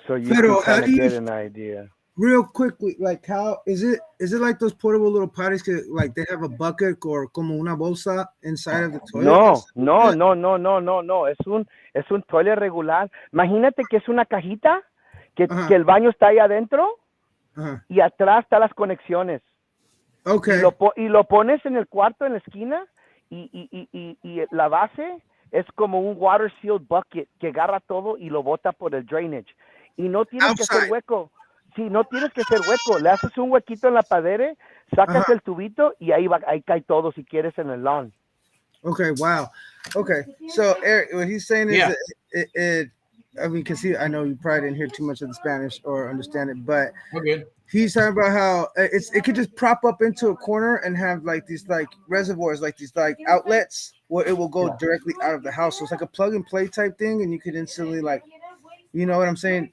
So you can kind of get an idea. Real quickly, like how is it like those portable little potties, like they have a bucket or como una bolsa inside of the toilet? No. Es un toilet regular. Imagínate que es una cajita que el baño está ahí adentro y atrás están las conexiones. Okay. Y lo pones en el cuarto en la esquina y la base es como un water sealed bucket que agarra todo y lo bota por el drainage. Y no tienes que hacer hueco. Sí, no tienes que hacer hueco. Le haces un huequito en la pared, sacas el tubito y ahí cae todo si quieres en el lawn. Okay, wow. Okay, so Eric, what he's saying is that I mean, because I know you probably didn't hear too much of the Spanish or understand it, but he's talking about how it could just prop up into a corner and have like these like reservoirs, like these like outlets where it will go directly out of the house. So it's like a plug and play type thing, and you could instantly, like, you know what I'm saying?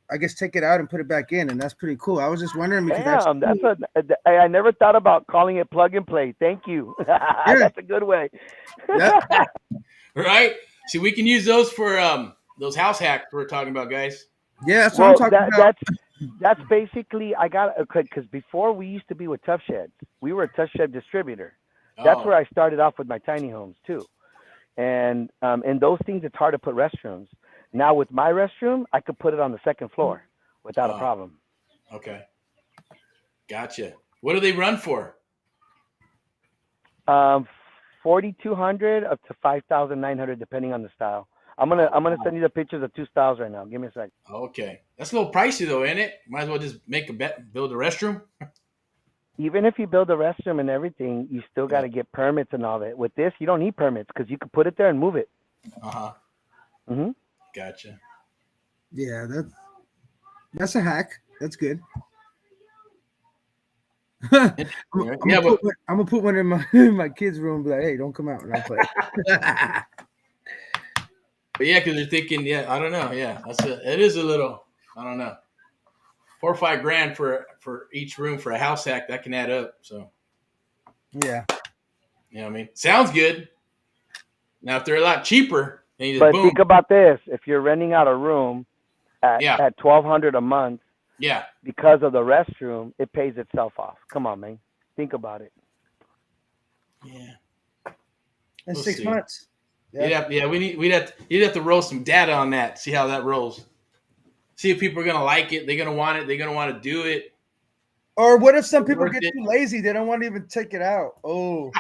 I guess take it out and put it back in, and that's pretty cool. I was just wondering because I never thought about calling it plug and play. Thank you. That's a good way. Right? See, we can use those for those house hacks we're talking about, guys. Yeah, that's what I'm talking about. That's basically, I got, because before we used to be with Tough Sheds. We were a Tough Shed distributor. That's where I started off with my tiny homes too. And in those things, it's hard to put restrooms. Now with my restroom, I could put it on the second floor without a problem. Okay. Gotcha. What do they run for? 4,200 up to 5,900 depending on the style. I'm gonna send you the pictures of two styles right now. Give me a second. Okay. That's a little pricey though, ain't it? Might as well just make a bet, build a restroom. Even if you build a restroom and everything, you still got to get permits and all that. With this, you don't need permits because you can put it there and move it. Mm-hmm. Gotcha. Yeah, that's a hack. That's good. I'm gonna put one in my kids' room. Be like, hey, don't come out and I'll play. But yeah, because they're thinking, I don't know. Yeah, it is a little, I don't know, $4 or $5 grand for each room for a house hack. That can add up. So yeah, you know what I mean? Sounds good. Now, if they're a lot cheaper, then you just boom. Think about this: if you're renting out a room at $1,200 a month, because of the restroom, it pays itself off. Come on, man, think about it. Yeah. In 6 months. Yeah. You'd have to roll some data on that. See how that rolls. See if people are gonna like it. They're gonna want it. They're gonna want to do it. Or what if some people Worth get it. too lazy? They don't want to even take it out. Oh,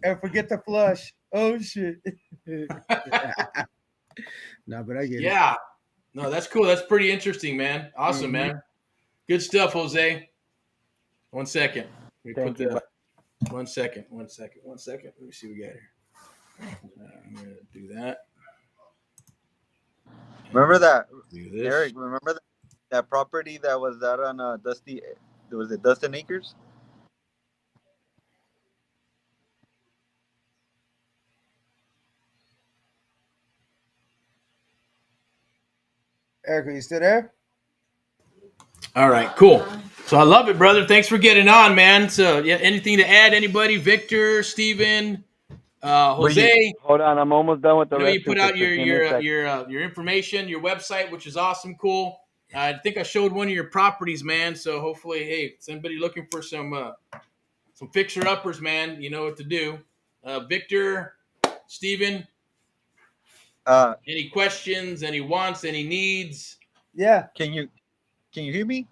and forget to flush. Oh shit. No, but I get it. Yeah. No, that's cool. That's pretty interesting, man. Awesome, Mhm. man. Good stuff, Jose. 1 second. Let me Thank put you, the 1 second. 1 second. 1 second. Let me see what we got here. I'm gonna do that. Remember that, Do this. Eric? Remember that property that was out on Dusty? Was it Dustin Acres? Eric, are you still there? All right, cool. So I love it, brother. Thanks for getting on, man. So yeah, anything to add? Anybody? Victor, Steven, Were you? Jose. Hold on, I'm almost done with the I know you restroom put out pictures. Give me a sec. your information, your website, which is awesome, cool. I think I showed one of your properties, man. So hopefully, hey, somebody looking for some fixer uppers, man, you know what to do. Victor, Steven, Uh, any questions, any wants, any needs? Yeah. can you hear me?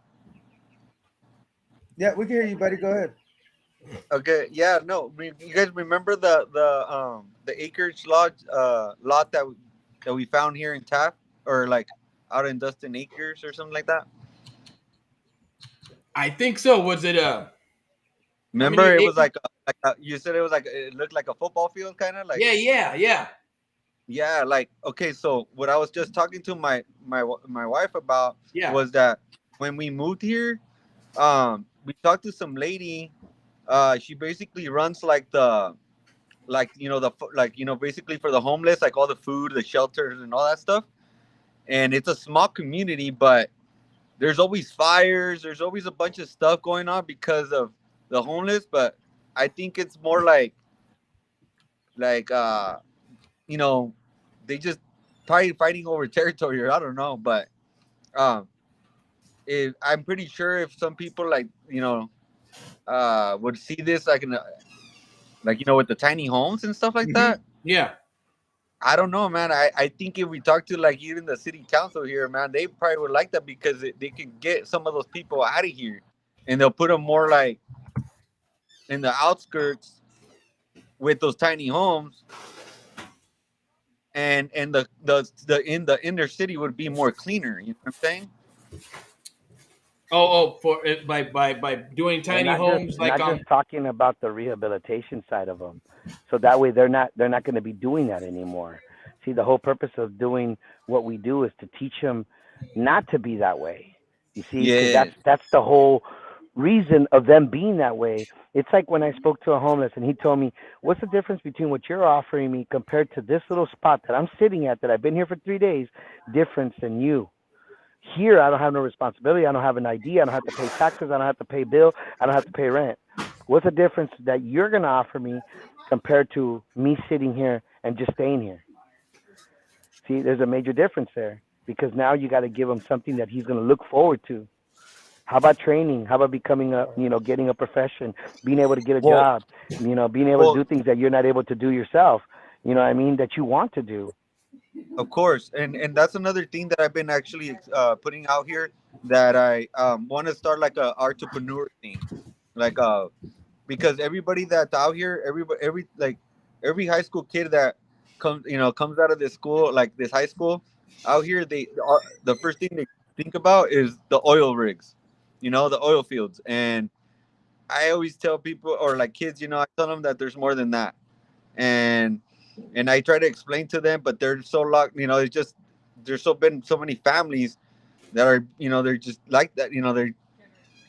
Yeah, we can hear you, buddy. Go ahead. Okay. Yeah. No. You guys remember the acreage lot that we found here in Taft, or like out in Dustin Acres or something like that? I think so. Was it how many Remember, it was acres? you said it was like it looked like a football field, kind of like. Yeah. Yeah, like okay. So what I was just talking to my wife about Yeah. was that when we moved here, we talked to some lady. She basically runs like basically for the homeless, like all the food, the shelters, and all that stuff. And it's a small community, but there's always fires. There's always a bunch of stuff going on because of the homeless. But I think it's more like you know, they just probably fighting over territory, or I don't know. But um, I'm pretty sure if some people would see this like with the tiny homes and stuff like Mm-hmm. that. Yeah. I don't know, man. I think if we talk to like even the city council here, man, they probably would like that because they can get some of those people out of here, and they'll put them more like in the outskirts with those tiny homes, and the in the inner city would be more cleaner. You know what I'm saying? For it by doing And tiny homes like not just on. talking about the rehabilitation side of them. So that way they're not going to be doing that anymore. See, the whole purpose of doing what we do is to teach them not to be that way. You see, because Yes. that's the whole reason of them being that way. It's like when I spoke to a homeless and he told me, "What's the difference between what you're offering me compared to this little spot that I'm sitting at that I've been here for 3 days, difference than you?" Here, I don't have no responsibility. I don't have an ID. I don't have to pay taxes. I don't have to pay bill. I don't have to pay rent. What's the difference that you're going to offer me compared to me sitting here and just staying here? See, there's a major difference there because now you got to give him something that he's going to look forward to. How about training? How about becoming getting a profession, being able to get a Well, job, being able to well, do things that you're not able to do yourself, you know what I mean, that you want to do. of course, and that's another thing that I've been actually putting out here, that I want to start like a entrepreneur thing, like because everybody that's out here, every high school kid that comes out of this school, like this high school out here, the first thing they think about is the oil rigs, the oil fields. And I always tell people, or like kids, I tell them that there's more than that. And I try to explain to them, but they're so locked. It's just there's been so many families that are, they're just like that. They're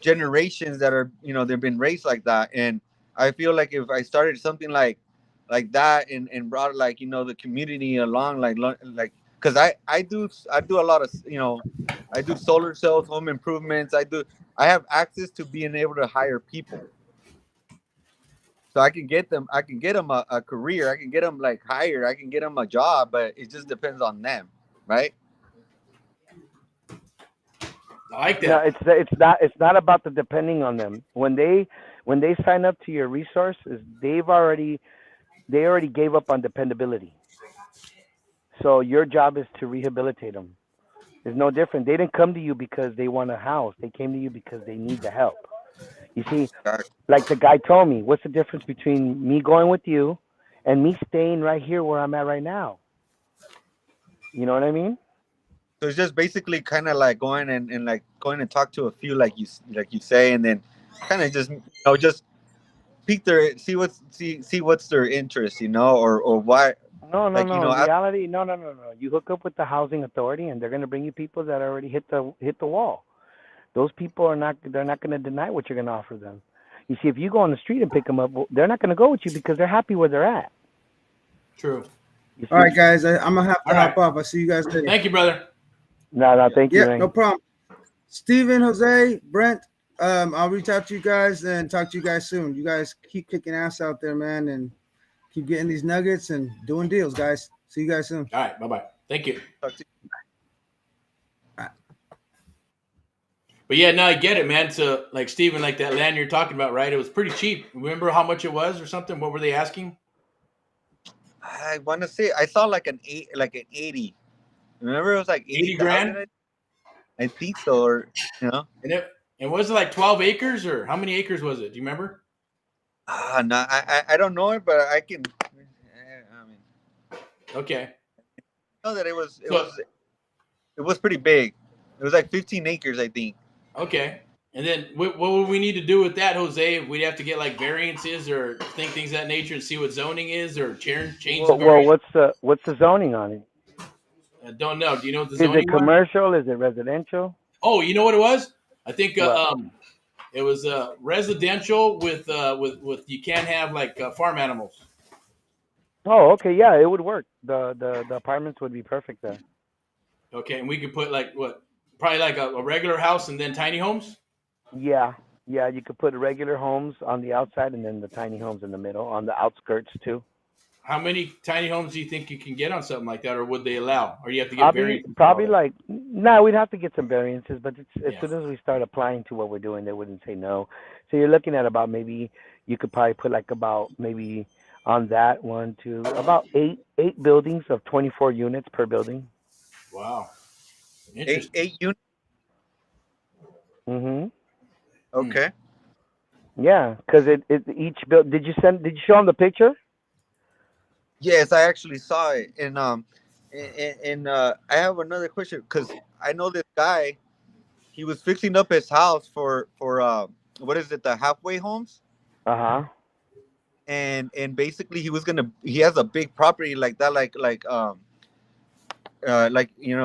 generations that are, they've been raised like that. And I feel like if I started something like that, and brought like the community along, like because I do a lot of, I do solar cells, home improvements. I have access to being able to hire people. So I can get them a career. I can get them like hired. I can get them a job, but it just depends on them, right? I like No, that. it's not about the depending on them. When they sign up to your resources, they already gave up on dependability. So your job is to rehabilitate them. It's no different. They didn't come to you because they want a house. They came to you because they need the help. You see, like the guy told me, what's the difference between me going with you and me staying right here where I'm at right now? You know what I mean? So it's just basically kind of like going and like going and talk to a few like you say, and then kind of just just pique their see what's their interest, or why, No, no, like no. In reality, no, no, no, no. You hook up with the housing authority, and they're going to bring you people that already hit the wall. Those people they're not going to deny what you're going to offer them. You see, if you go on the street and pick them up, well, they're not going to go with you because they're happy where they're at. True. All right, guys, I'm gonna have to hop off. I'll see you guys later. Thank you, brother. No, thank you. Yeah, no problem. Steven, Jose, Brent, I'll reach out to you guys and talk to you guys soon. You guys keep kicking ass out there, man, and keep getting these nuggets and doing deals, guys. See you guys soon. All right, bye-bye. Thank you. Talk to you. But yeah, no, I get it, man. So, like Steven, like that land you're talking about, right? It was pretty cheap. Remember how much it was or something? What were they asking? I want to say I saw like an 80. Remember, it was like 80 grand. I think so, or And was it like 12 acres or how many acres was it? Do you remember? No, I don't know it, but I can. I mean, okay. I know that it was pretty big. It was like 15 acres, I think. Okay. And then what would we need to do with that, Jose? We'd have to get like variances or things of that nature and see what zoning is or change the Well, what's the zoning on it? I don't know. Do you know what the zoning is? Is it commercial? Was? Is it residential? Oh, you know what it was? I think it was residential with you can't have like farm animals. Oh, okay, yeah, it would work. The apartments would be perfect there. Okay, and we could put like what? Probably like a regular house and then tiny homes? Yeah, you could put regular homes on the outside and then the tiny homes in the middle, on the outskirts too. How many tiny homes do you think you can get on something like that, or would they allow? Or you have to get variances? Probably we'd have to get some variances, but as soon as we start applying to what we're doing, they wouldn't say no. So you're looking at about maybe you could probably put like about maybe on that one to about eight buildings of 24 units per building. Wow. Interesting. Eight units. Mm-hmm. Okay. Yeah, because each build. Did you show them the picture? Yes, I actually saw it, and I have another question because I know this guy. He was fixing up his house for what is it, the halfway homes? And basically he has a big property like that,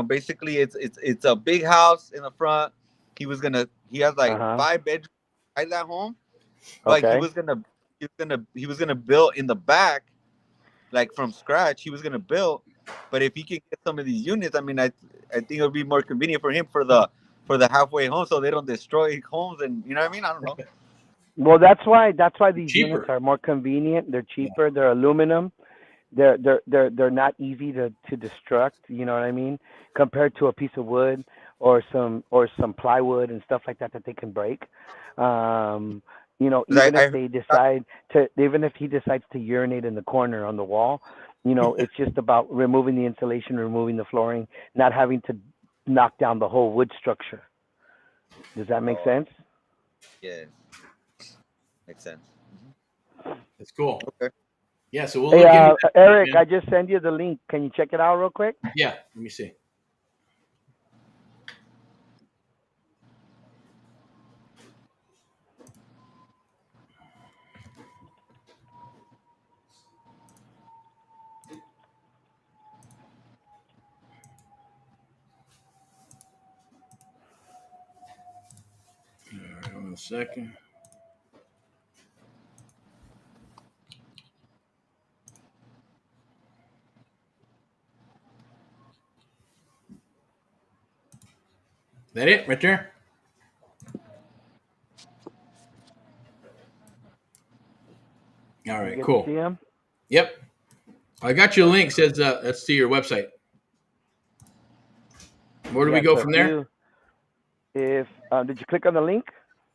basically it's a big house in the front. He has like 5 bedrooms inside that home. Like he was gonna build in the back, like from scratch. He was gonna build, but if he can get some of these units, I mean, I think it would be more convenient for him for the halfway home, so they don't destroy homes, and you know what I mean. I don't know. Well, that's why these cheaper. Units are more convenient. They're cheaper. Yeah. They're aluminum. They're not easy to destruct. You know what I mean? Compared to a piece of wood or some plywood and stuff like that they can break. Even if he decides to urinate in the corner on the wall, it's just about removing the insulation, removing the flooring, not having to knock down the whole wood structure. Does that make sense? Yeah, makes sense. That's cool. Okay. Yeah, so we'll look into that, Eric, I just sent you the link. Can you check it out real quick? Yeah, let me see. All right, 1 second. That it right there? All right, cool. See him? Yep. I got you a link. Says that's to your website. Where do we go from there? Did you click on the link?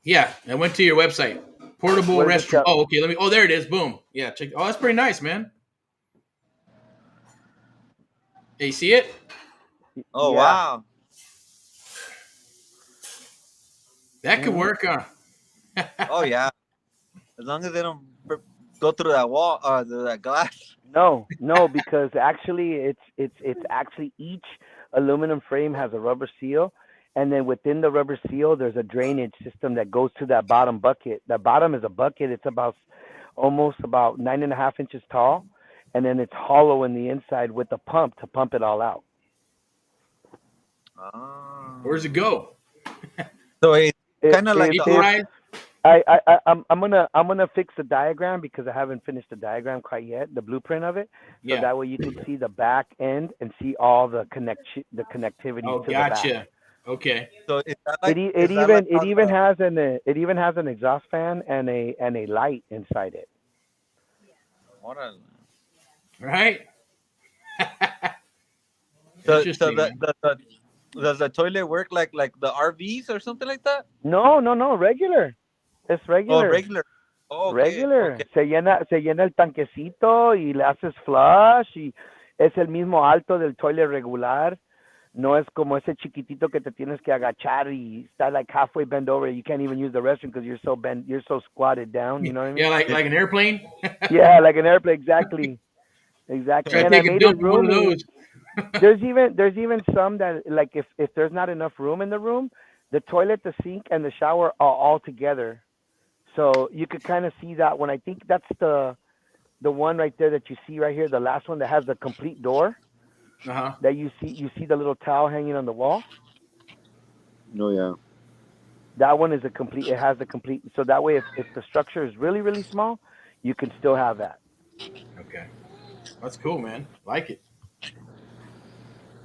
Yeah, I went to your website. Portable restroom. Oh, okay. Oh, there it is. Boom. Yeah. Check. Oh, that's pretty nice, man. Hey, you see it? Oh, yeah. Wow. That could work, huh? Oh yeah, as long as they don't go through that wall, through that glass. No, because actually it's actually each aluminum frame has a rubber seal, and then within the rubber seal there's a drainage system that goes to that bottom bucket. The bottom is a bucket. It's about almost about 9.5 inches tall, and then it's hollow in the inside with a pump to pump it all out. Where's it go? So it's kind of like Vaporized? I'm gonna fix the diagram because I haven't finished the diagram quite yet, the blueprint of it. So Yeah. that way you can see the back end and see all the connectivity Oh, to the back. gotcha. Okay. So is that like, It even has an exhaust fan and a light inside it. Right? So Interesting, man. does the toilet work like the RVs or something like that? No, regular. It's regular. Oh, regular. Oh, okay, Regular. okay. Se llena el tanquecito y le haces flush y es el mismo alto del toilet regular. No es como ese chiquitito que te tienes que agachar y está like halfway bent over. You can't even use the restroom because you're so squatted down. You know what I mean? Yeah, like an airplane. Yeah, like an airplane. Exactly. Try to And I take a made dump it in one of roomy. those. There's even some that like if there's not enough room in the room, the toilet, the sink, and the shower are all together. So you could kind of see that one. I think that's the one right there that you see right here, the last one that has the complete door. Uh-huh. That you see the little towel hanging on the wall. Oh yeah. That one is it has the complete. So that way, if the structure is really really small, you can still have that. Okay. That's cool, man. Like it.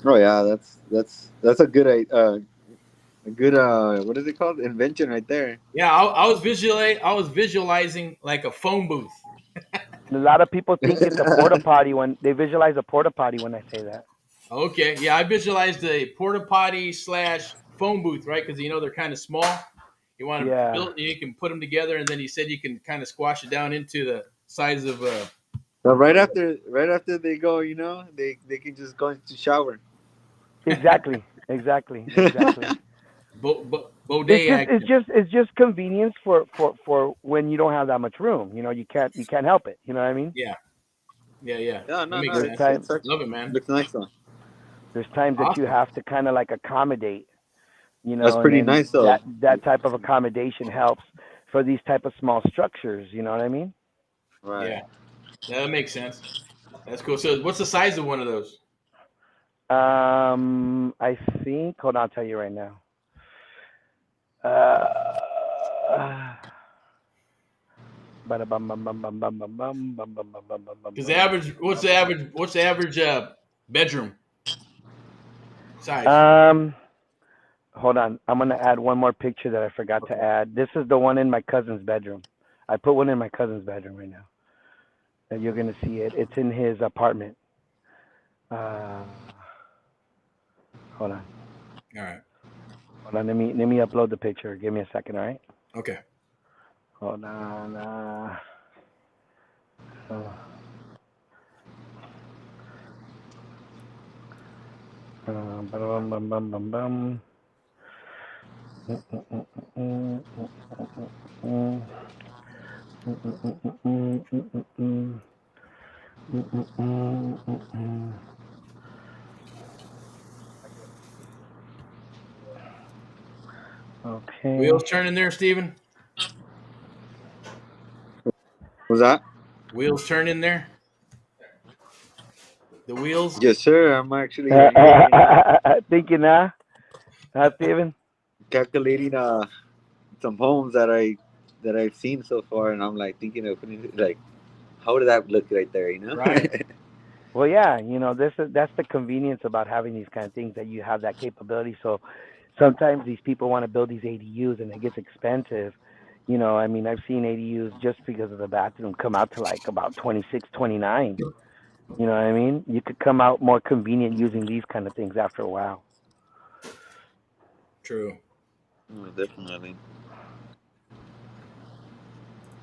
Oh yeah, that's a good what is it called? Invention right there. Yeah, I was visualizing like a phone booth. And a lot of people think it's a porta potty when they visualize a porta potty when I say that. Okay. Yeah, I visualized a porta potty / phone booth, right? Because they're kind of small. You want to Yeah. build, you can put them together, and then you said you can kind of squash it down into the size of So right after they go, they can just go into shower. Exactly. bidet action. It's just convenience for when you don't have that much room. You can't help it. You know what I mean? Yeah. Yeah, That no, makes no, sense. Love it, man. Looks nice though. There's times that you Awesome. have to kind of like accommodate. That's pretty and then nice though. That type of accommodation helps for these type of small structures. You know what I mean? Right. Yeah, that makes sense. That's cool. So, what's the size of one of those? I think. Hold on, I'll tell you right now. Because what's the average bedroom size? Hold on. I'm gonna add one more picture that I forgot to add. This is the one in my cousin's bedroom. I put one in my cousin's bedroom right now. And you're gonna see it. It's in his apartment. Hold on. All right. Hold on. Let me upload the picture. Give me a second. All right. Okay. Hold on. Okay. Wheels turning there, Steven? Was that? Wheels turning there? The wheels? Yes, sir. I'm actually Thinking now, Steven? calculating some homes that I've seen so far, and I'm like thinking of like, how did that look right there? Right. Well, yeah, that's the convenience about having these kind of things, that you have that capability. So sometimes these people want to build these ADUs and it gets expensive. I mean, I've seen ADUs just because of the bathroom come out to like about 26, 29. You know what I mean? You could come out more convenient using these kind of things after a while. True. Definitely.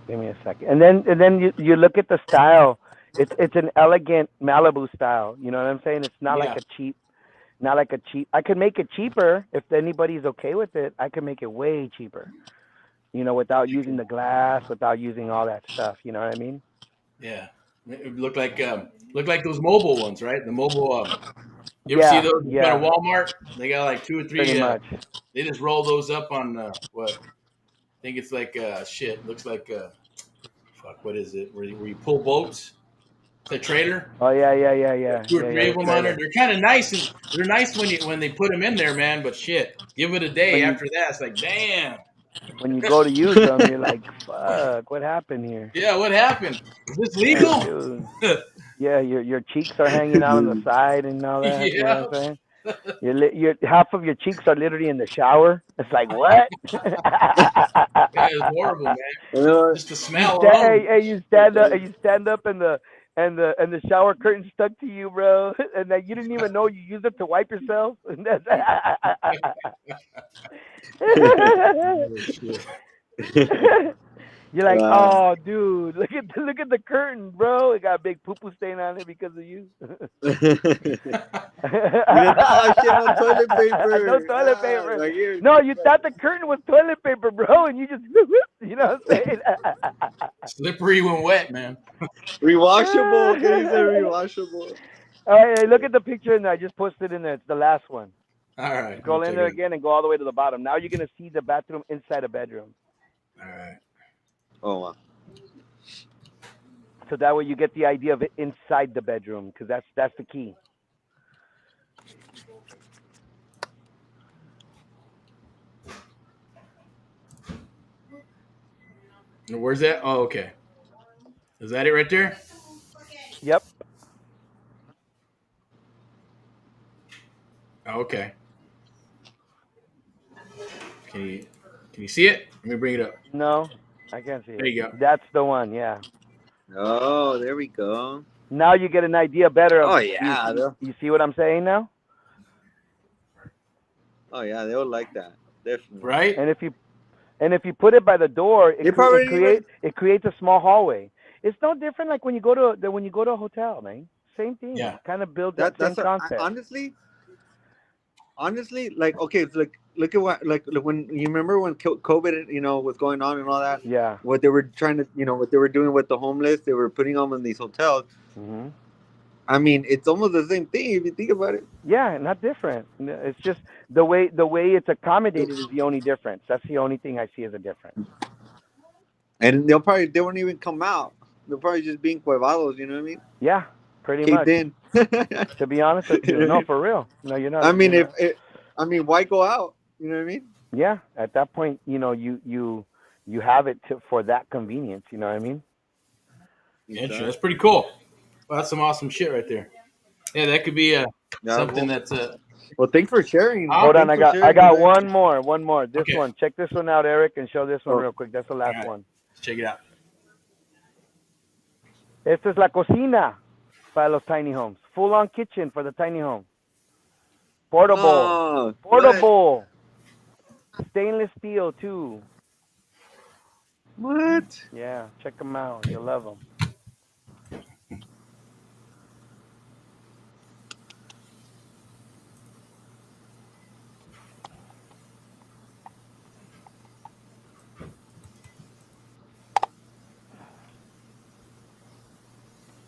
Give me a second. And then you look at the style. It's an elegant Malibu style. You know what I'm saying? It's not like a cheap not like a cheap. I could make it cheaper if anybody's okay with it. I could make it way cheaper. Without using the glass, without using all that stuff. You know what I mean? Yeah, it looked like those mobile ones, right? The mobile. You ever see Yeah, those in front of yeah, Walmart? They got like 2 or 3. pretty much. They just roll those up on what? I think it's like shit. Looks like fuck. What is it? Where you pull boats? It's a trailer. Oh yeah, yeah, yeah, 2 or yeah, 3 yeah. of The them on there. trailer. They're kind of nice, and they're nice when they put them in there, man. But shit, give it a day. When you After that, it's like, damn. when you go to use them, you're like, fuck, what happened here? Yeah, what happened? Is this Yeah, legal? dude. Yeah, your cheeks are hanging out on the side and all that. You know Yeah. what I'm saying? Your half of your cheeks are literally in the shower. It's like what? Yeah, it's horrible, man. Uh, Just the smell alone. You stand up, and you stand up, and the shower curtain stuck to you, bro, and that you didn't even know you used it to wipe yourself. Oh, shit. You're like, Wow. oh, dude, look at the curtain, bro. It got a big poo poo stain on it because of you. No shit, no toilet paper. No toilet paper. Like here. No, you thought the curtain was toilet paper, bro, and you just, you know what I'm saying? Slippery when wet, man. Rewashable. Okay, you said rewashable. All right, hey, look at the picture in there. I just posted in there. It's the last one. All right. Scroll I'll in check there it again and go all the way to the bottom. Now you're gonna see the bathroom inside a bedroom. out. All right. Oh wow. So that way you get the idea of it inside the bedroom, because that's the key. Where's that? Oh, okay. Is that it right there? Yep. Oh, okay. Can you see it? Let me bring it up. No, I can't see it. There you go. That's the one. Yeah. Oh, there we go. Now you get an idea better of. Oh yeah. You see what I'm saying now? Oh yeah, they would like that. Definitely. Right? And if you put it by the door, it creates a small hallway. It's no different like when you go to a hotel, man. Same thing. Yeah. Kind of builds that same concept. Honestly, like okay, it's like look at what like when you remember when COVID, was going on and all that. Yeah. What they were trying to, what they were doing with the homeless, they were putting them in these hotels. Mm-hmm. I mean, it's almost the same thing if you think about it. Yeah, not different. It's just the way it's accommodated is the only difference. That's the only thing I see as a difference. And they won't even come out. They'll probably just be in cuevados, you know what I mean? Yeah, pretty Caved much. in. To be honest with you, no, for real. No, you're not. I mean, why go out? You know what I mean? Yeah, at that point, you have it for that convenience. You know what I mean? Interesting. That's pretty cool. Well, that's some awesome shit right there. Yeah, that could be something that's Well, thanks for sharing. Hold on, I got one more. This Okay. one. Check this one out, Eric, and show this one Oh. real quick. That's the last right. one. Let's check it out. Esta es la cocina para los tiny homes. Full-on kitchen for the tiny home. Portable. Oh, Portable. Stainless steel, too. What? Yeah, check them out. You'll love them.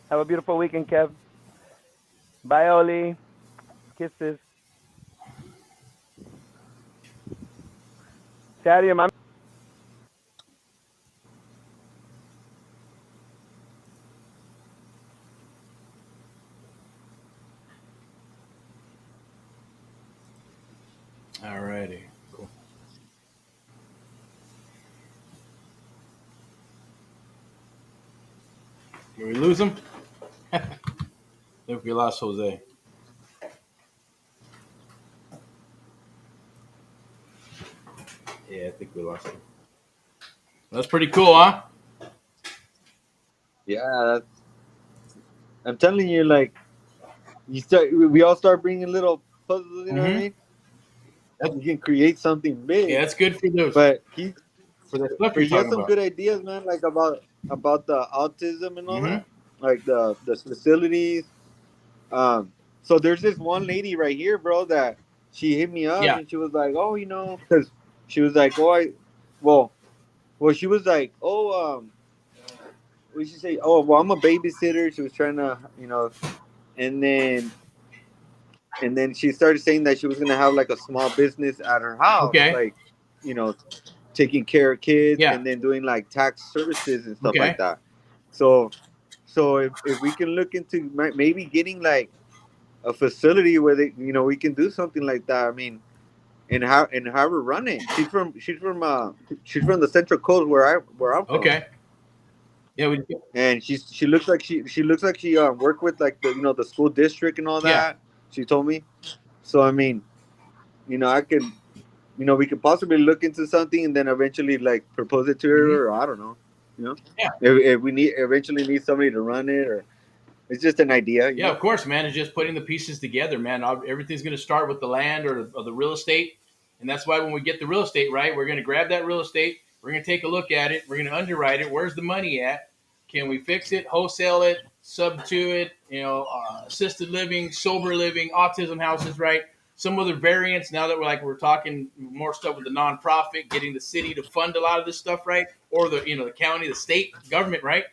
Have a beautiful weekend, Kev. Bye, Oli. Kisses. Saturday, my All righty. Cool. Did we lose him? I think we lost Jose. Yeah, I think we lost him. That's pretty cool, huh? Yeah, I'm telling you, like, we all start bringing little puzzles. You know what I mean? You can create something big. Yeah, that's good for those. But for the stuff he you're has talking some about. good ideas, man. Like about the autism and all that. Like the facilities. So there's this one lady right here, bro, that she hit me up Yeah. and she was like, oh, because she was like, oh, well, she was like, oh, what did she say? Oh, well, I'm a babysitter. She was trying to, and then she started saying that she was gonna have like a small business at her house, Okay. like, you know, taking care of kids Yeah. and then doing like tax services and stuff like Okay. that. So, if we can look into maybe getting like a facility where they, we can do something like that. I mean, and have her run it. She's from the Central Coast where I'm from, Okay. Yeah. and she looks like she worked with like the school district and all Yeah. that. She told me. So I mean, I could, we could possibly look into something and then eventually like propose it to Mhm. her, or I don't know, you know, Yeah. if we eventually need somebody to run it, or it's just an idea, Yeah, of course, man. It's just putting the pieces together, man. Everything's going to start with the land or the real estate. And that's why when we get the real estate right, we're going to grab that real estate. We're going to take a look at it. We're going to underwrite it. Where's the money at? Can we fix it, wholesale it, sub to it, assisted living, sober living, autism houses, right? Some other variants now that we're talking more stuff with the nonprofit, getting the city to fund a lot of this stuff, right? Or the county, the state government, right?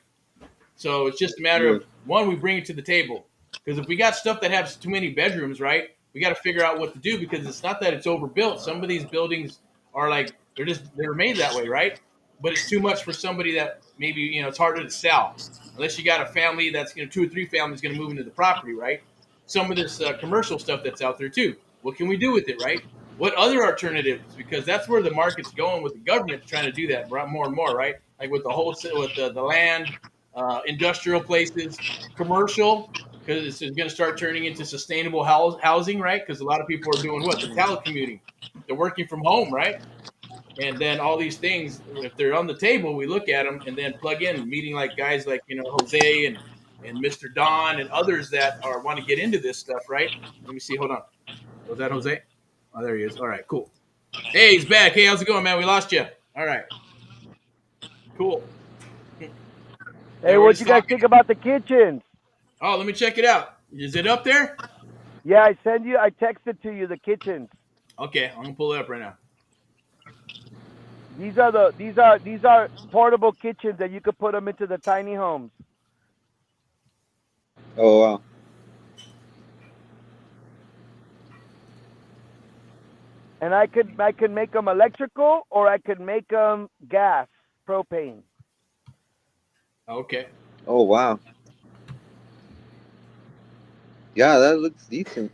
So it's just a matter yeah, of one, we bring it to the table. Because if we got stuff that has too many bedrooms, right, we got to figure out what to do because it's not that it's overbuilt. Some of these buildings are like they're made that way, right? But it's too much for somebody that maybe it's harder to sell unless you got a family that's two or three families going to move into the property, right? Some of this commercial stuff that's out there too. What can we do with it, right? What other alternatives? Because that's where the market's going with the government trying to do that more and more, right? Like with the wholesale, with the land, industrial places, commercial, because it's going to start turning into sustainable housing, right? Because a lot of people are doing what? They're telecommuting. They're working from home, right? And then all these things, if they're on the table, we look at them and then plug in, meeting like guys like, Jose and Mr. Don and others that want to get into this stuff, right? Let me see. Hold on. Was that Jose? Oh, there he is. All right, cool. Hey, he's back. Hey, how's it going, man? We lost you. All right, cool. Hey, Yeah, we're what just you guys talking. think about the kitchens? Oh, let me check it out. Is it up there? Yeah, I texted to you the kitchens. Okay, I'm gonna pull it up right now. These are portable kitchens that you could put them into the tiny homes. oh wow, And I could make them electrical or I could make them gas, propane. Okay. oh wow, yeah, that looks decent.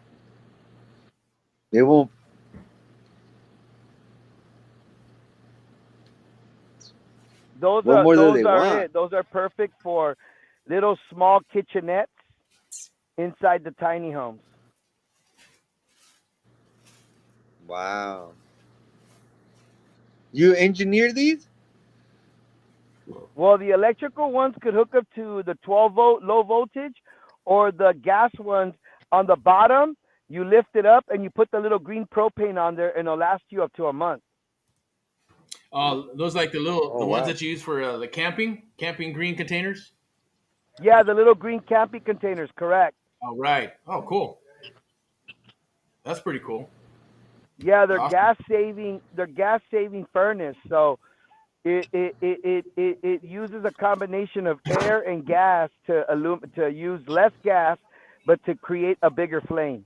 They won't. Those What are more do those they are want? it. Those are perfect for little small kitchenettes inside the tiny homes. Wow, you engineer these? Well, the electrical ones could hook up to the 12-volt low voltage, or the gas ones on the bottom. You lift it up and you put the little green propane on there, and it'll last you up to a month. Those like the Oh ones wow, that you use for the camping green containers. Yeah, the little green camping containers, correct. All right. Oh, cool. That's pretty cool. Yeah, they're Awesome. gas saving. They're gas saving furnace. So it uses a combination of air and gas to use less gas, but to create a bigger flame.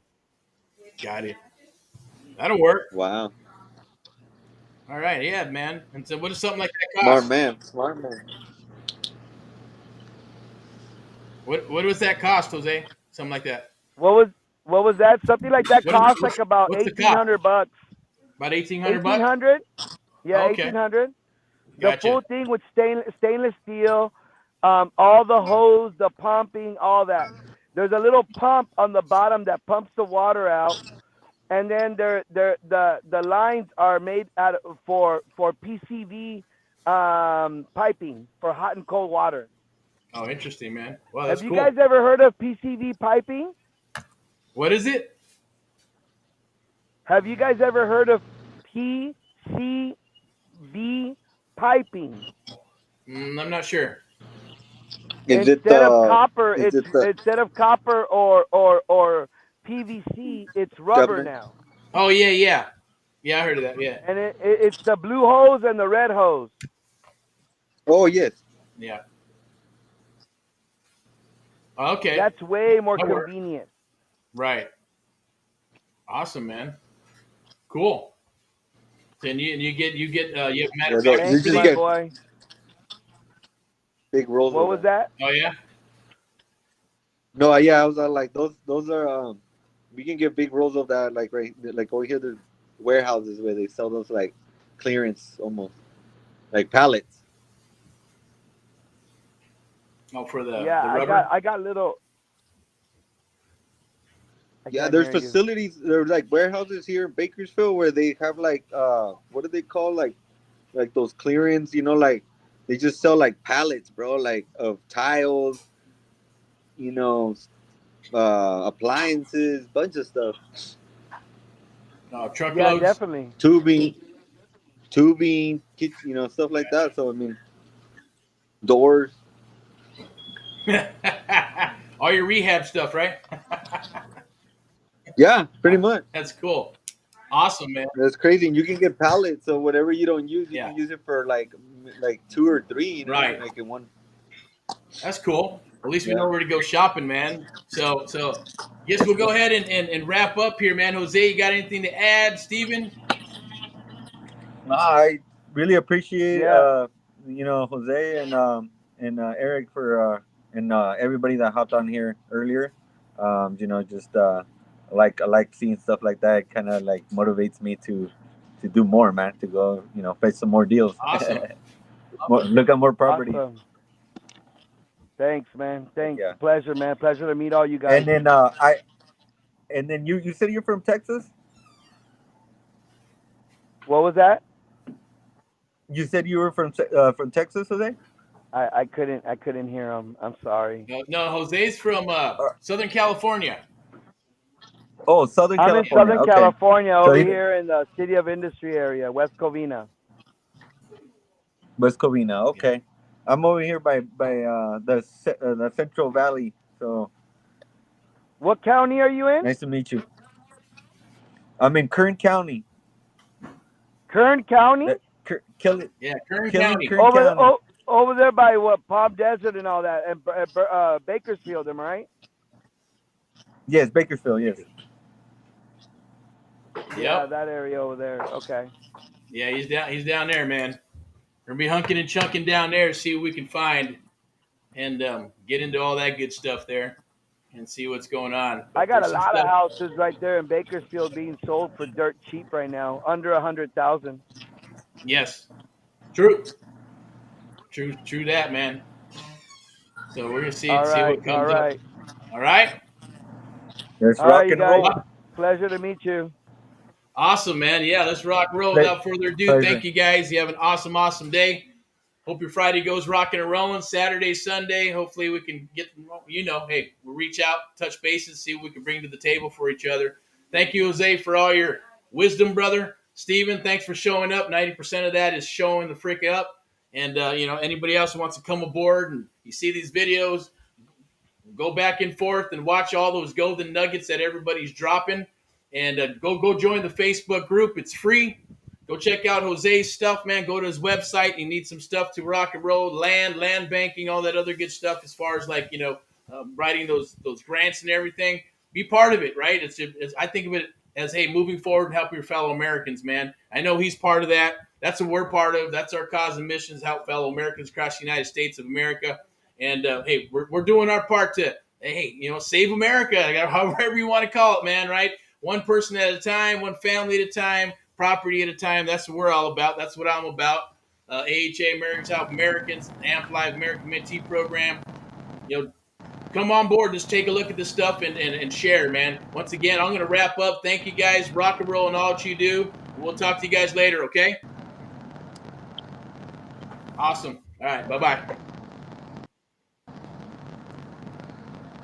Got it. That'll work. wow, All right. Yeah, man. And so, what does something like that smart cost? man, smart man. What does that cost, Jose? Something like that. What was what was that? Something like that What is costs like about what's the eighteen cost? hundred bucks. About 1,800 Eighteen bucks. hundred? Yeah, Oh, okay. 1800. The Gotcha. full thing with stainless steel, all the hose, the pumping, all that. There's a little pump on the bottom that pumps the water out, and then the lines are made out for PCV piping for hot and cold water. Oh, interesting, man. Wow, Have that's you guys cool. ever heard of PCV piping? What is it? Have you guys ever heard of PCV piping? I'm not sure. Is it Instead of copper, is it's it the instead of copper or PVC, it's rubber Government. now. Oh yeah. I heard of that. Yeah. And it's the blue hose and the red hose. Oh yes. Yeah. Okay. That's way more That works. convenient. Right. Awesome, man. Cool. Then you get you have matter of fact. Thank you, Usually my get boy. big rolls. What of was that? Oh yeah. No, yeah, I was like those are we can get big rolls of that like over here there's warehouses where they sell those like clearance almost like pallets. Oh, for the Yeah, rubber. I got little. I Yeah, can't there's hear you. facilities, there's like warehouses here in Bakersfield where they have like what do they call like those clearance, like they just sell like pallets, bro, like of tiles, you know, appliances, bunch of stuff. Truckloads. Yeah, definitely. Tubing, stuff like that. So I mean, doors. All your rehab stuff, right? Yeah, pretty much. That's cool. Awesome, man. That's crazy. And you can get pallets, so whatever you don't use, you Yeah. can use it for like 2 or 3, Right. like in one. That's cool. At least we Yeah. know where to go shopping, man. So guess we'll go ahead and wrap up here, man. Jose, you got anything to add? Steven? I really appreciate Yeah. Jose and Eric for and everybody that hopped on here earlier. Just I like seeing stuff like that. It kind of like motivates me to do more, man. To go fetch some more deals. Awesome. Look at more properties. Awesome. Thanks, man. Thanks. Yeah. Pleasure, man. Pleasure to meet all you guys. And then you said you're from Texas. What was that? You said you were from Texas, Jose. I couldn't hear him. I'm sorry. No, Jose's from Southern California. Oh, Southern I'm in California. Southern Okay. California, So over he- here in the City of Industry area, West Covina. West Covina. Okay. I'm over here by the Central Valley. So What county are you in? nice to meet you. I'm in Kern County. Kern County? Yeah, Kern County. Kern County. Over there by what, Palm Desert and all that, and Bakersfield, am I right? Yes, Bakersfield. Yes. Yeah, Yep. that area over there. Okay. Yeah, he's down there, man. We're gonna be hunking and chunking down there to see what we can find, and get into all that good stuff there, and see what's going on. I got a There's some lot of stuff- houses right there in Bakersfield being sold for dirt cheap right now, under 100,000. Yes, true that, man. So we're gonna see All what right, comes all right. up. All right, Let's All rock right, you and guys. roll. Pleasure to meet you. awesome, man. Yeah, let's rock and roll. Without further ado, Pleasure. thank you guys. You have an awesome day. Hope your Friday goes rocking and rolling. Saturday, Sunday. Hopefully we can get, hey, we'll reach out, touch bases, see what we can bring to the table for each other. Thank you, Jose, for all your wisdom, brother. Steven, thanks for showing up. 90% of that is showing the frick up. And, anybody else who wants to come aboard and you see these videos, go back and forth and watch all those golden nuggets that everybody's dropping. And go join the Facebook group. It's free. Go check out Jose's stuff, man. Go to his website. You need some stuff to rock and roll, land banking, all that other good stuff as far as writing those grants and everything. Be part of it, right? I think of it as, hey, moving forward and help your fellow Americans, man. I know he's part of that. That's what we're part of. That's our cause and mission, is help fellow Americans across the United States of America. And, hey, we're doing our part to, hey, save America, however you want to call it, man, right? One person at a time, one family at a time, property at a time. That's what we're all about. That's what I'm about. AHA, Americans Help Americans, Amplify American Mentee Program. Come on board. Just take a look at this stuff and share, man. Once again, I'm going to wrap up. Thank you guys. Rock and roll and all that you do. We'll talk to you guys later, okay? Awesome. All right. Bye-bye.